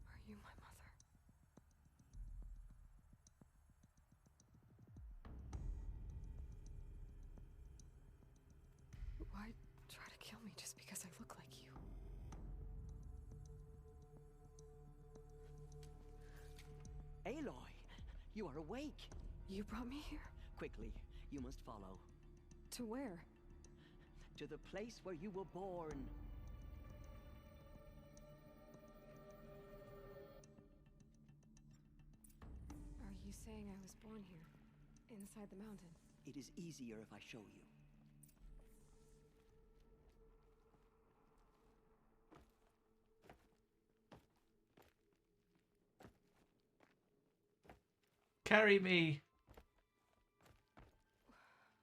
Are you my mother? Aloy, you are awake. You brought me here? Quickly, you must follow. To where? To the place where you were born. Are you saying I was born here? Inside the mountain? It is easier if I show you. Carry me!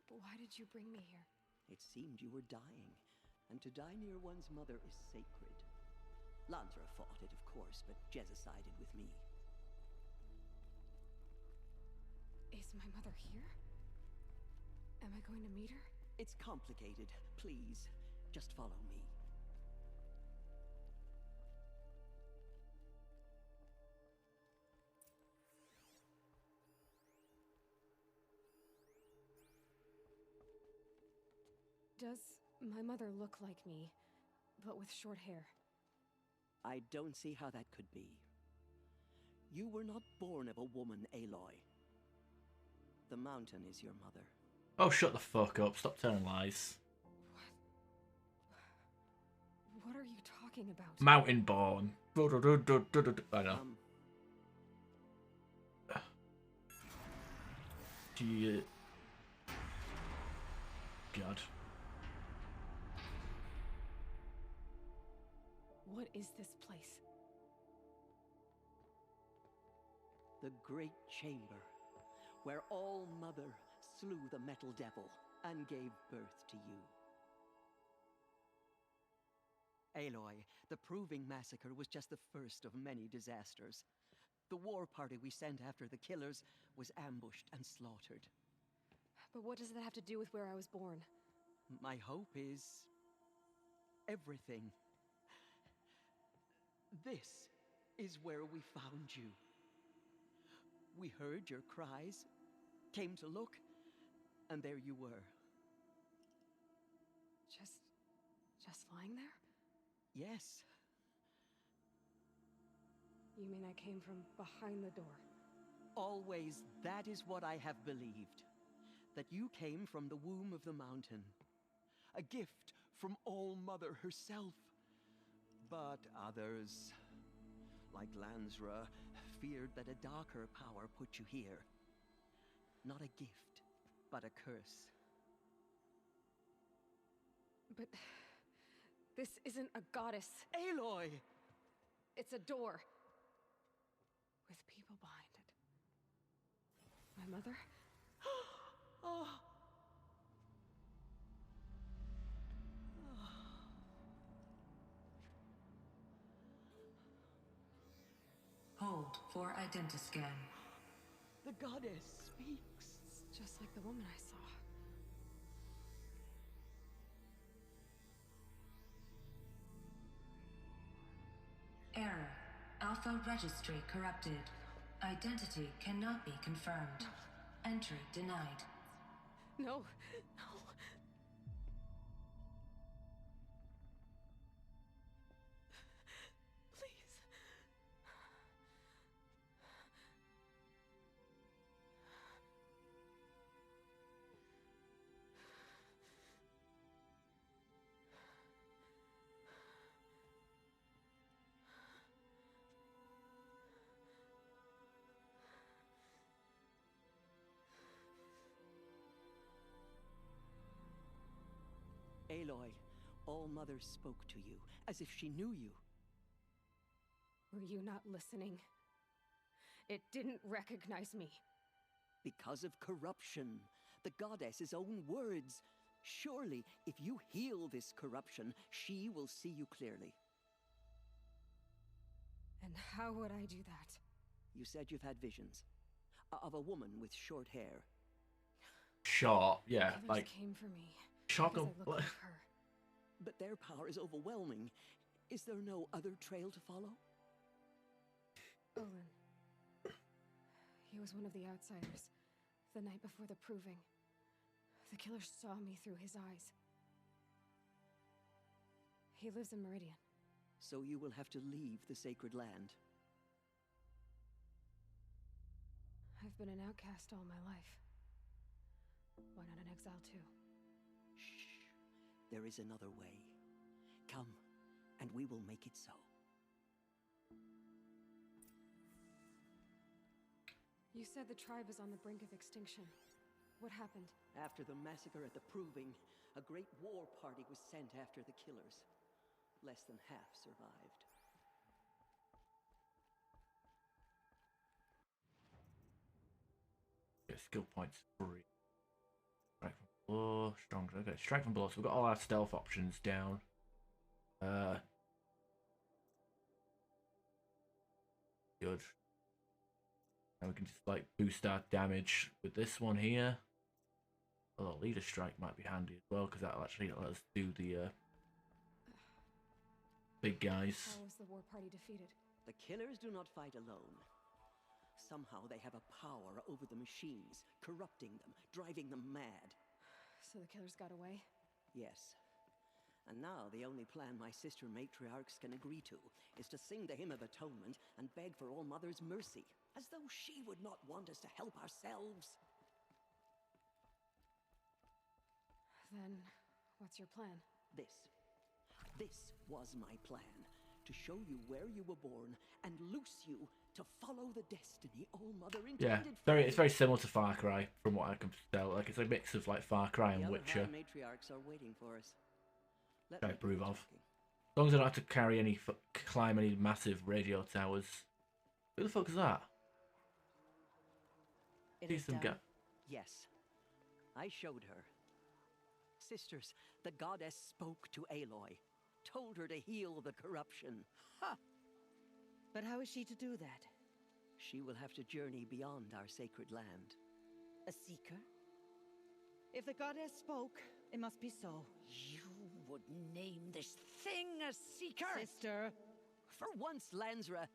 Why did you bring me here? It seemed you were dying, and to die near one's mother is sacred. Lansra fought it, of course, but Jezza sided with me. Is my mother here? Am I going to meet her? It's complicated. Please, just follow me. Does my mother look like me, but with short hair? I don't see how that could be. You were not born of a woman, Aloy. The mountain is your mother. Oh, shut the fuck up. Stop telling lies. What are you talking about? Mountain born. I know. God. What is this place? The Great Chamber, where All Mother slew the Metal Devil and gave birth to you. Aloy, the Proving Massacre was just the first of many disasters. The war party we sent after the killers was ambushed and slaughtered. But what does that have to do with where I was born? My hope is everything. This is where we found you. We heard your cries, came to look, and there you were. Just lying there? Yes. You mean I came from behind the door? Always, that is what I have believed. That you came from the womb of the mountain. A gift from All Mother herself. But others, like Lansra, feared that a darker power put you here. Not a gift, but a curse. But this isn't a goddess. Aloy! It's a door. With people behind it. My mother? Oh. Hold for identiscan. The goddess speaks. It's just like the woman I saw. Error. Alpha registry corrupted. Identity cannot be confirmed. Entry denied. No, no. Please. Aloy, All Mother spoke to you, as if she knew you. Were you not listening? It didn't recognize me. Because of corruption. The goddess's own words. Surely, if you heal this corruption, she will see you clearly. And how would I do that? You said you've had visions. Of a woman with short hair. Short, yeah, Others like came for me. short. Because I look like her. But their power is overwhelming. Is there no other trail to follow? Olin. He was one of the outsiders. The night before the proving. The killer saw me through his eyes. He lives in Meridian. So you will have to leave the sacred land. I've been an outcast all my life. Why not an exile too? Shh. There is another way. Come, and we will make it so. You said the tribe is on the brink of extinction. What happened? After the massacre at the Proving, a great war party was sent after the killers. Less than half survived. Skill points 3. Strike from below, strong. Okay, strike from below. So we've got all our stealth options down. Good. And we can just like boost our damage with this one here. Although leader strike might be handy as well because that'll actually let us do the big guys. How was the war party defeated? The killers do not fight alone. Somehow they have a power over the machines, corrupting them, driving them mad. So the killers got away? Yes. And now the only plan my sister matriarchs can agree to is to sing the Hymn of Atonement and beg for All Mother's mercy, as though she would not want us to help ourselves. Then, what's your plan? This was my plan. To show you where you were born and loose you to follow the destiny All Mother intended. Yeah, it's very similar to Far Cry from what I can tell. Like it's a mix of like Far Cry and Witcher. The matriarchs are waiting for us. I approve of. As long as I don't have to carry any, climb any massive radio towers. Who the fuck is that? It is done. Yes, I showed her. Sisters, the goddess spoke to Aloy, told her to heal the corruption. Ha! But how is she to do that? She will have to journey beyond our sacred land. A seeker? If the goddess spoke, it must be so. You would name this thing a seeker? Sister! For once, Lansra,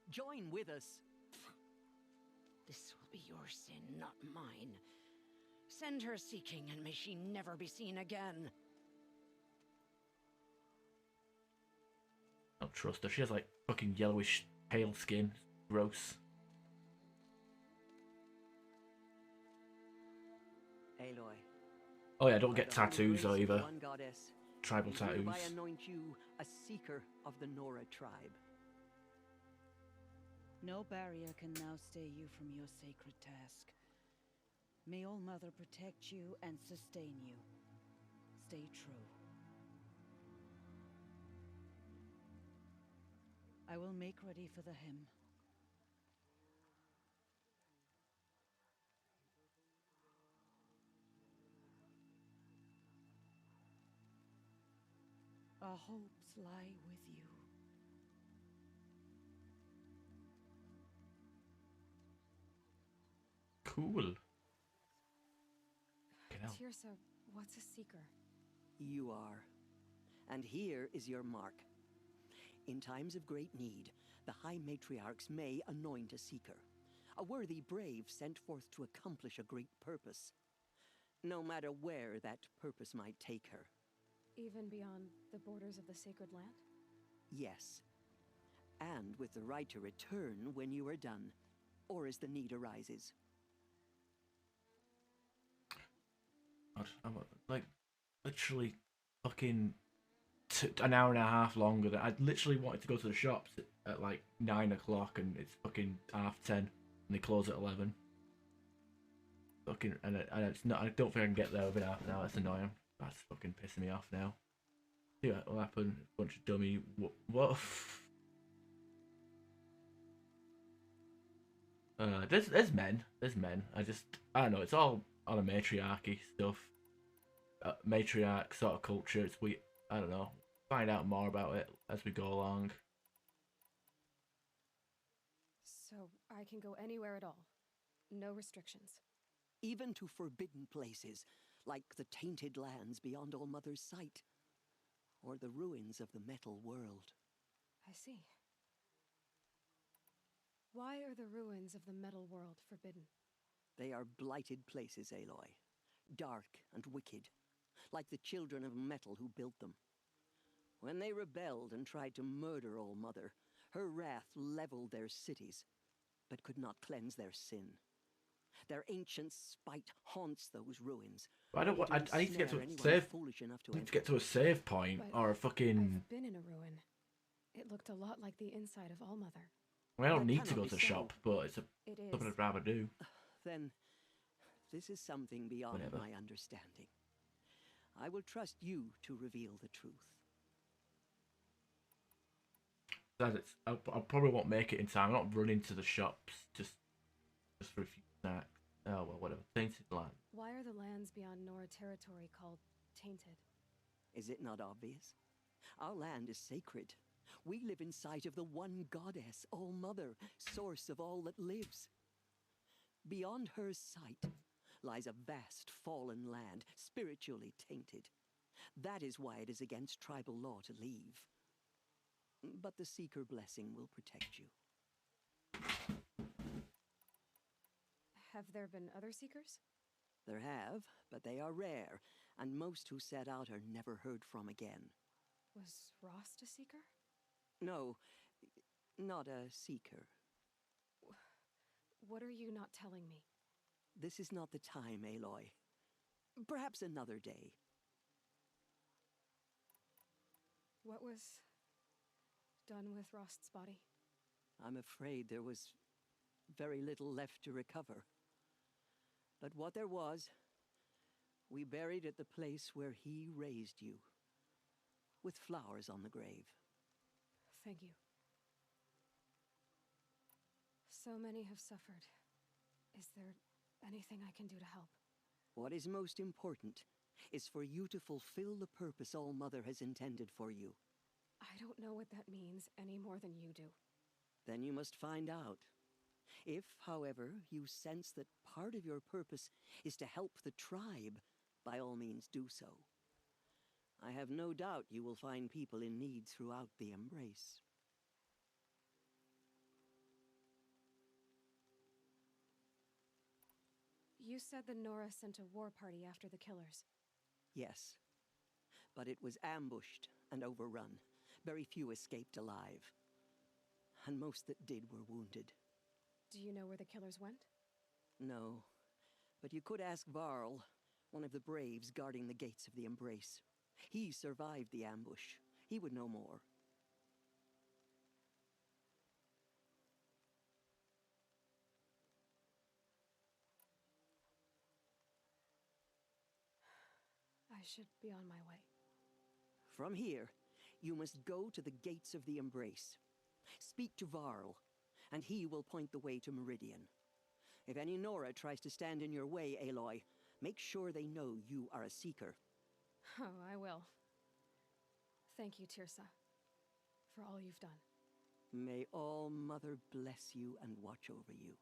join with us. This will be your sin, not mine. Send her seeking, and may she never be seen again. I don't trust her. She has like fucking yellowish pale skin. Gross. Aloy. Oh yeah, don't get tattoos either. One goddess, Tribal tattoos. I anoint you a seeker of the Nora tribe. No barrier can now stay you from your sacred task. May All Mother protect you and sustain you. Stay true. I will make ready for the hymn. Our hopes lie with you. Cool. Teersa, what's a seeker? You are. And here is your mark. In times of great need, the High Matriarchs may anoint a seeker. A worthy brave sent forth to accomplish a great purpose. No matter where that purpose might take her. Even beyond the borders of the sacred land? Yes. And with the right to return when you are done, or as the need arises. I'm like literally fucking an hour and a half longer. Than I literally wanted to go to the shops at like 9 o'clock and it's fucking 10:30 and they close at 11. Fucking and it's not. I don't think I can get there within half an hour. That's annoying. That's fucking pissing me off now. See what will happen? Bunch of dummy. What? There's men. I don't know. It's all on a matriarchy stuff. Matriarch sort of culture. It's we. I don't know. Find out more about it as we go along. So I can go anywhere at all. No restrictions. Even to forbidden places, like the tainted lands beyond All Mother's sight, or the ruins of the metal world. I see. Why are the ruins of the metal world forbidden? They are blighted places, Aloy. Dark and wicked, like the children of metal who built them. When they rebelled and tried to murder All Mother, her wrath leveled their cities, but could not cleanse their sin. Their ancient spite haunts those ruins. I don't want. I need to get to a save. I need to get to a save point But or a fucking. I've been in a ruin. It looked a lot like the inside of Allmother. I don't That need to cannot go be to the so. shop, but it's It something is. I'd rather do. Then, this is something beyond Whatever. my understanding. I will trust you to reveal the truth. That it's. I probably won't make it in time. I'm not running to the shops just for a few snacks. Oh well, whatever. Tainted land. Why are the lands beyond Nora territory called tainted? Is it not obvious? Our land is sacred. We live in sight of the one goddess, All-Mother, source of all that lives. Beyond her sight lies a vast fallen land, spiritually tainted. That is why it is against tribal law to leave. But the Seeker blessing will protect you. Have there been other seekers? There have, but they are rare, and most who set out are never heard from again. Was Rost a seeker? No, not a seeker. What are you not telling me? This is not the time, Aloy. Perhaps another day. What was done with Rost's body? I'm afraid there was very little left to recover. But what there was, we buried at the place where he raised you, with flowers on the grave. Thank you. So many have suffered. Is there anything I can do to help? What is most important is for you to fulfill the purpose All-Mother has intended for you. I don't know what that means any more than you do. Then you must find out. If, however, you sense that part of your purpose is to help the tribe, by all means do so. I have no doubt you will find people in need throughout the Embrace. You said the Nora sent a war party after the killers. Yes, but it was ambushed and overrun. Very few escaped alive. And most that did were wounded. Do you know where the killers went? No, but you could ask Varl, one of the braves guarding the gates of the Embrace. He survived the ambush. He would know more. I should be on my way. From here, you must go to the gates of the Embrace. Speak to Varl, and he will point the way to Meridian. If any Nora tries to stand in your way, Aloy, make sure they know you are a Seeker. Oh, I will. Thank you, Tirsa, for all you've done. May All-Mother bless you and watch over you.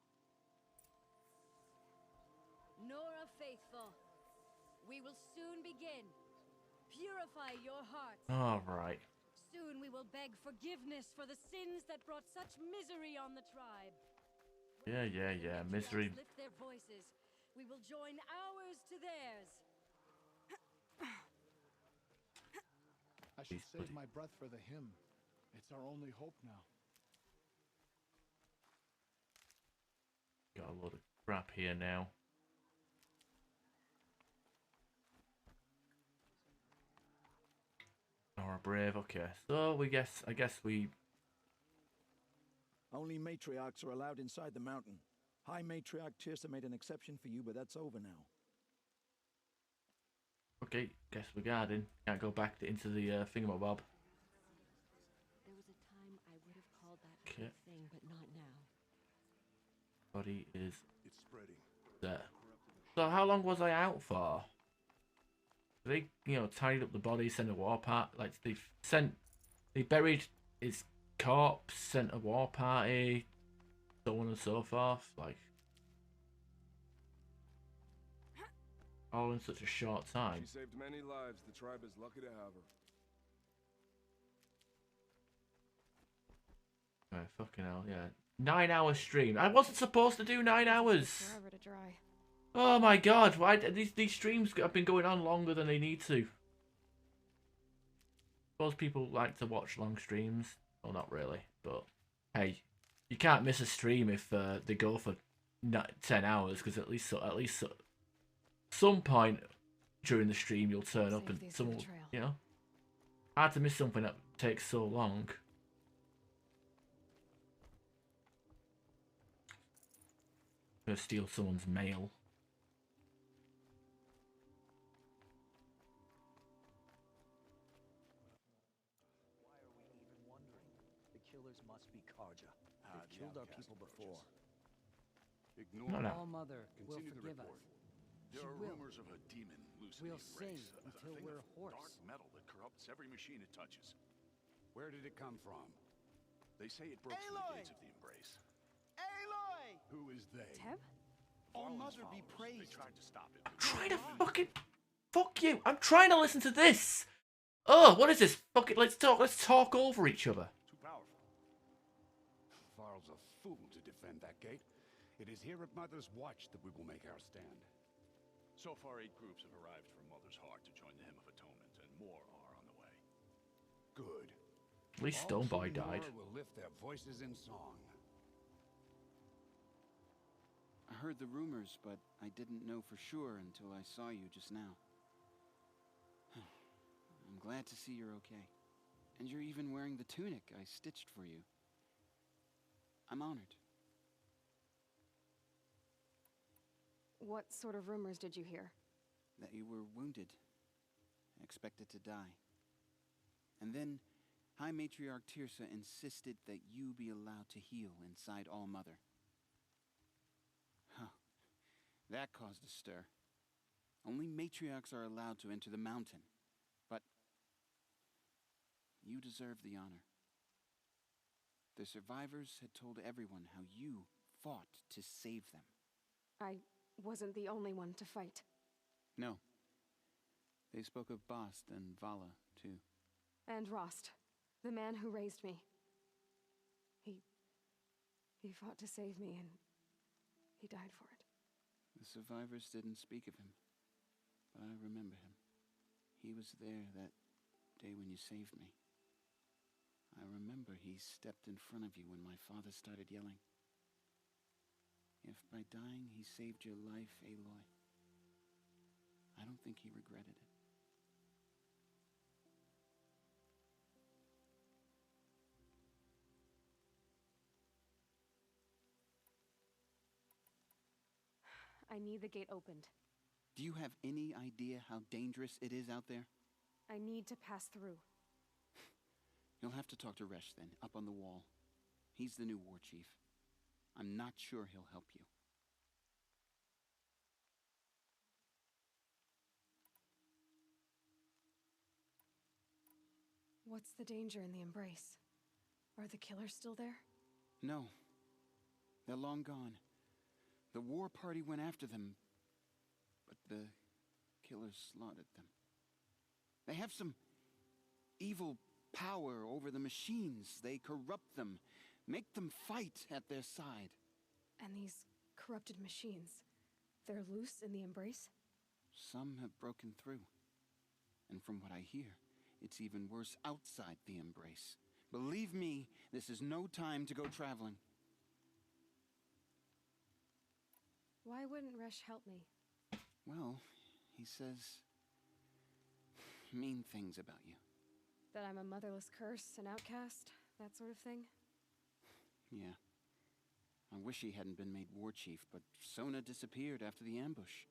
Nora Faithful, we will soon begin. Purify your heart. All right. Soon we will beg forgiveness for the sins that brought such misery on the tribe. Yeah. Misery. Lift their voices. We will join ours to theirs. I should save my breath for the hymn. It's our only hope now. Got a lot of crap here now. Nora Brave, okay. So I guess we Only matriarchs are allowed inside the mountain. High Matriarch Tirsa made an exception for you, but that's over now. okay, guess we're guarding. Can't go back into the thingamabob. There was a time I would have called that Okay. thing, but not now. Body is It's spreading. there. So how long was I out for? They, tidied up the body, sent a war party. Like they buried his corpse, sent a war party, so on and so forth. Like all in such a short time. She saved many lives. The tribe is lucky to have her. Right, fucking hell, yeah. 9-hour stream. I wasn't supposed to do 9 hours. Forever to dry. Oh my god, why these streams have been going on longer than they need to. Suppose people like to watch long streams. Well, not really, but hey, you can't miss a stream if they go for 10 hours, because at least some point during the stream you'll turn up and someone, you know, hard to miss something that takes so long. Gonna steal someone's mail. The killers must be Karja. They've killed our people before. Ignore No. All Mother will Continue the forgive report. us. There She are will. rumors of a demon loose We'll in the sing Embrace, a until thing we're of hoarse. dark metal that corrupts every machine it touches. Where did it come from? They say it broke through the gates of the Embrace. Aloy! Who is they? Teb? All Varlin's Mother be followers, praised. They tried to stop it. Trying to fucking fuck you. I'm trying to listen to this. Oh, what is this? Fuck it. Let's talk over each other. Too powerful. Varl's a fool to defend that gate. It is here at Mother's Watch that we will make our stand. So far, 8 groups have arrived from Mother's Heart to join the Hymn of Atonement, and more are on the way. Good. At least All Stoneboy true died. Nora will lift their voices in song. I heard the rumors, but I didn't know for sure until I saw you just now. I'm glad to see you're okay. And you're even wearing the tunic I stitched for you. I'm honored. What sort of rumors did you hear? That you were wounded, expected to die. And then High Matriarch Tirsa insisted that you be allowed to heal inside All Mother. Huh. That caused a stir. Only matriarchs are allowed to enter the mountain. But you deserve the honor. The survivors had told everyone how you fought to save them. I wasn't the only one to fight. No. They spoke of Bast and Vala, too. And Rost, the man who raised me. He fought to save me, and he died for it. The survivors didn't speak of him, but I remember him. He was there that day when you saved me. I remember he stepped in front of you when my father started yelling. If by dying he saved your life, Aloy, I don't think he regretted it. I need the gate opened. Do you have any idea how dangerous it is out there? I need to pass through. You'll have to talk to Resh then, up on the wall. He's the new war chief. I'm not sure he'll help you. What's the danger in the Embrace? Are the killers still there? No. They're long gone. The war party went after them, but the killers slaughtered them. They have some evil power over the machines. They corrupt them, make them fight at their side. And these corrupted machines, they're loose in the Embrace? Some have broken through. And from what I hear, it's even worse outside the Embrace. Believe me, this is no time to go traveling. Why wouldn't Resh help me? Well, he says mean things about you. That I'm a motherless curse, an outcast, that sort of thing? Yeah. I wish he hadn't been made war chief, but Sona disappeared after the ambush.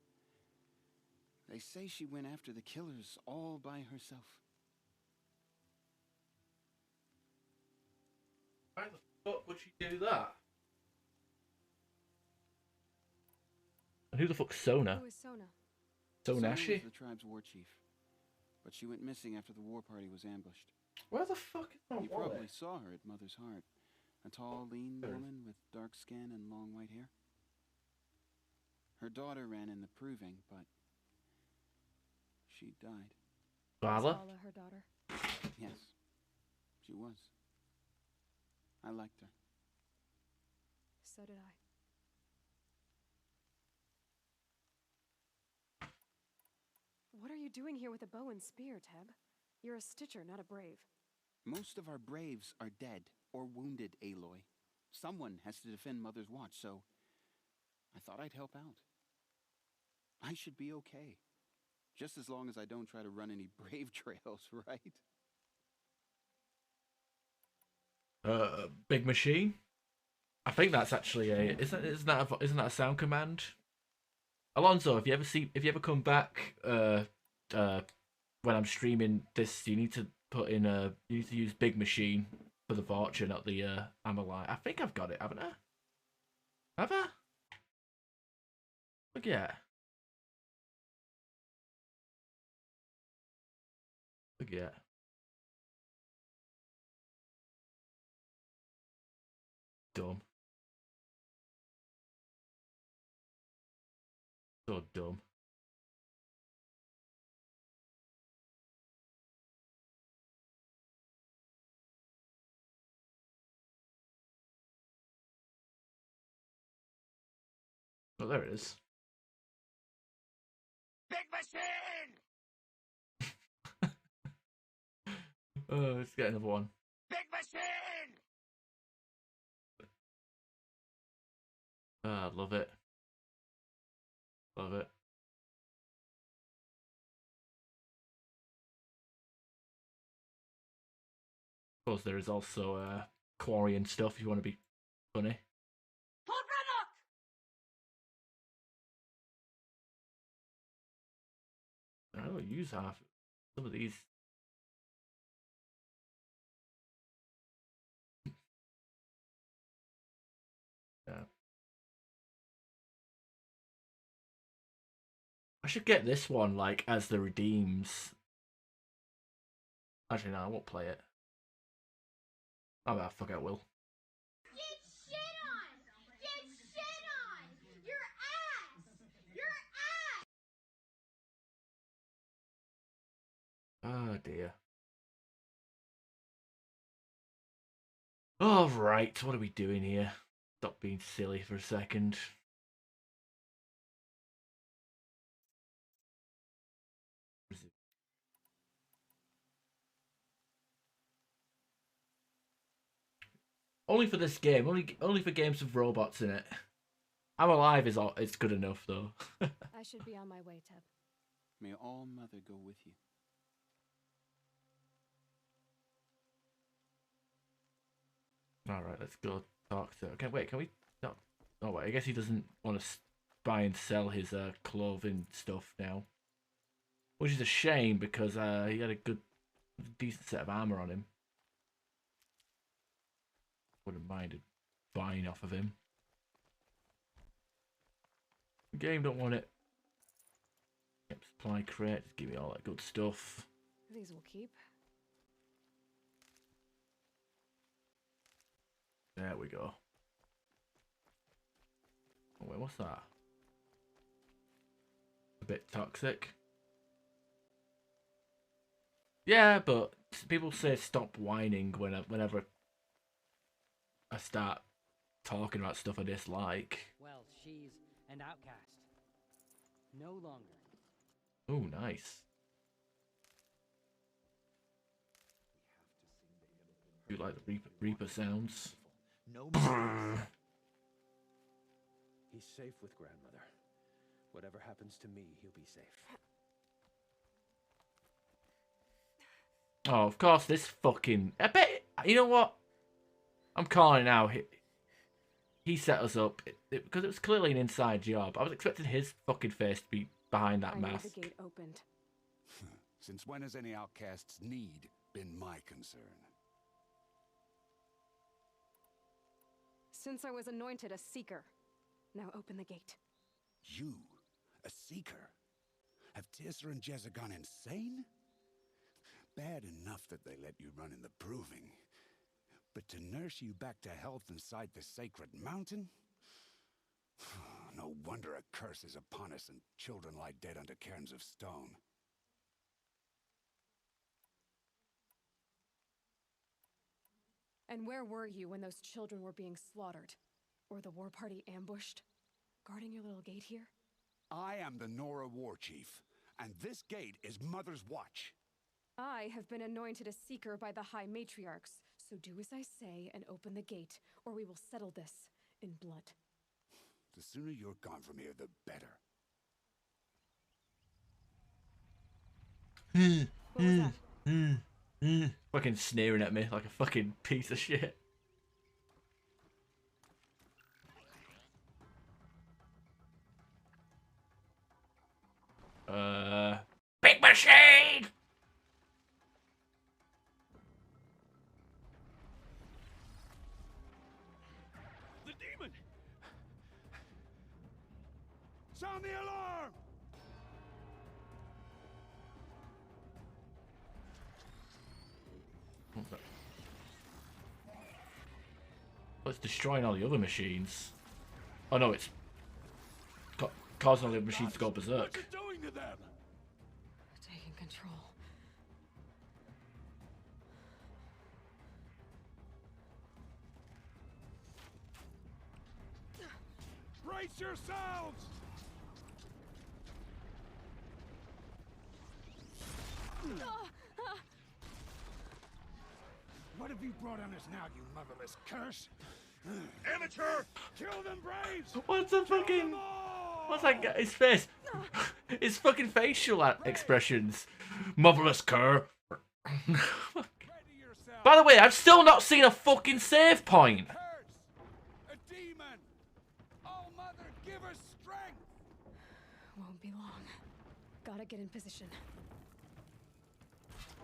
They say she went after the killers all by herself. Why the fuck would she do that? And who the fuck's Sona? Who is Sona? Sona was Sonashi? the tribe's war chief, but she went missing after the war party was ambushed. Where the fuck is my You wallet? probably saw her at Mother's Heart. A tall, lean woman with dark skin and long white hair. Her daughter ran in the proving, but she died. Vala? Vala, her daughter. Yes, she was. I liked her. So did I. What are you doing here with a bow and spear, Teb? You're a Stitcher, not a Brave. Most of our braves are dead or wounded, Aloy. Someone has to defend Mother's Watch, so I thought I'd help out. I should be okay. Just as long as I don't try to run any brave trails, right? Big machine. I think that's actually a isn't that a sound command? Alonso, if you ever come back when I'm streaming this, you need to use Big Machine for the Vorcha, not the Amalite. I think I've got it, haven't I? Have I? Look, yeah. Look, yeah. Dumb. So dumb. Oh, there it is. Big machine! Oh, let's get another one. Big machine! Ah, love it. Love it. Of course, there is also quarry and stuff if you want to be funny. I don't use half. Some of these. Yeah. I should get this one, like, as the redeems. Actually, no, I won't play it. Oh, well, fuck it, I will. Get shit on! Get shit on! Your ass! Your ass! Oh, dear. All right, what are we doing here? Stop being silly for a second. Only for this game. Only for games with robots in it. I'm Alive is it's good enough though. I should be on my way, Teb. May All Mother go with you. All right, let's go talk to. Okay, wait, can we? No. Oh wait, I guess he doesn't want to buy and sell his clothing stuff now, which is a shame because he had a decent set of armor on him. Wouldn't mind buying off of him. Game don't want it. Yep, supply crate. Just give me all that good stuff. These will keep. There we go. Oh wait, what's that? A bit toxic. Yeah, but people say stop whining whenever I start talking about stuff I dislike. Well, she's an outcast. No longer. Oh, nice. You like the Reaper sounds? No. He's safe with grandmother. Whatever happens to me, he'll be safe. Oh, of course, this fucking... I bet... You know what? I'm calling it now. He set us up because it was clearly an inside job. I was expecting his fucking face to be behind that mask. The gate opened. Since when has any outcast's need been my concern? Since I was anointed a seeker. Now open the gate. You? A seeker? Have Teersa and Jezza gone insane? Bad enough that they let you run in the proving. But to nurse you back to health inside the sacred mountain? No wonder a curse is upon us and children lie dead under cairns of stone. And where were you when those children were being slaughtered? Or the war party ambushed? Guarding your little gate here? I am the Nora War Chief, and this gate is Mother's watch. I have been anointed a seeker by the High Matriarchs, so do as I say and open the gate, or we will settle this in blood. The sooner you're gone from here, the better. What was that? Fucking sneering at me like a fucking piece of shit. Big machine! The demon! Sound the alarm! Oh, it's destroying all the other machines. Oh no, it's causing all the machines to go berserk. What's it doing to them? Taking control. Brace yourselves! What have you brought on us now, you motherless curse? Amateur! Kill them braves! What's the fucking... What's that guy? His face? His fucking facial expressions. Motherless cur. By the way, I've still not seen a fucking save point. A demon! Oh, mother, give us strength! Won't be long. Gotta get in position.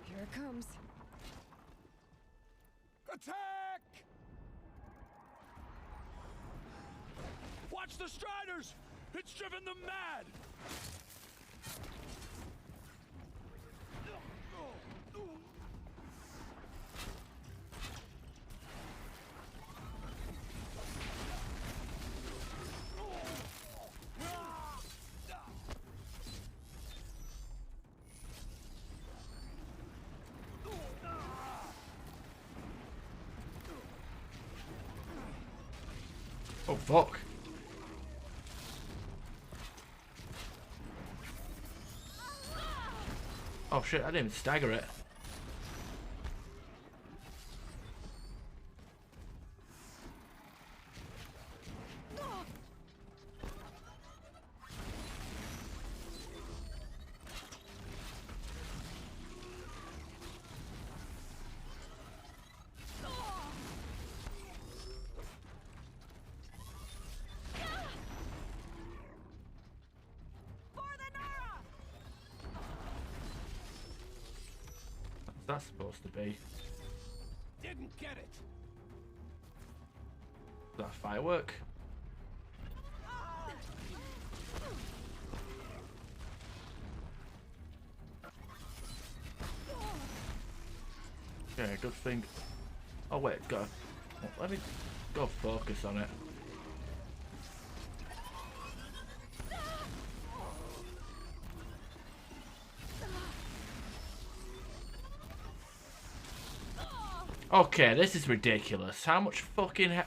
Here it comes. Attack! Watch the Striders! It's driven them mad! Oh fuck. Oh shit, I didn't even stagger it. What's that supposed to be? Didn't get it. Is that a firework? Yeah, good thing. Oh wait, go. Let me go focus on it. Okay, this is ridiculous. How much fucking...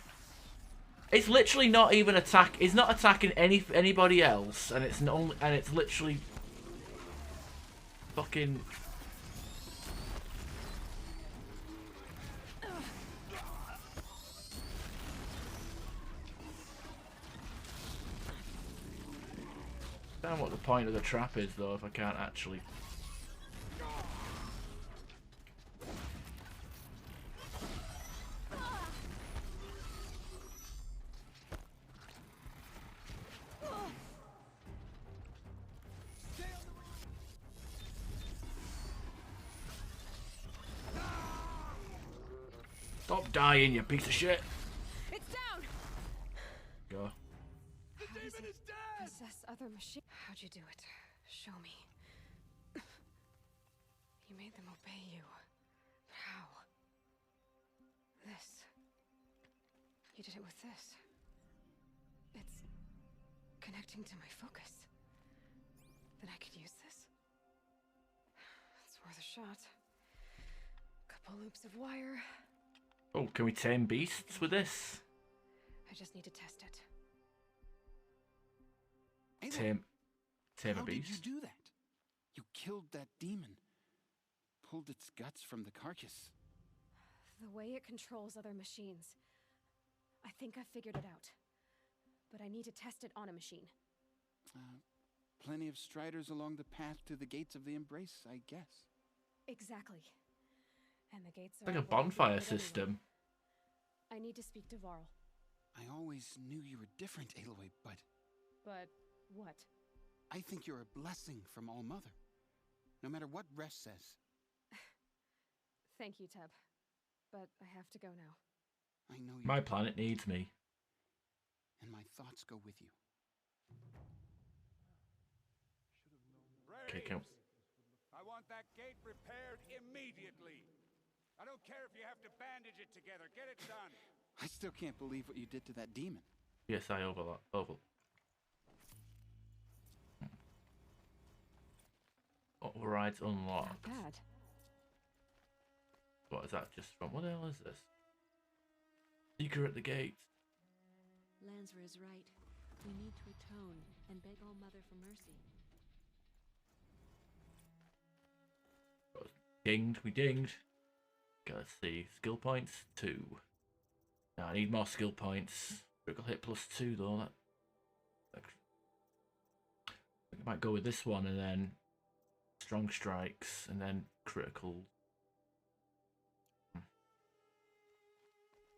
It's literally not even attack. It's not attacking anybody else, and it's not. And it's literally fucking. I don't know what the point of the trap is, though, if I can't actually. Stop dying, you piece of shit. It's down. Go. The demon is dead. Possess other machine. How'd you do it? Show me. You made them obey you. But how? This. You did it with this. It's connecting to my focus. Then I could use this. It's worth a shot. Couple loops of wire. Oh, can we tame beasts with this? I just need to test it. Tame a How beast? did you do that? You killed that demon. Pulled its guts from the carcass. The way it controls other machines. I think I figured it out. but I need to test it on a machine. Plenty of striders along the path to the gates of the Embrace, I guess. Exactly. And the gates are Like a where I bonfire created anyway. system. I need to speak to Varl. I always knew you were different, Aloy, but But what? I think you're a blessing from All Mother. No matter what Resh says. Thank you, Teb. But I have to go now. I know you My do, planet needs me. and my thoughts go with you. Okay, can I want that gate repaired immediately. I don't care if you have to bandage it together. Get it done. I still can't believe what you did to that demon. Yes, I overlap. Overrides unlocked. Not bad. What is that just from? What the hell is this? Seeker at the gate. Lansra is right. We need to atone and beg All Mother for mercy. Dinged, we dinged. Okay, let's see. Skill points, 2. Now I need more skill points. Critical hit +2 though. I think I might go with this one and then strong strikes and then critical.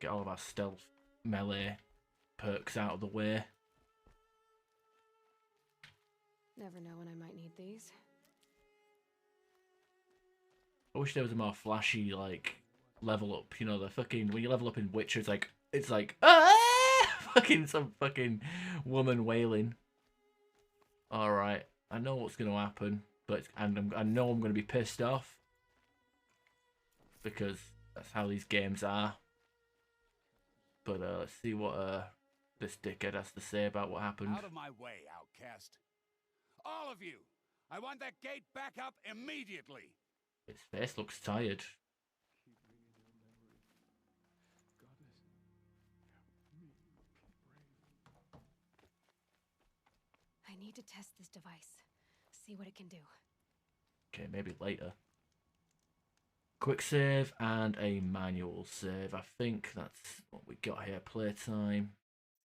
Get all of our stealth melee perks out of the way. Never know when I might need these. I wish there was a more flashy like level up. You know, the fucking when you level up in Witcher, it's like ah! fucking some fucking woman wailing. All right, I know what's gonna happen, but I know I'm gonna be pissed off because that's how these games are. But let's see what this dickhead has to say about what happened. Out of my way, outcast. All of you. I want that gate back up immediately. His face looks tired. I need to test this device. See what it can do. Okay, maybe later. Quick save and a manual save. I think that's what we got here. Playtime.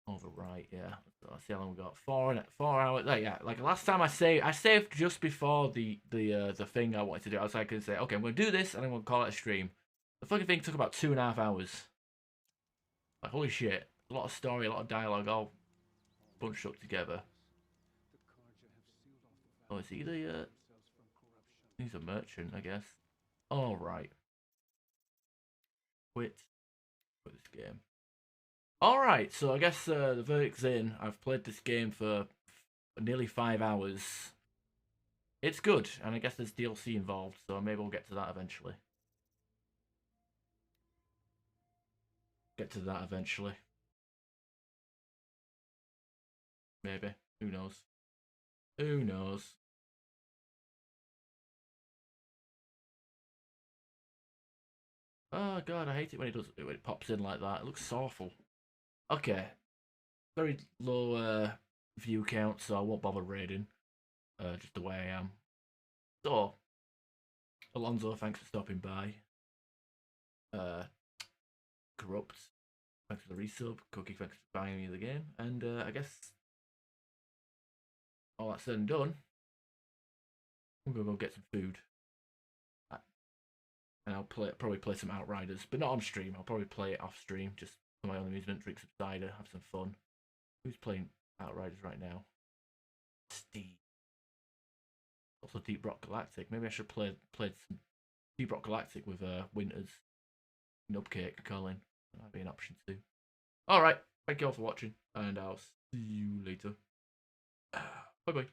Overwrite, yeah. Let's see how long we got. 4 hours. Yeah, like last time I saved just before the thing I wanted to do. I was like, gonna say, okay, I'm gonna do this and I'm gonna call it a stream. The fucking thing took about 2.5 hours. Like holy shit. A lot of story, a lot of dialogue, all bunched up together. Oh, is he the he's a merchant, I guess. Alright. Quit this game. Alright, so I guess the verdict's in. I've played this game for nearly 5 hours. It's good, and I guess there's DLC involved, so maybe we'll get to that eventually. Maybe. Who knows? Who knows? Oh god, I hate it when it pops in like that. It looks awful. Okay. Very low view count, so I won't bother raiding. Just the way I am. So, Alonso, thanks for stopping by. Corrupt, thanks for the resub. Cookie, thanks for buying me the game. And I guess all that's said and done, I'm gonna go get some food. And I'll probably play some Outriders, but not on stream. I'll probably play it off stream, just for my own amusement, drink some cider, have some fun. Who's playing Outriders right now? Steve. Also Deep Rock Galactic. Maybe I should play some Deep Rock Galactic with Winters, Nubcake, Colin. That might be an option too. Alright, thank you all for watching, and I'll see you later. Bye bye.